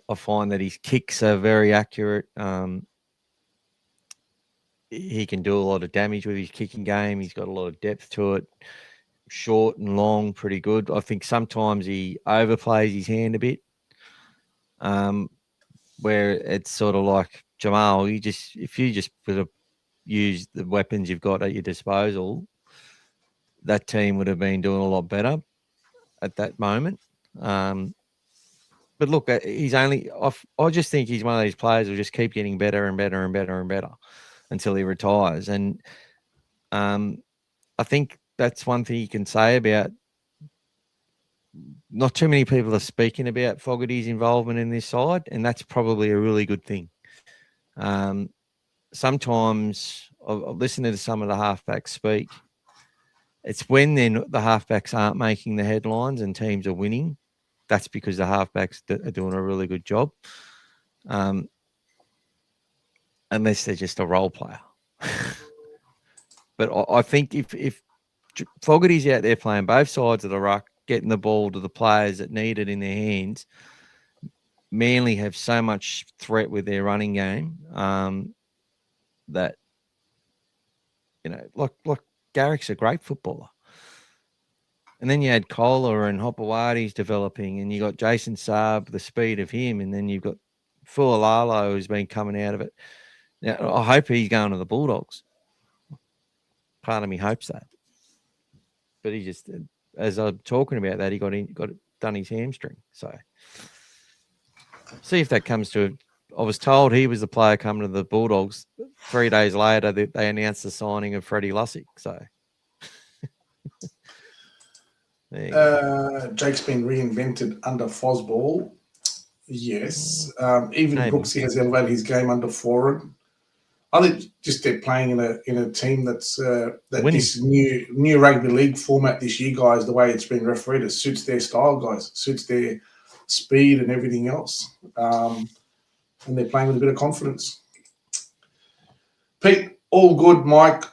I find that his kicks are very accurate. He can do a lot of damage with his kicking game. He's got a lot of depth to it. Short and long, pretty good. I think sometimes he overplays his hand a bit, where it's sort of like Jamal. If you just use the weapons you've got at your disposal, that team would have been doing a lot better at that moment. But look, he's only off. I just think he's one of these players who'll just keep getting better and better and better and better until he retires. And I think that's one thing you can say about. Not too many people are speaking about Fogarty's involvement in this side, and that's probably a really good thing. Sometimes I've listened to some of the halfbacks speak. It's when the halfbacks aren't making the headlines and teams are winning that's because the halfbacks are doing a really good job. Unless they're just a role player. But I think if Fogarty's out there playing both sides of the ruck, getting the ball to the players that need it in their hands, Manly have so much threat with their running game that, like Garrick's a great footballer. And then you had Kohler and Hopewadi's developing, and you got Jason Saab, the speed of him, and then you've got Fualalo who's been coming out of it. Now, I hope he's going to the Bulldogs. Part of me hopes that. But he just, as I'm talking about that, he got done his hamstring. So see if that comes to it. I was told he was the player coming to the Bulldogs. 3 days later, they announced the signing of Freddie Lussick. So Jake's been reinvented under Fosball. Yes. Even Maybe. Brooksy has elevated his game under Foreign. I think just they're playing in a team that's this new rugby league format this year, guys. The way it's been refereed, it suits their style, guys. It suits their speed and everything else, and they're playing with a bit of confidence. Pete, all good, Mike.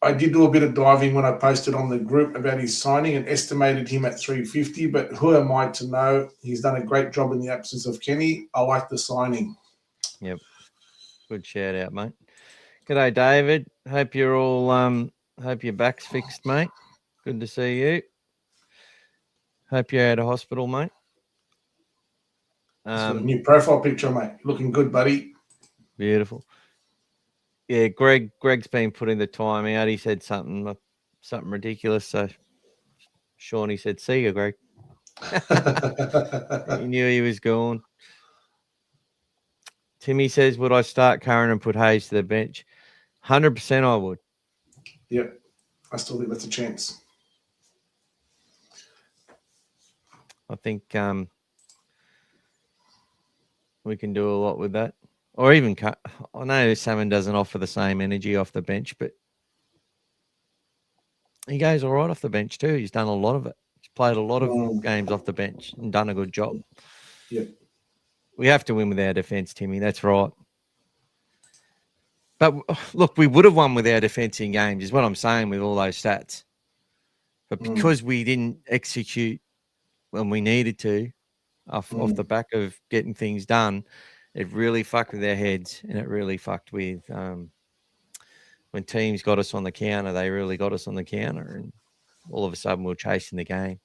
I did do a bit of diving when I posted on the group about his signing and estimated him at 350. But who am I to know? He's done a great job in the absence of Kenny. I like the signing. Yep, good shout out, mate. G'day, David. Hope you're all hope your back's fixed, mate. Good to see you. Hope you're out of hospital, mate. New profile picture, mate. Looking good, buddy. Beautiful. Yeah, Greg's been putting the time out. He said something ridiculous. So Shawnee said, "See you, Greg." He knew he was gone. Timmy says, "Would I start Curran and put Hayes to the bench?" 100% I would. Yep. I still think that's a chance. I think we can do a lot with that. Or even, I know Salmon doesn't offer the same energy off the bench, but he goes all right off the bench too. He's done a lot of it. He's played a lot of games off the bench and done a good job. Yep. We have to win with our defence, Timmy. That's right. But look, we would have won with our defence in games, is what I'm saying with all those stats. But because we didn't execute when we needed to, off the back of getting things done, it really fucked with our heads, and it really fucked with when teams got us on the counter. They really got us on the counter, and all of a sudden we were chasing the game.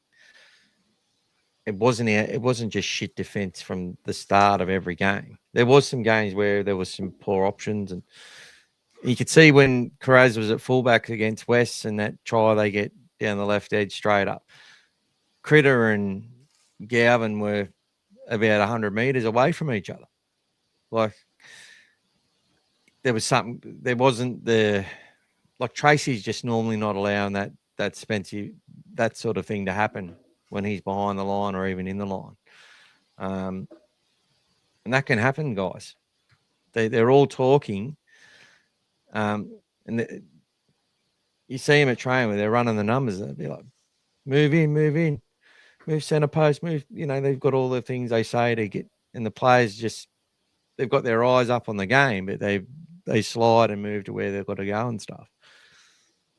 It wasn't just shit defense from the start of every game. There was some games where there was some poor options, and you could see when Carraz was at fullback against West, and that try they get down the left edge straight up. Critter and Galvin were about 100 metres away from each other. Like, there was something, there wasn't like Tracy's just normally not allowing that Spencer, that sort of thing to happen when he's behind the line or even in the line. And that can happen, guys. They're all talking. And you see them at training where they're running the numbers. They'll be like, move in, move centre post, move. They've got all the things they say to get, and the players just, they've got their eyes up on the game, but they slide and move to where they've got to go and stuff.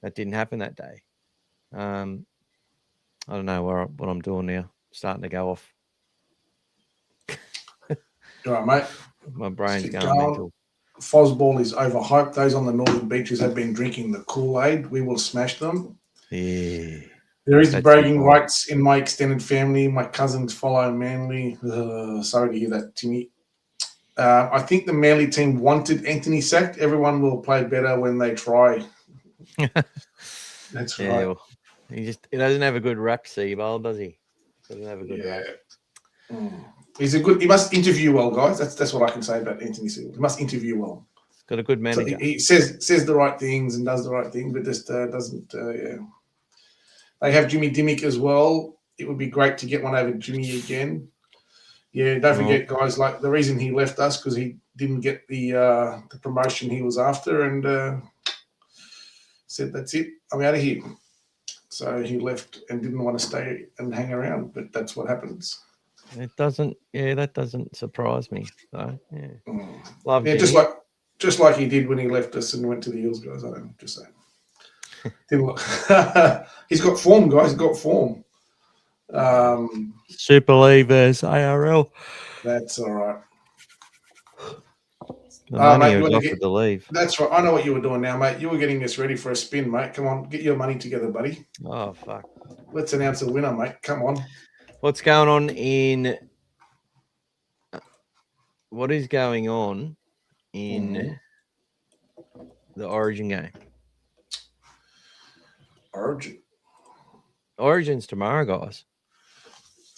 That didn't happen that day. I don't know what I'm doing now. Starting to go off. All right, mate. My brain's going mental. Fosball is overhyped. Those on the northern beaches have been drinking the Kool-Aid. We will smash them. Yeah. There is bragging rights in my extended family. My cousins follow Manly. Sorry to hear that, Timmy. I think the Manly team wanted Anthony sacked. Everyone will play better when they try. That's right. Well, he doesn't have a good rap, Seabold, does he? Doesn't have a good rap. He must interview well, guys. That's what I can say about Anthony Seabold. He must interview well. He's got a good manager. So he says the right things and does the right thing, but just doesn't. They have Jimmy Dimmick as well. It would be great to get one over Jimmy again. Yeah, don't forget, guys, like the reason he left us because he didn't get the promotion he was after and said, that's it, I'm out of here. So he left and didn't want to stay and hang around, but that's what happens. It doesn't. Yeah, that doesn't surprise me. So yeah, love Yeah, Jimmy. just like he did when he left us and went to the Eels, guys. I don't know, just saying. He's got form, guys. He's got form. Super League versus ARL. That's all right. The money Mate, was offered to leave. That's right. I know what you were doing now, mate. You were getting us ready for a spin, mate. Come on, get your money together, buddy. Oh fuck! Let's announce a winner, mate. Come on. What's going on in? What is going on in the Origin game? Origin's tomorrow, guys.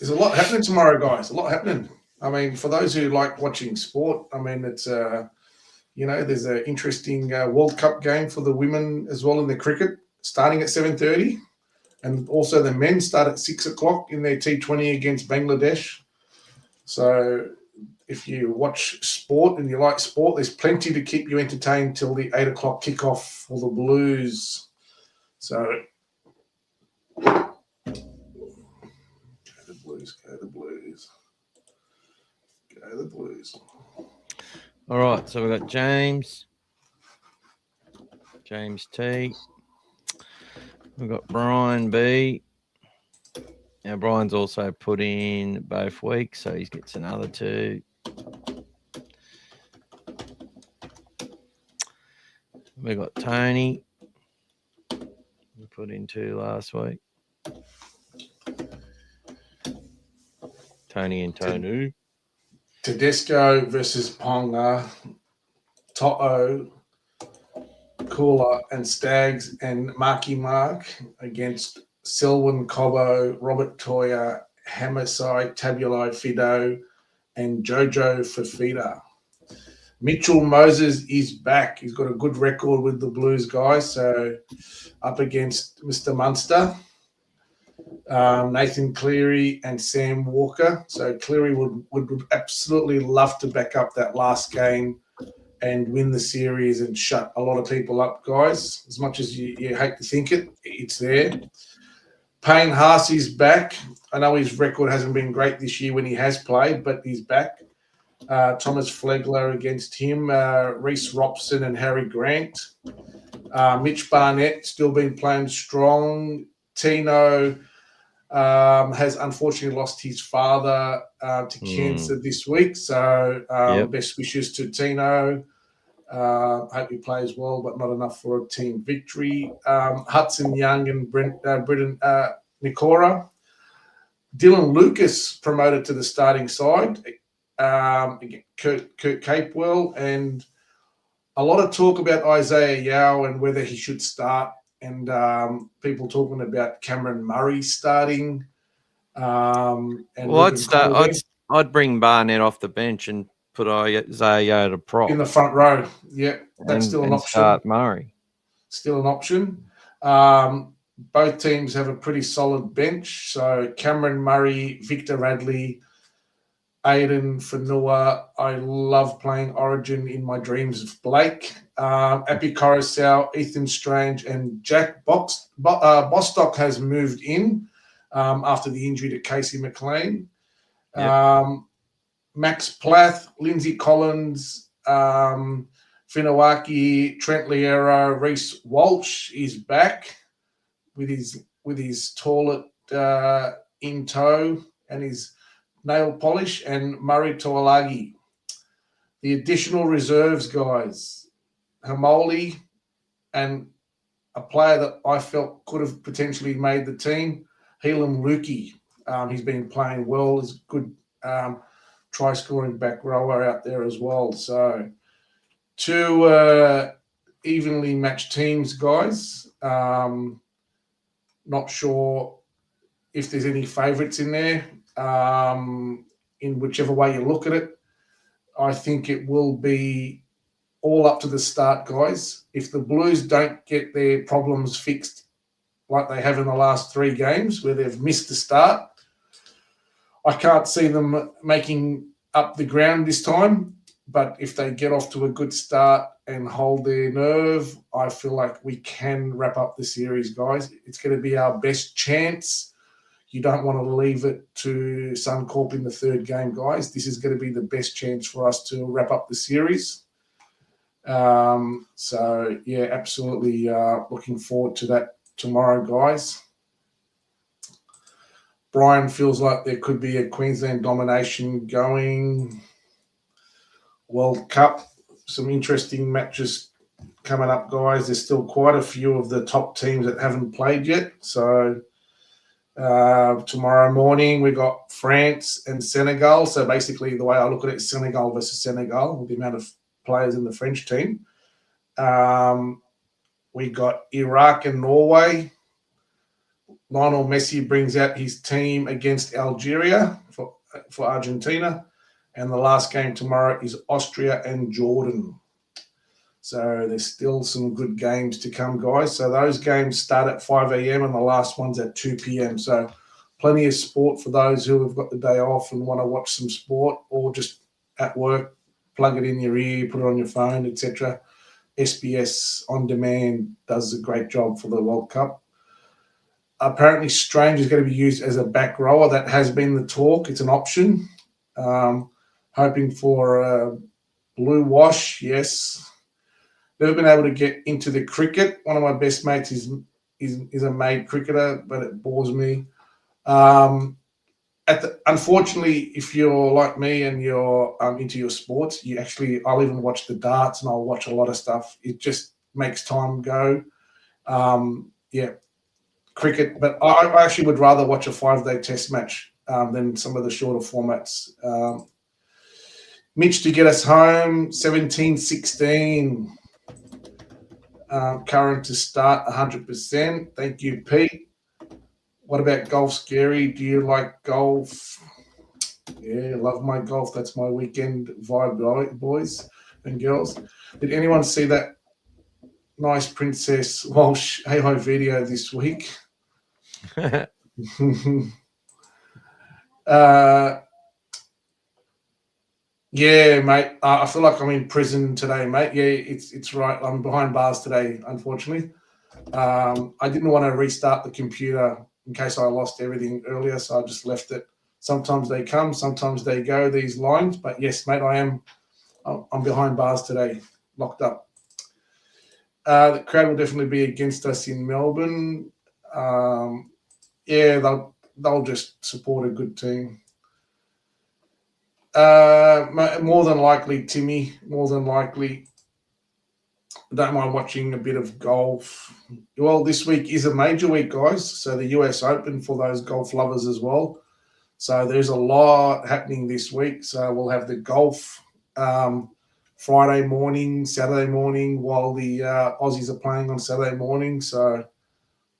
There's a lot happening tomorrow, guys. A lot happening. I mean, for those who like watching sport, I mean, it's there's an interesting World Cup game for the women as well in the cricket, starting at 7:30, and also the men start at 6 o'clock in their T20 against Bangladesh. So, if you watch sport and you like sport, there's plenty to keep you entertained till the 8 o'clock kickoff for the Blues. So, go the Blues, go the Blues, go the Blues. All right, so we've got James T. We've got Brian B. Now, Brian's also put in both weeks, so he gets another 2. We've got Tony. We put in 2 last week. Tony and Tonu. Tedesco versus Ponga, To'o, Cooler and Staggs and Marky Mark against Selwyn Cobbo, Robert Toya, Hammerside, Tabulai Fido, and Jojo Fafita. Mitchell Moses is back. He's got a good record with the Blues, guys. So up against Mr. Munster, Nathan Cleary and Sam Walker. So Cleary would absolutely love to back up that last game and win the series and shut a lot of people up, guys. As much as you hate to think it, it's there. Payne Haas back. I know his record hasn't been great this year when he has played, but he's back. Thomas Flegler against him, Reece Robson and Harry Grant. Mitch Barnett still been playing strong. Tino has unfortunately lost his father to cancer this week. So best wishes to Tino. Hope he plays well, but not enough for a team victory. Hudson Young and Brendan Nikora. Dylan Lucas promoted to the starting side. Kurt Capewell, and a lot of talk about Isaiah Yao and whether he should start, and people talking about Cameron Murray starting. I'd bring Barnett off the bench and put Isaiah Yao to prop in the front row. Yeah, that's still an option. Start Murray. Still an option. Both teams have a pretty solid bench. So Cameron Murray, Victor Radley, Aiden Fanua. I love playing Origin in my dreams of Blake. Appy Coruscant, Ethan Strange, and Jack Bostock has moved in after the injury to Casey McLean. Yep. Max Plath, Lindsay Collins, Finawaki, Trent Liero, Reece Walsh is back with his toilet in tow and his nail polish, and Murray Tuolagi. The additional reserves, guys, Hamoli and a player that I felt could have potentially made the team, Helam Lukey. He's been playing well. He's a good try-scoring back rower out there as well. So 2 evenly matched teams, guys. Not sure if there's any favourites in there. In whichever way you look at it, I think it will be all up to the start, guys. If the Blues don't get their problems fixed like they have in the last 3 games where they've missed the start, I can't see them making up the ground this time. But if they get off to a good start and hold their nerve, I feel like we can wrap up the series, guys. It's going to be our best chance. You don't want to leave it to Suncorp in the third game, guys. This is going to be the best chance for us to wrap up the series. So, yeah, absolutely looking forward to that tomorrow, guys. Brian feels like there could be a Queensland domination going. World Cup, some interesting matches coming up, guys. There's still quite a few of the top teams that haven't played yet. So tomorrow morning we got France and Senegal. So basically the way I look at it is Senegal versus Senegal with the amount of players in the French team. We got Iraq and Norway. Lionel Messi brings out his team against Algeria for Argentina. And the last game tomorrow is Austria and Jordan. So there's still some good games to come, guys. So those games start at 5 a.m. and the last one's at 2 p.m. So plenty of sport for those who have got the day off and want to watch some sport, or just at work, plug it in your ear, put it on your phone, etc. SBS On Demand does a great job for the World Cup. Apparently, Strange is going to be used as a back rower. That has been the talk. It's an option. Hoping for a blue wash, yes. Never been able to get into the cricket. One of my best mates is a made cricketer, but it bores me. Unfortunately, if you're like me and you're into your sports, I'll even watch the darts and I'll watch a lot of stuff. It just makes time go. Cricket, but I actually would rather watch a 5-day test match than some of the shorter formats. Mitch to get us home, 17-16. Current to start 100%. Thank you, Pete. What about golf, Scary? Do you like golf? Yeah, love my golf. That's my weekend vibe, boys and girls. Did anyone see that nice Princess Walsh hey-ho video this week? Yeah, mate. I feel like I'm in prison today, mate. Yeah, it's right. I'm behind bars today, unfortunately. I didn't want to restart the computer in case I lost everything earlier, so I just left it. Sometimes they come, sometimes they go, these lines. But yes, mate, I'm behind bars today, locked up. The crowd will definitely be against us in Melbourne. Yeah, they'll just support a good team. More than likely, Timmy. More than likely. Don't mind watching a bit of golf. Well, this week is a major week, guys. So the US Open for those golf lovers as well. So there's a lot happening this week. So we'll have the golf Friday morning, Saturday morning, while the Aussies are playing on Saturday morning. So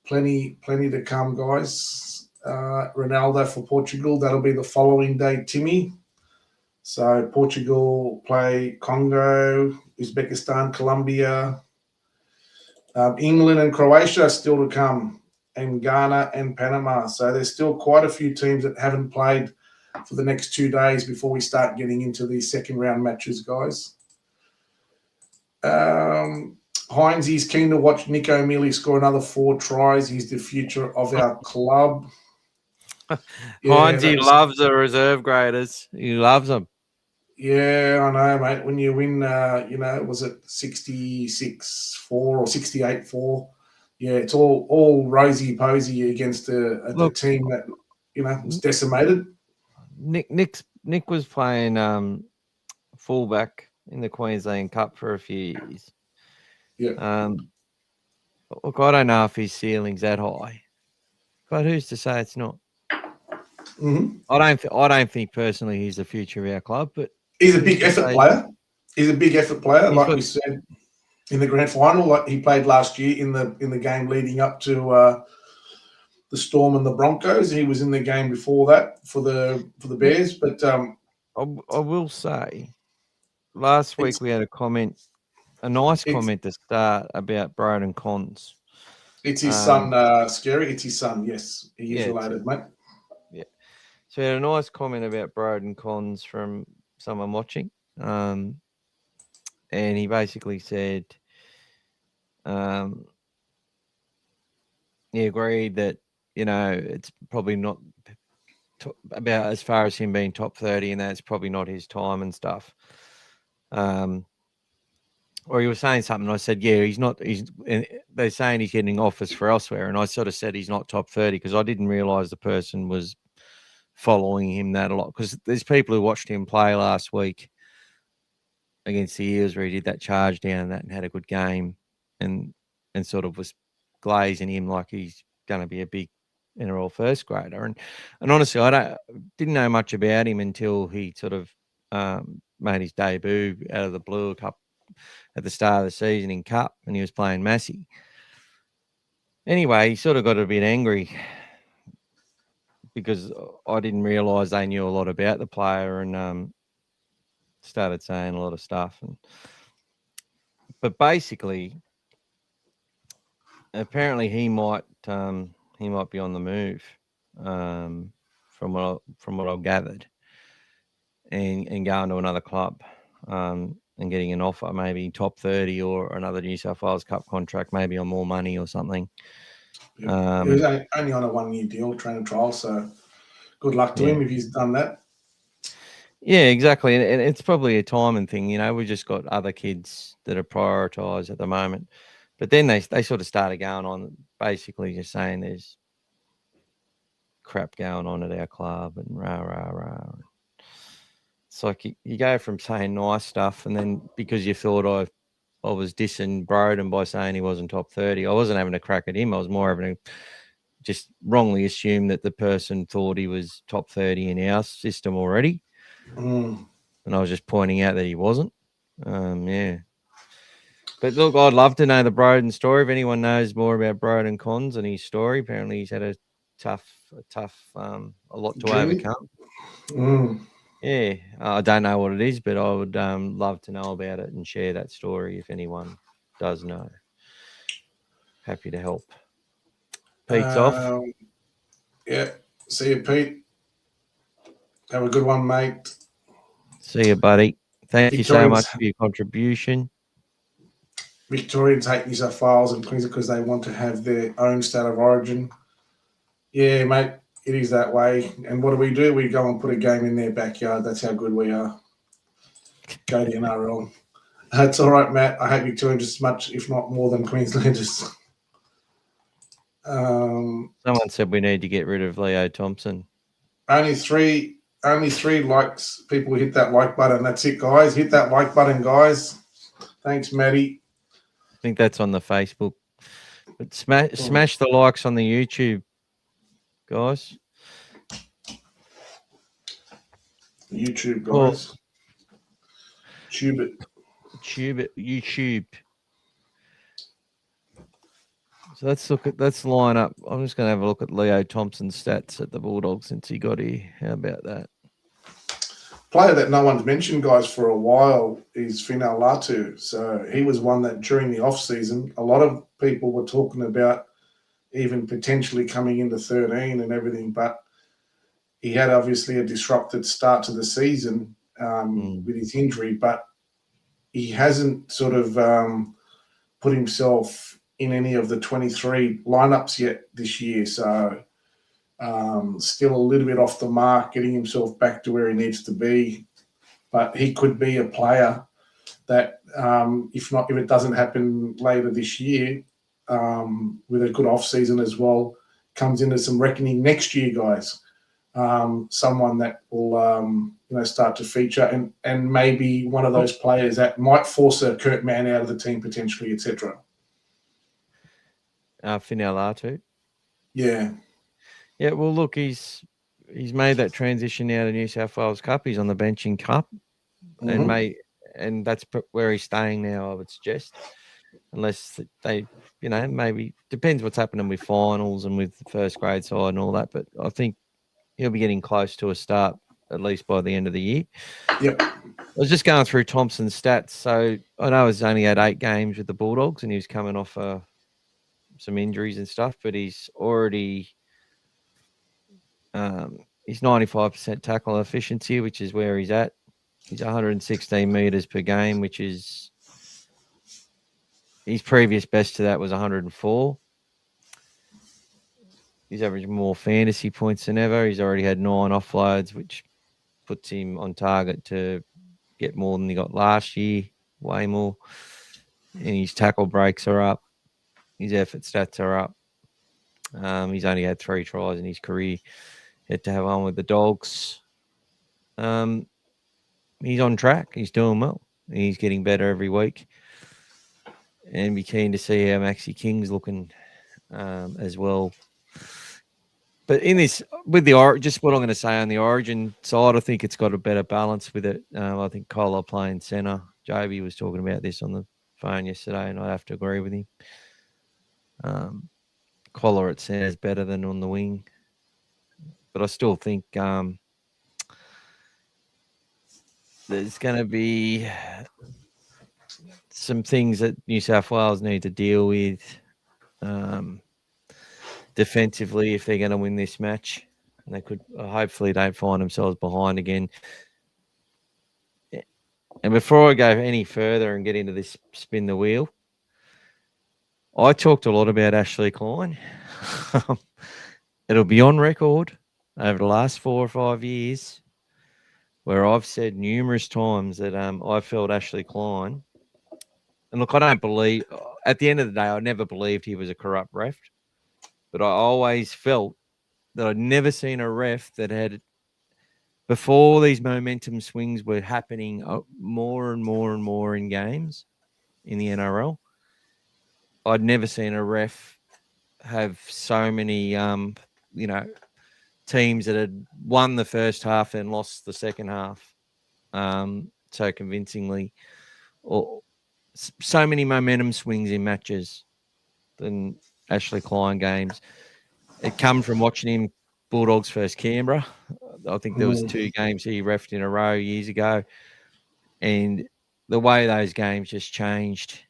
plenty to come, guys. Ronaldo for Portugal. That'll be the following day, Timmy. So Portugal play Congo, Uzbekistan, Colombia, England and Croatia are still to come, and Ghana and Panama. So there's still quite a few teams that haven't played for the next 2 days before we start getting into these second round matches, guys. Heinz is keen to watch Nico Mealy score another 4 tries. He's the future of our club. Heinz, he loves the reserve graders. He loves them. Yeah, I know, mate. When you win, was it 66-4 or 68-4? Yeah, it's all rosy posy against the team that was decimated. Nick was playing fullback in the Queensland Cup for a few years. Yeah. Look, I don't know if his ceiling's that high, but who's to say it's not? Mm-hmm. I don't think personally he's the future of our club, but he's a big effort player. He's a big effort player, like we said in the grand final. Like he played last year in the game leading up to the Storm and the Broncos. He was in the game before that for the Bears. But I will say, last week we had a nice comment to start about Broden Cons. It's his son, Scary. It's his son. Yes, he is related, mate. Yeah. So we had a nice comment about Broden Cons from someone watching. And he basically said he agreed that it's probably not about as far as him being top 30, and that's probably not his time and stuff. Or he was saying something. I said, yeah, he's not. They're saying he's getting offers for elsewhere, and I sort of said he's not top 30 because I didn't realise the person was following him that a lot. Because there's people who watched him play last week against the Eels where he did that charge down and had a good game, and sort of was glazing him like he's going to be a big NRL first grader. And honestly, I didn't know much about him until he sort of made his debut out of the blue at the start of the season in Cup, and he was playing Massey. Anyway, he sort of got a bit angry because I didn't realise they knew a lot about the player, and started saying a lot of stuff. But basically, apparently he might be on the move, from what I've gathered, and going to another club. And getting an offer, maybe top 30 or another New South Wales Cup contract, maybe on more money or something. He was only on a 1-year deal, trainer trial, so good luck to him if he's done that. Yeah, exactly. And it's probably a timing thing. We just got other kids that are prioritised at the moment. But then they sort of started going on, basically just saying there's crap going on at our club and rah, rah, rah. It's like you go from saying nice stuff, and then because you thought I was dissing Broden by saying he wasn't top 30, I wasn't having a crack at him. I was more having to just wrongly assume that the person thought he was top 30 in our system already. And I was just pointing out that he wasn't. Yeah. But look, I'd love to know the Broden story. If anyone knows more about Broden Cons and his story, apparently he's had a lot to overcome. Yeah, I don't know what it is, but I would love to know about it and share that story if anyone does know. Happy to help. Pete's off. Yeah. See you, Pete. Have a good one, mate. See you, buddy. Thank you so much for your contribution. Victorians hate New South Wales and Queensland because they want to have their own state of origin. Yeah, mate. It is that way. And what do? We go and put a game in their backyard. That's how good we are. Go to NRL. That's all right, Matt. I hate Victorians as much, if not more, than Queenslanders. Someone said we need to get rid of Leo Thompson. Only three likes. People hit that like button. That's it, guys. Hit that like button, guys. Thanks, Matty. I think that's on the Facebook. But smash the likes on the YouTube, guys. YouTube, guys. Tube it. YouTube. So let's line up. I'm just going to have a look at Leo Thompson's stats at the Bulldogs since he got here. How about that? Player that no one's mentioned, guys, for a while is Finau Latu. So he was one that during the off-season, a lot of people were talking about even potentially coming into 13 and everything, but he had obviously a disrupted start to the season with his injury, but he hasn't sort of put himself in any of the 23 lineups yet this year. So still a little bit off the mark, getting himself back to where he needs to be. But he could be a player that, if it doesn't happen later this year, with a good off season as well, comes into some reckoning next year, guys. Someone that will, start to feature and maybe one of those players that might force a Kurt Mann out of the team potentially, etc. Finau Latu. Yeah. Yeah, well, look, he's made that transition out of New South Wales Cup. He's on the bench in Cup, and that's where he's staying now, I would suggest, unless they, maybe depends what's happening with finals and with the first grade side and all that. But I think he'll be getting close to a start at least by the end of the year. Yep. I was just going through Thompson's stats. So I know he's only had 8 games with the Bulldogs, and he was coming off some injuries and stuff, but he's already he's 95% tackle efficiency, which is where he's at. He's 116 meters per game, which is his previous best to that was 104. He's averaging more fantasy points than ever. He's already had 9 offloads, which puts him on target to get more than he got last year, way more. And his tackle breaks are up. His effort stats are up. He's only had 3 tries in his career. Had to have one with the Dogs. He's on track. He's doing well. He's getting better every week. And be keen to see how Maxi King's looking as well. But in this, with the just what I'm going to say on the Origin side, I think it's got a better balance with it. I think Collar playing centre. JB was talking about this on the phone yesterday, and I have to agree with him. Collar at centre is better than on the wing, but I still think there's going to be some things that New South Wales need to deal with defensively if they're going to win this match. And they could hopefully don't find themselves behind again. And before I go any further and get into this spin the wheel, I talked a lot about Ashley Klein. It'll be on record over the last 4 or 5 years where I've said numerous times that I felt Ashley Klein. And look, I don't believe, at the end of the day, I never believed he was a corrupt ref. But I always felt that I'd never seen a ref that had, before these momentum swings were happening more and more and more in games in the NRL, I'd never seen a ref have so many, teams that had won the first half and lost the second half so convincingly, or so many momentum swings in matches than Ashley Klein games. It come from watching him Bulldogs versus Canberra. I think there was 2 games he refed in a row years ago. And the way those games just changed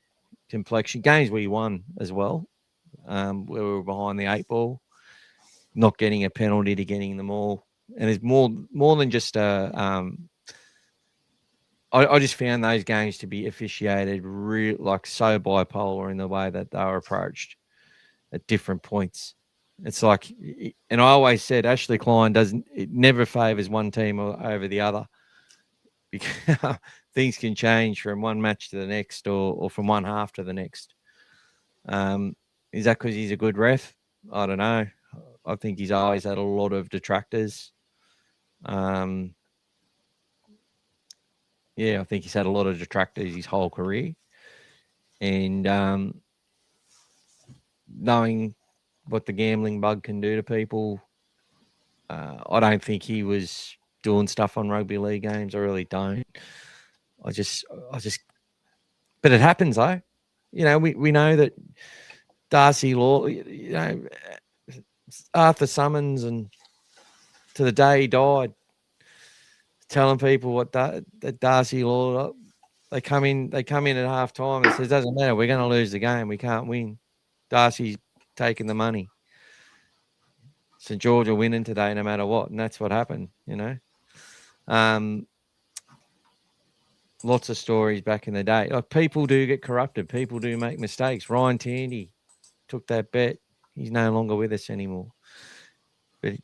complexion. Games we won as well, where we were behind the 8 ball, not getting a penalty to getting them all. And it's more than just I just found those games to be officiated so bipolar in the way that they were approached at different points. It's like, and I always said Ashley Klein it never favours one team over the other, because things can change from one match to the next or from one half to the next. Is that because he's a good ref? I don't know. I think he's always had a lot of detractors. I think he's had a lot of detractors his whole career. And knowing what the gambling bug can do to people, I don't think he was doing stuff on rugby league games. I really don't. I just, but it happens though. We know that Darcy Law, Arthur Summons, and to the day he died, telling people that Darcy Law, they come in at half time and says, doesn't matter, we're going to lose the game, we can't win. Darcy's taking the money. St George are winning today no matter what, and that's what happened, Lots of stories back in the day. Like, people do get corrupted. People do make mistakes. Ryan Tandy took that bet. He's no longer with us anymore. But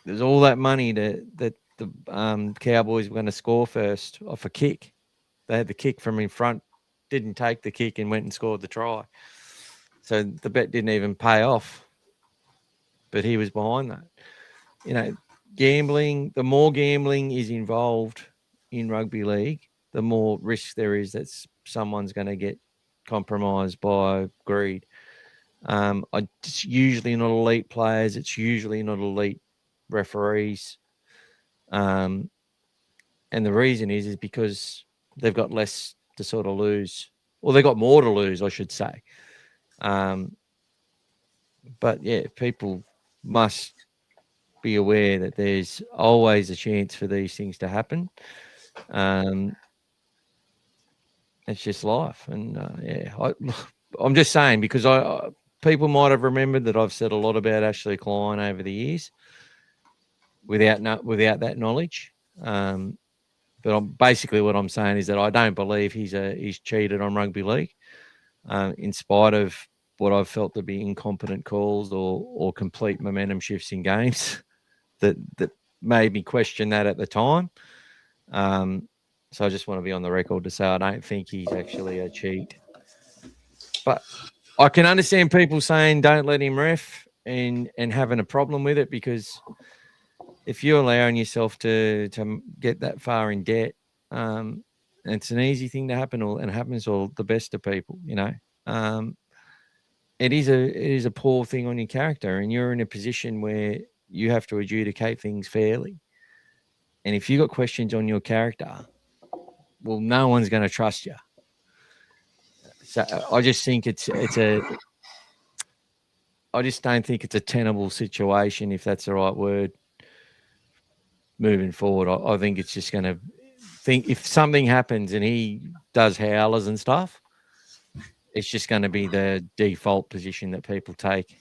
there's all that money that the Cowboys were going to score first off a kick. They had the kick from in front, didn't take the kick, and went and scored the try. So the bet didn't even pay off. But he was behind that. Gambling, the more gambling is involved in rugby league, the more risk there is that someone's going to get compromised by greed. It's usually not elite players. It's usually not elite referees. And the reason is because they've got less to sort of lose. Or they've got more to lose, I should say. But, yeah, people must be aware that there's always a chance for these things to happen. It's just life. And, I'm just saying, because people might have remembered that I've said a lot about Ashley Klein over the years without that knowledge. But basically what I'm saying is that I don't believe he's cheated on rugby league, in spite of what I've felt to be incompetent calls or complete momentum shifts in games that made me question that at the time. So I just want to be on the record to say I don't think he's actually a cheat. But I can understand people saying don't let him ref and having a problem with it, because if you're allowing yourself to get that far in debt, it's an easy thing to happen, and it happens to all the best of people, you know. It is a poor thing on your character, and you're in a position where you have to adjudicate things fairly. And if you've got questions on your character, well, no one's going to trust you. So I just think I just don't think it's a tenable situation, if that's the right word, moving forward. I think it's just going to think if something happens and he does howlers and stuff, it's just going to be the default position that people take.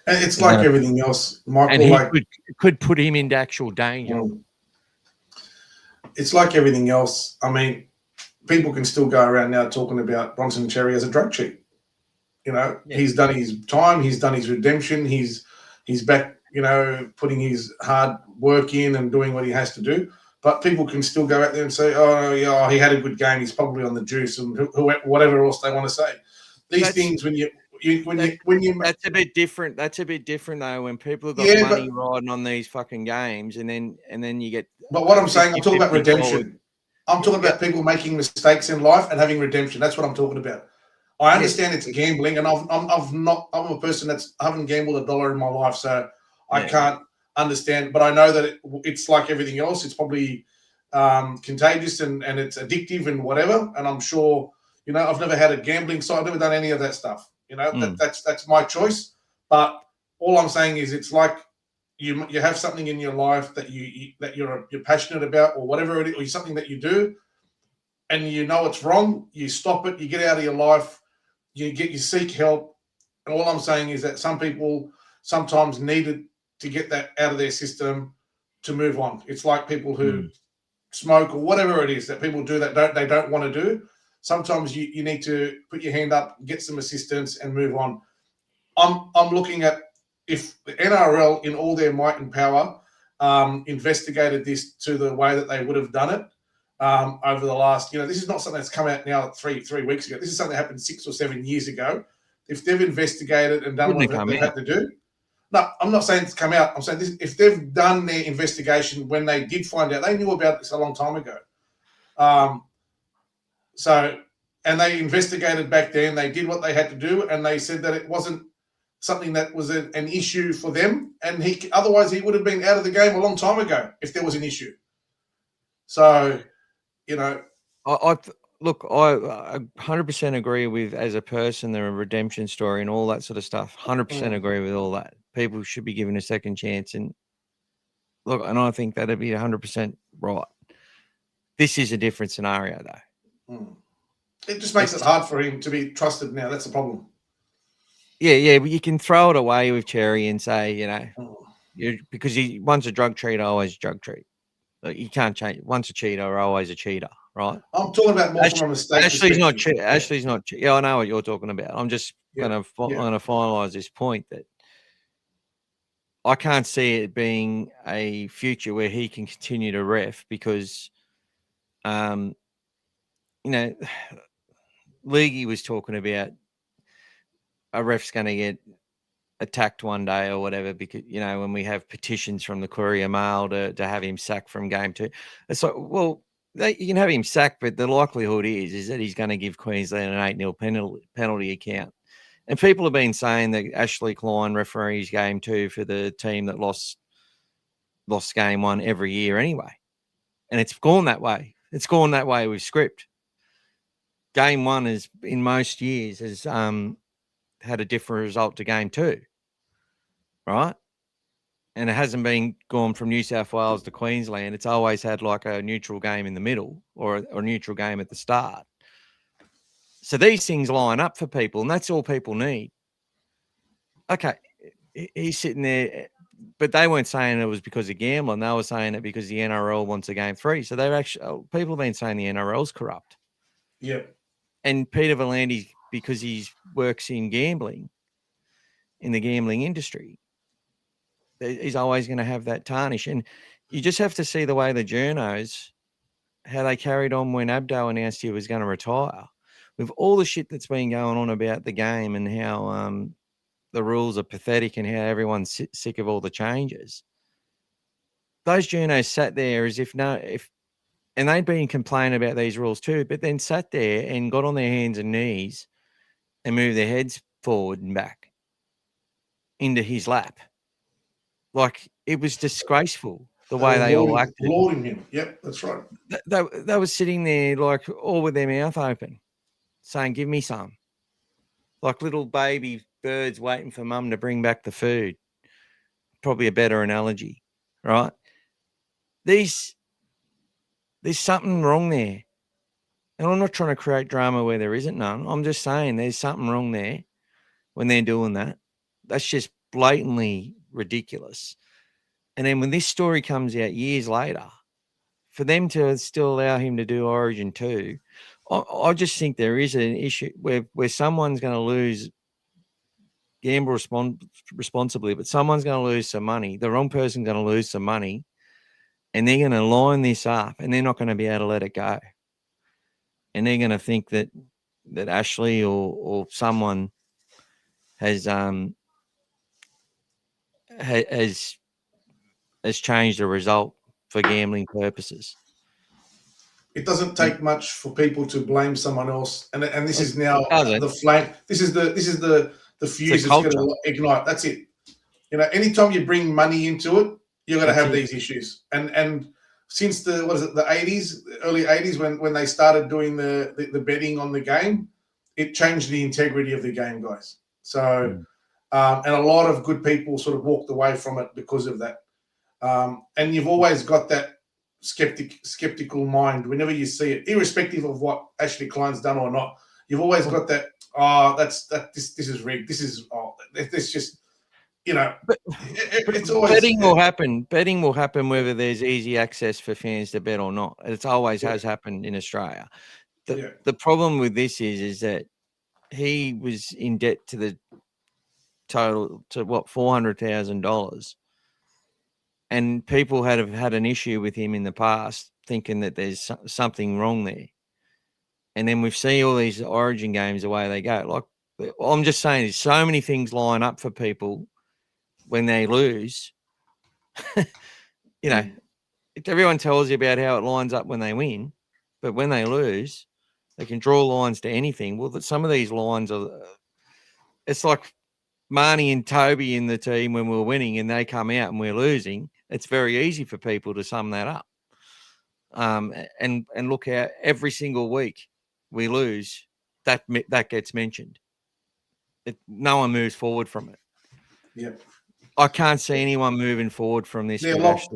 And it's like everything else, Michael. And he like, could put him into actual danger. It's like everything else. I mean, people can still go around now talking about Bronson Cherry as a drug cheat. You know, He's done his time. He's done his redemption. He's back, you know, putting his hard work in and doing what he has to do. But people can still go out there and say, oh, yeah, he had a good game. He's probably on the juice, and whatever else they want to say. These things, when you that's a bit different. That's a bit different though. When people have got money riding on these fucking games, and then you get. But what I'm saying, I'm talking about redemption. I'm talking about people making mistakes in life and having redemption. That's what I'm talking about. I understand it's gambling, and I'm a person I haven't gambled $1 in my life, so I can't understand. But I know that it's like everything else. It's probably contagious and it's addictive and whatever. And I'm sure, you know, I've never had a gambling site. I've never done any of that stuff. You know, that's my choice. But all I'm saying is, it's like you have something in your life that you're passionate about, or whatever it is, or something that you do, and you know it's wrong. You stop it. You get out of your life. You seek help. And all I'm saying is that some people sometimes needed to get that out of their system to move on. It's like people who smoke or whatever it is that people do that they don't want to do. Sometimes you need to put your hand up, get some assistance, and move on. I'm looking at, if the NRL, in all their might and power, investigated this to the way that they would have done it over the last, you know, this is not something that's come out now 3 weeks ago. This is something that happened 6 or 7 years ago. If they've investigated and done what they've had to do. No, I'm not saying it's come out. I'm saying this, if they've done their investigation when they did find out, they knew about this a long time ago. And they investigated back then, they did what they had to do, and they said that it wasn't something that was an issue for them, and otherwise he would have been out of the game a long time ago if there was an issue. So, you know, I 100% agree with, as a person, the redemption story and all that sort of stuff. 100% agree with all that. People should be given a second chance, and look, and I think that'd be 100% right. This is a different scenario, though. It just makes it hard for him to be trusted now. That's the problem. Yeah, but you can throw it away with Cherry and say, you know, because once a drug cheater, always a drug cheat. Like, you can't change. Once a cheater, always a cheater, right? I'm talking about more from a mistake. Ashley's not cheating. Ashley's not cheating. Yeah, I know what you're talking about. I'm just going to finalise this point that I can't see it being a future where he can continue to ref, because, you know, Leaguey was talking about a ref's going to get attacked one day or whatever, because, you know, when we have petitions from the Courier Mail to have him sacked from game 2. It's like, well, you can have him sacked, but the likelihood is that he's going to give Queensland an 8-0 penalty account. And people have been saying that Ashley Klein referees game 2 for the team that lost game 1 every year anyway. And it's gone that way. It's gone that way with script. Game 1 is, in most years, has had a different result to game 2, right? And it hasn't been gone from New South Wales to Queensland. It's always had like a neutral game in the middle, or a neutral game at the start. So these things line up for people, and that's all people need. Okay, he's sitting there, but they weren't saying it was because of gambling. They were saying it because the NRL wants a game 3. So they're actually, people have been saying the NRL's corrupt. Yeah. And Peter Volandi's because he works in gambling, in the gambling industry. He's always going to have that tarnish. And you just have to see the way the journos, how they carried on when Abdo announced he was going to retire. With all the shit that's been going on about the game and how the rules are pathetic and how everyone's sick of all the changes, those journos sat there as if and they'd been complaining about these rules too, but then sat there and got on their hands and knees and moved their heads forward and back into his lap. Like, it was disgraceful the way they all acted. Lauding him. Yep, that's right. They were sitting there like all with their mouth open, saying, "Give me some." Like little baby birds waiting for mum to bring back the food. Probably a better analogy, right? There's something wrong there. And I'm not trying to create drama where there isn't none. I'm just saying there's something wrong there when they're doing that. That's just blatantly ridiculous. And then when this story comes out years later, for them to still allow him to do Origin 2, I just think there is an issue where someone's going to lose, gamble responsibly, but someone's going to lose some money. The wrong person's going to lose some money, and they're going to line this up, and they're not going to be able to let it go. And they're going to think that Ashley or someone has changed the result for gambling purposes. It doesn't take much for people to blame someone else, and this is now the flank. This is the fuse that's going to ignite. That's it. You know, anytime you bring money into it, you're going to have these issues. And since the 80s, early 80s, when they started doing the betting on the game, it changed the integrity of the game, guys. So, and a lot of good people sort of walked away from it because of that. And you've always got that skeptical mind whenever you see it, irrespective of what Ashley Klein's done or not. You've always got that. This is rigged. This just, you know. It's always betting will happen. Betting will happen whether there's easy access for fans to bet or not. It always has happened in Australia. The problem with this is that he was in debt to the total to $400,000. And people have had an issue with him in the past, thinking that there's something wrong there. And then we've seen all these Origin games the way they go. Like, I'm just saying, there's so many things line up for people when they lose. You know, everyone tells you about how it lines up when they win, but when they lose, they can draw lines to anything. Well, some of these lines it's like Marnie and Toby in the team when we're winning and they come out and we're losing. It's very easy for people to sum that up. And look how every single week we lose, that gets mentioned. No one moves forward from it. Yep. I can't see anyone moving forward from this. They're locked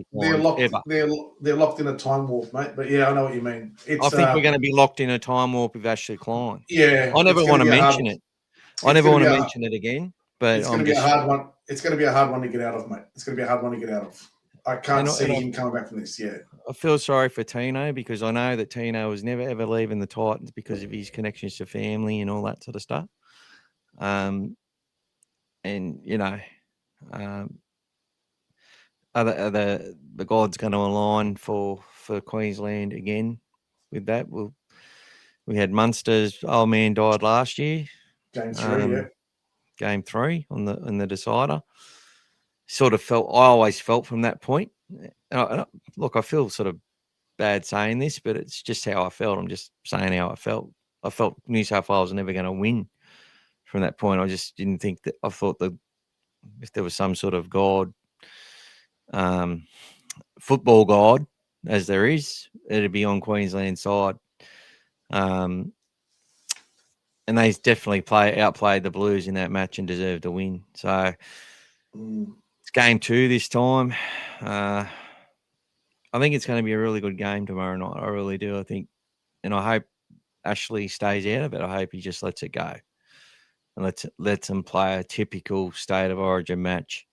in a time warp, mate. But yeah, I know what you mean. I think we're going to be locked in a time warp with Ashley Klein. Yeah. I never want to mention it. I never want to mention it again. But it's going to be a hard one. It's going to be a hard one to get out of, mate. It's going to be a hard one to get out of. I can't see him coming back from this. Yeah. I feel sorry for Tino because I know that Tino was never ever leaving the Titans because of his connections to family and all that sort of stuff. And you know, are the gods going to align for Queensland again with that? We had Munster's old man died last year. Game 3, Game 3 on the decider. I always felt from that point. Look, I feel sort of bad saying this, but it's just how I felt. I'm just saying how I felt. I felt New South Wales were never going to win from that point. I just didn't think that. I thought that if there was some sort of God, football God, as there is, it'd be on Queensland's side. And they definitely outplayed the Blues in that match and deserved to win. So it's game 2 this time. I think it's going to be a really good game tomorrow night. I really do. I think, and I hope Ashley stays out of it. I hope he just lets it go and lets them play a typical State of Origin match.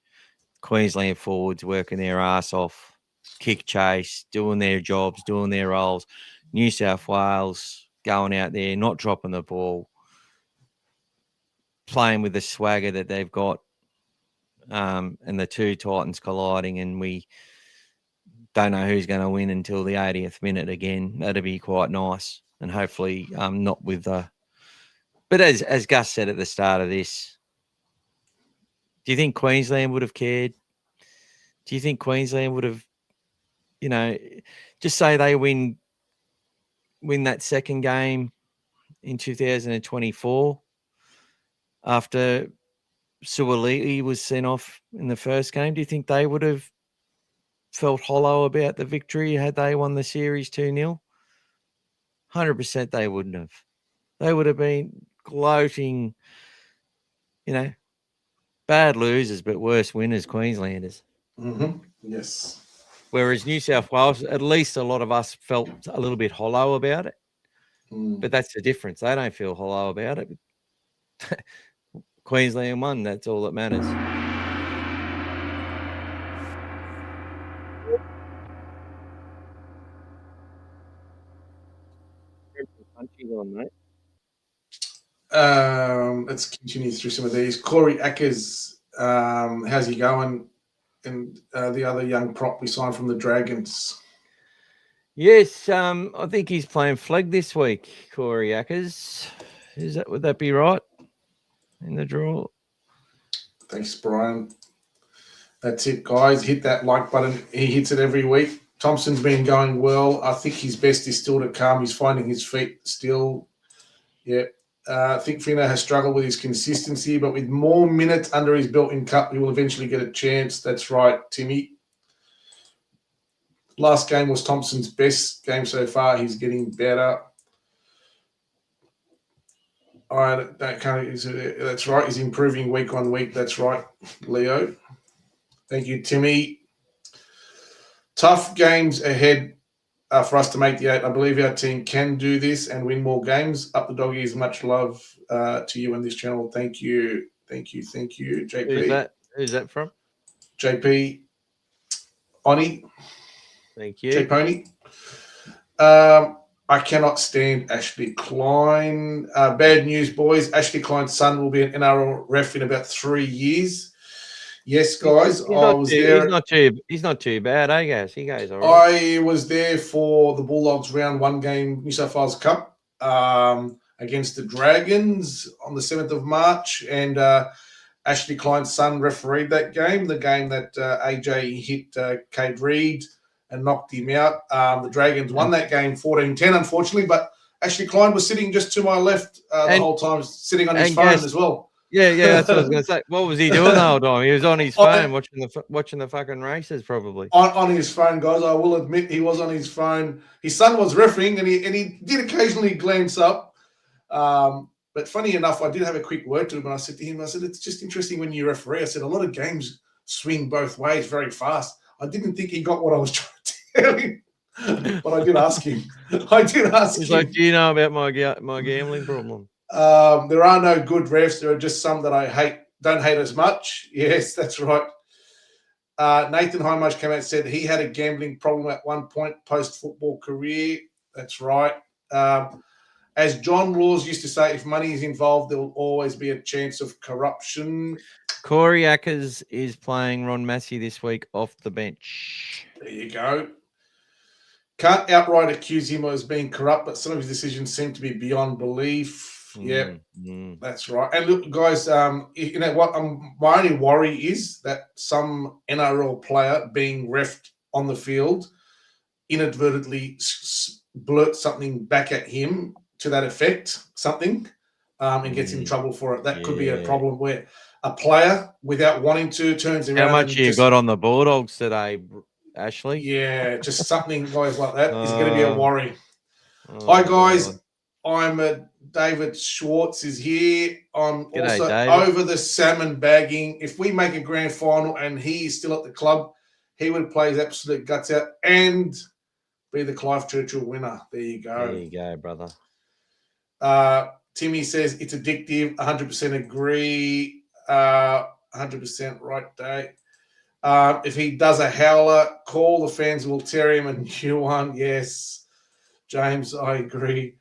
Queensland forwards working their ass off, kick chase, doing their jobs, doing their roles. New South Wales going out there, not dropping the ball, playing with the swagger that they've got, and the two Titans colliding, and we don't know who's going to win until the 80th minute again. That'd be quite nice, and hopefully not with the. But as Gus said at the start of this, do you think Queensland would have cared? Do you think Queensland would have, just say they win that second game in 2024 after Suoliti was sent off in the first game? Do you think they would have felt hollow about the victory had they won the series 2-0? 100% they wouldn't have. They would have been gloating, bad losers but worse winners, Queenslanders. Mm-hmm. Yes. Whereas New South Wales, at least a lot of us felt a little bit hollow about it. But that's the difference. They don't feel hollow about it. Queensland won. That's all that matters. Let's continue through some of these. Corey Ackers, how's he going? And the other young prop we signed from the Dragons. Yes, I think he's playing flag this week, Corey Ackers. Would that be right in the draw? Thanks, Brian. That's it, guys. Hit that like button. He hits it every week. Thompson's been going well. I think his best is still to come. He's finding his feet still. Yeah. I think Fino has struggled with his consistency, but with more minutes under his belt in Cup, he will eventually get a chance. That's right, Timmy. Last game was Thompson's best game so far. He's getting better. All right, that's right. He's improving week on week. That's right, Leo. Thank you, Timmy. Tough games ahead for us to make the 8. I believe our team can do this and win more games. Up the doggies. Much love to you and this channel. Thank you. JP. Who's that from? JP. Oni. Thank you. J-Pony. I cannot stand Ashley Klein. Bad news, boys. Ashley Klein's son will be an NRL ref in about 3 years. Yes, guys. He's not too bad, I guess. He goes all right. I was there for the Bulldogs round 1 game, New South Wales Cup, against the Dragons on the 7th of March. And Ashley Klein's son refereed that game, the game that AJ hit Cade Reed and knocked him out. The Dragons won that game 14-10, unfortunately, but Ashley Klein was sitting just to my left the whole time, sitting on his phone as well. Yeah, that's what I was going to say. What was he doing the whole time? He was on his phone watching the fucking races, probably. On his phone, guys. I will admit he was on his phone. His son was refereeing, and he did occasionally glance up. But funny enough, I did have a quick word to him, and I said to him, it's just interesting when you referee. I said, a lot of games swing both ways very fast. I didn't think he got what I was trying to tell him, but I did ask him. He's like, do you know about my gambling problem? There are no good refs. There are just some that I don't hate as much. Yes, that's right. Nathan Highmarsh came out and said he had a gambling problem at one point post-football career. That's right. As John Laws used to say, if money is involved, there will always be a chance of corruption. Corey Ackers is playing Ron Massey this week off the bench. There you go. Can't outright accuse him of being corrupt, but some of his decisions seem to be beyond belief. Yeah, that's right. And look, guys, you know what? My only worry is that some NRL player being reffed on the field inadvertently blurts something back at him to that effect, and gets in trouble for it. That could be a problem where a player, without wanting to, turns around. How much you got on the Bulldogs today, Ashley? Yeah, just something, guys, like that is going to be a worry. Hi, guys. God. I'm David Schwartz is here. I'm also over the salmon bagging. If we make a grand final and he is still at the club, he would play his absolute guts out and be the Clive Churchill winner. There you go. There you go, brother. Timmy says it's addictive. 100% agree. 100% right, Dave. If he does a howler, call the fans will tear him a new one. Yes, James, I agree.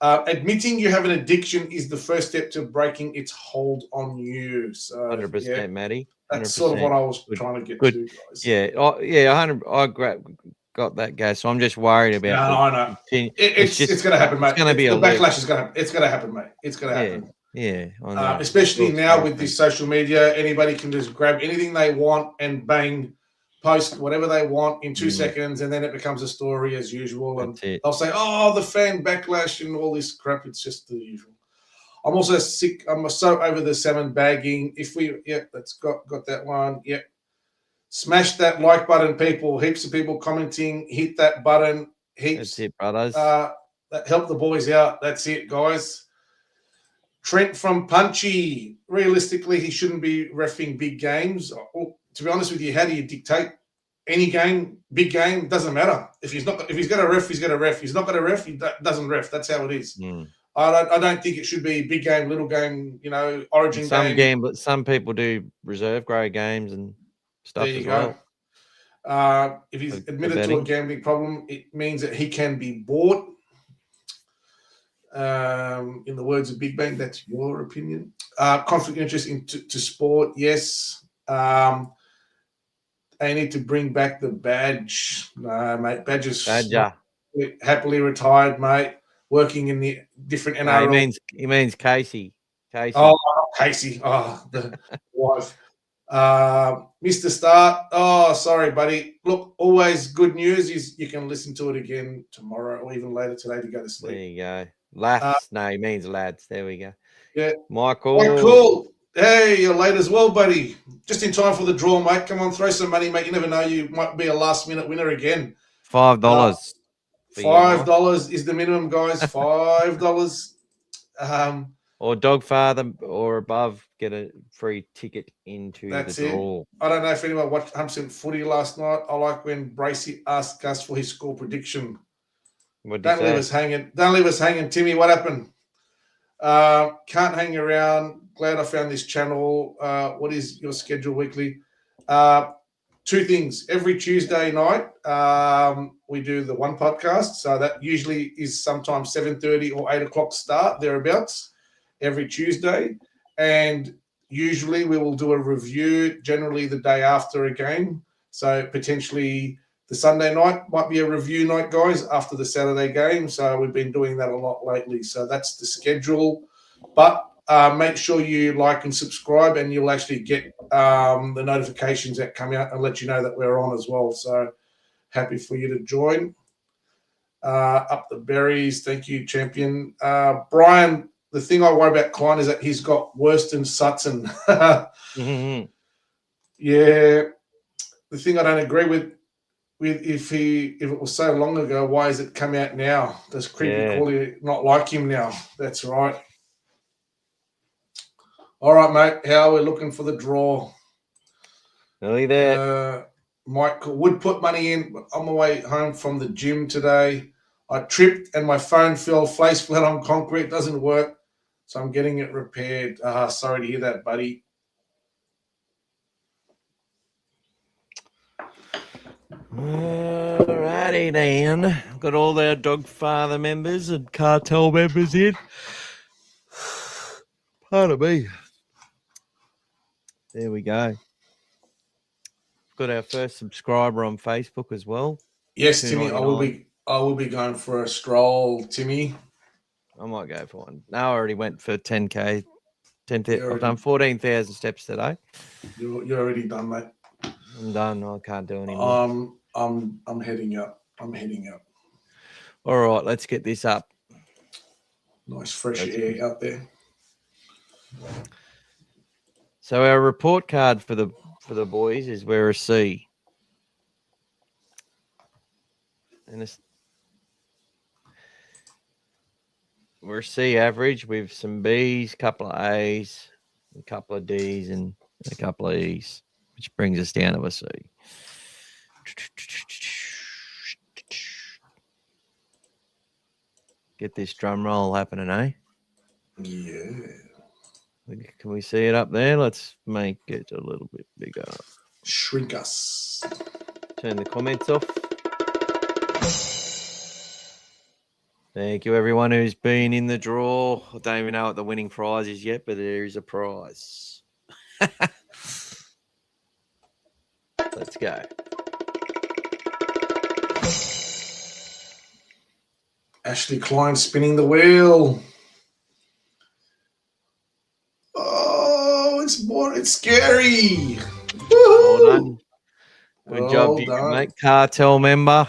Admitting you have an addiction is the first step to breaking its hold on you. So, 100%, yeah, Matty. 100%. that's sort of what I was trying to get to, guys. Yeah, 100. Got that, guys. So I'm just worried about. No, I know. It's going to happen, mate. It's going to be the a loop. backlash is going to happen. It's going to happen, mate. It's going to happen. Yeah, I know. Especially now with this social media, anybody can just grab anything they want and bang, post whatever they want in 2 seconds, and then it becomes a story as usual. And they'll say, "Oh, the fan backlash and all this crap." It's just the usual. I'm also sick. I'm so over the salmon bagging. That's got that one. Yep. Smash that like button, people. Heaps of people commenting. Hit that button. Heaps. That's it, brothers. That help the boys out. That's it, guys. Trent from Punchy. Realistically, he shouldn't be reffing big games. To be honest with you, how do you dictate any game? Big game doesn't matter. If he's got a ref, he's got a ref. He's not got a ref, he doesn't ref. That's how it is. I don't think it should be big game, little game. Origin game. But some people do reserve grade games and stuff there you as go. well. If he's admitted to a gambling problem, it means that he can be bought. In the words of Big Bang, that's your opinion. Conflict of interest into sport, yes. They need to bring back the badge. No, mate, Badger. Happily retired, mate. Working in the different NRL. No, he means Casey. Oh, Casey. Oh, the wife. Mr. Start. Oh, sorry, buddy. Look, always good news is you can listen to it again tomorrow or even later today to go to sleep. There you go. Lads. No, he means lads. There we go. Yeah. Michael. Hey, you're late as well, buddy. Just in time for the draw, mate. Come on, throw some money, mate. You never know. You might be a last-minute winner again. $5. $5 is the minimum, guys. $5. Or Dogfather or above, get a free ticket into the draw. I don't know if anyone watched 100% footy last night. I like when Bracey asked us for his score prediction. Don't leave us hanging. Don't leave us hanging, Timmy. What happened? Can't hang around. Glad I found this channel. What is your schedule weekly? 2 things. Every Tuesday night, we do the one podcast. So that usually is sometimes 7:30 or 8 o'clock start, thereabouts, every Tuesday. And usually we will do a review, generally the day after a game. So potentially the Sunday night might be a review night, guys, after the Saturday game. So we've been doing that a lot lately. So that's the schedule. But make sure you like and subscribe, and you'll actually get the notifications that come out and let you know that we're on as well. So happy for you to join. Up the berries. Thank you, champion. Brian, the thing I worry about Klein is that he's got Worston Sutton. Yeah. The thing I don't agree with if it was so long ago, why is it come out now? Does Creepy Crawley not like him now? That's right. All right, mate. How we're looking for the draw? Nearly there. Mike would put money in. But on my way home from the gym today, I tripped and my phone fell face flat on concrete. It doesn't work, so I'm getting it repaired. Sorry to hear that, buddy. Alrighty then. Got all our Dogfather members and cartel members in. Pardon me. There we go. Got our first subscriber on Facebook as well. Yes, Timmy. I will be going for a stroll, Timmy. I might go for one. No, I already went for 10K. I've done 14,000 steps today. You're already done, mate. I'm done. I can't do anymore. I'm heading up. All right, let's get this up. Nice fresh air out there. So our report card for the boys is we're a C. And we're a C average with some B's, a couple of A's, a couple of D's, and a couple of E's, which brings us down to a C. Get this drum roll happening, eh? Yeah. Can we see it up there? Let's make it a little bit bigger. Shrink us. Turn the comments off. Thank you, everyone who's been in the draw. I don't even know what the winning prize is yet, but there is a prize. Let's go. Ashley Klein spinning the wheel. Oh, it's scary. Well done. Good job, Well you done. mate. Cartel member.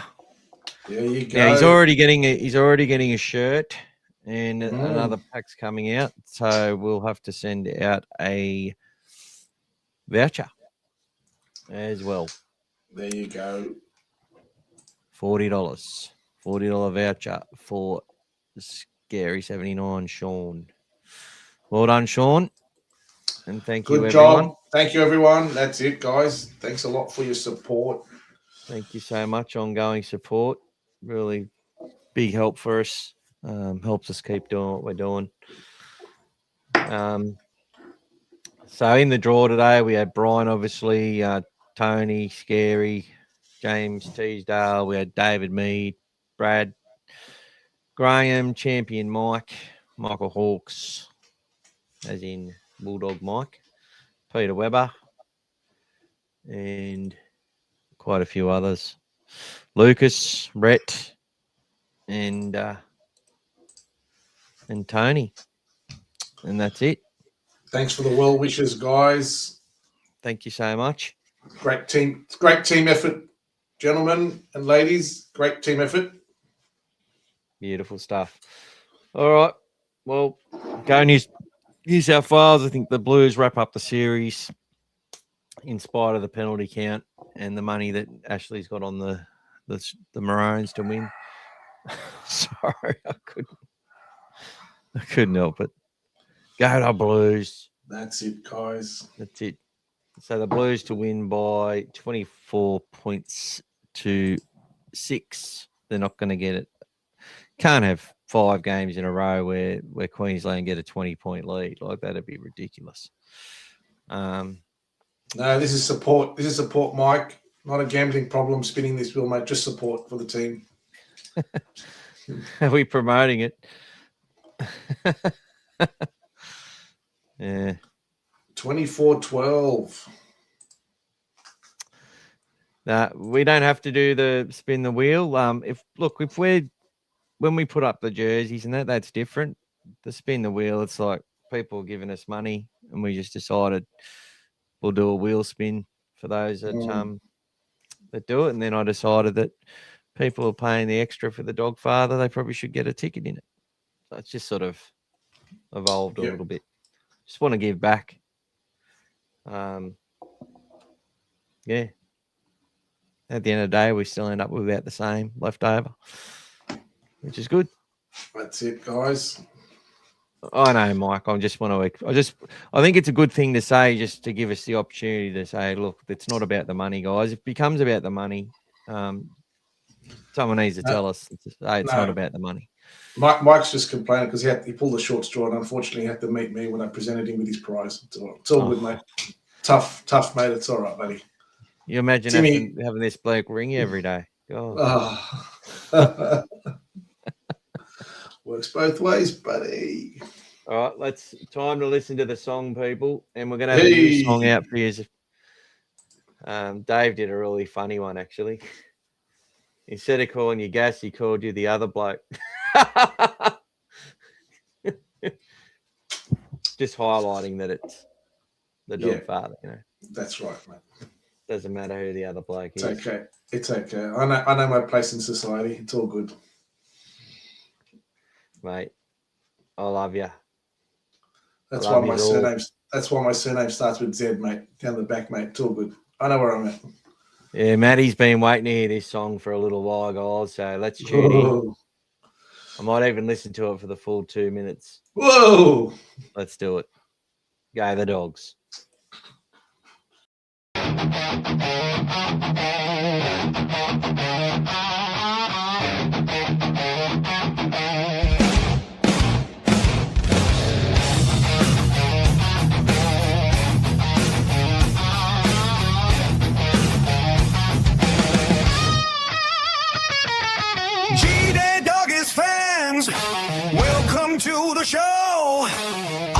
There you go. Now he's already getting a shirt, and another pack's coming out. So we'll have to send out a voucher as well. There you go. $40 voucher for Scary 79 Sean. Well done, Sean. And thank you, Good everyone. job. Thank you, everyone. That's it, guys. Thanks a lot for your support. Thank you so much. Ongoing support. Really big help for us. Helps us keep doing what we're doing. So in the draw today, we had Brian, obviously, Tony, Scary, James Teasdale. We had David Mead, Brad, Graham, Champion Mike, Michael Hawkes, as in Bulldog Mike, Peter Webber, and quite a few others. Lucas, Rhett, and Tony. And that's it. Thanks for the well wishes, guys. Thank you so much. Great team effort, gentlemen and ladies. Great team effort. Beautiful stuff. All right. Well, go New South Wales. I think the Blues wrap up the series in spite of the penalty count and the money that Ashley's got on the Maroons to win. Sorry, I couldn't help it. Go to Blues. That's it, guys. That's it. So the Blues to win by 24 points to 6. They're not going to get it. Can't have 5 games in a row where Queensland get a 20-point lead. Like, that'd be ridiculous. No, this is support. This is support, Mike. Not a gambling problem spinning this wheel, mate. Just support for the team. Are we promoting it? Yeah. 24-12. We don't have to do the spin the wheel. When we put up the jerseys and that's different. The spin the wheel, it's like people giving us money, and we just decided we'll do a wheel spin for those that do it. And then I decided that people are paying the extra for the dog father, they probably should get a ticket in it. So it's just sort of evolved a little bit. Just want to give back. Yeah. At the end of the day, we still end up with about the same left over, which is good. That's it, guys. I know, Mike. I think it's a good thing to say, just to give us the opportunity to say, look, it's not about the money, guys. If it becomes about the money, someone needs to tell us it's not about the money. Mike's just complaining because he pulled the short straw, and unfortunately he had to meet me when I presented him with his prize. It's all good, mate. Tough, mate. It's all right, buddy. You imagine having this bloke ring you every day. Oh. Works both ways, buddy. All right, time to listen to the song, people, and we're going to have a new song out for you. Dave did a really funny one, actually. Instead of calling you Gas, he called you the other bloke. Just highlighting that it's the dog father, That's right, mate. Doesn't matter who the other bloke is. It's okay. I know my place in society. It's all good. Mate, I love you. That's why my surname starts with Z, mate. Down the back, mate. It's all good. I know where I'm at. Yeah, Maddie's been waiting to hear this song for a little while, guys. So let's tune in. I might even listen to it for the full 2 minutes. Whoa! Let's do it. Go the Dogs. the show.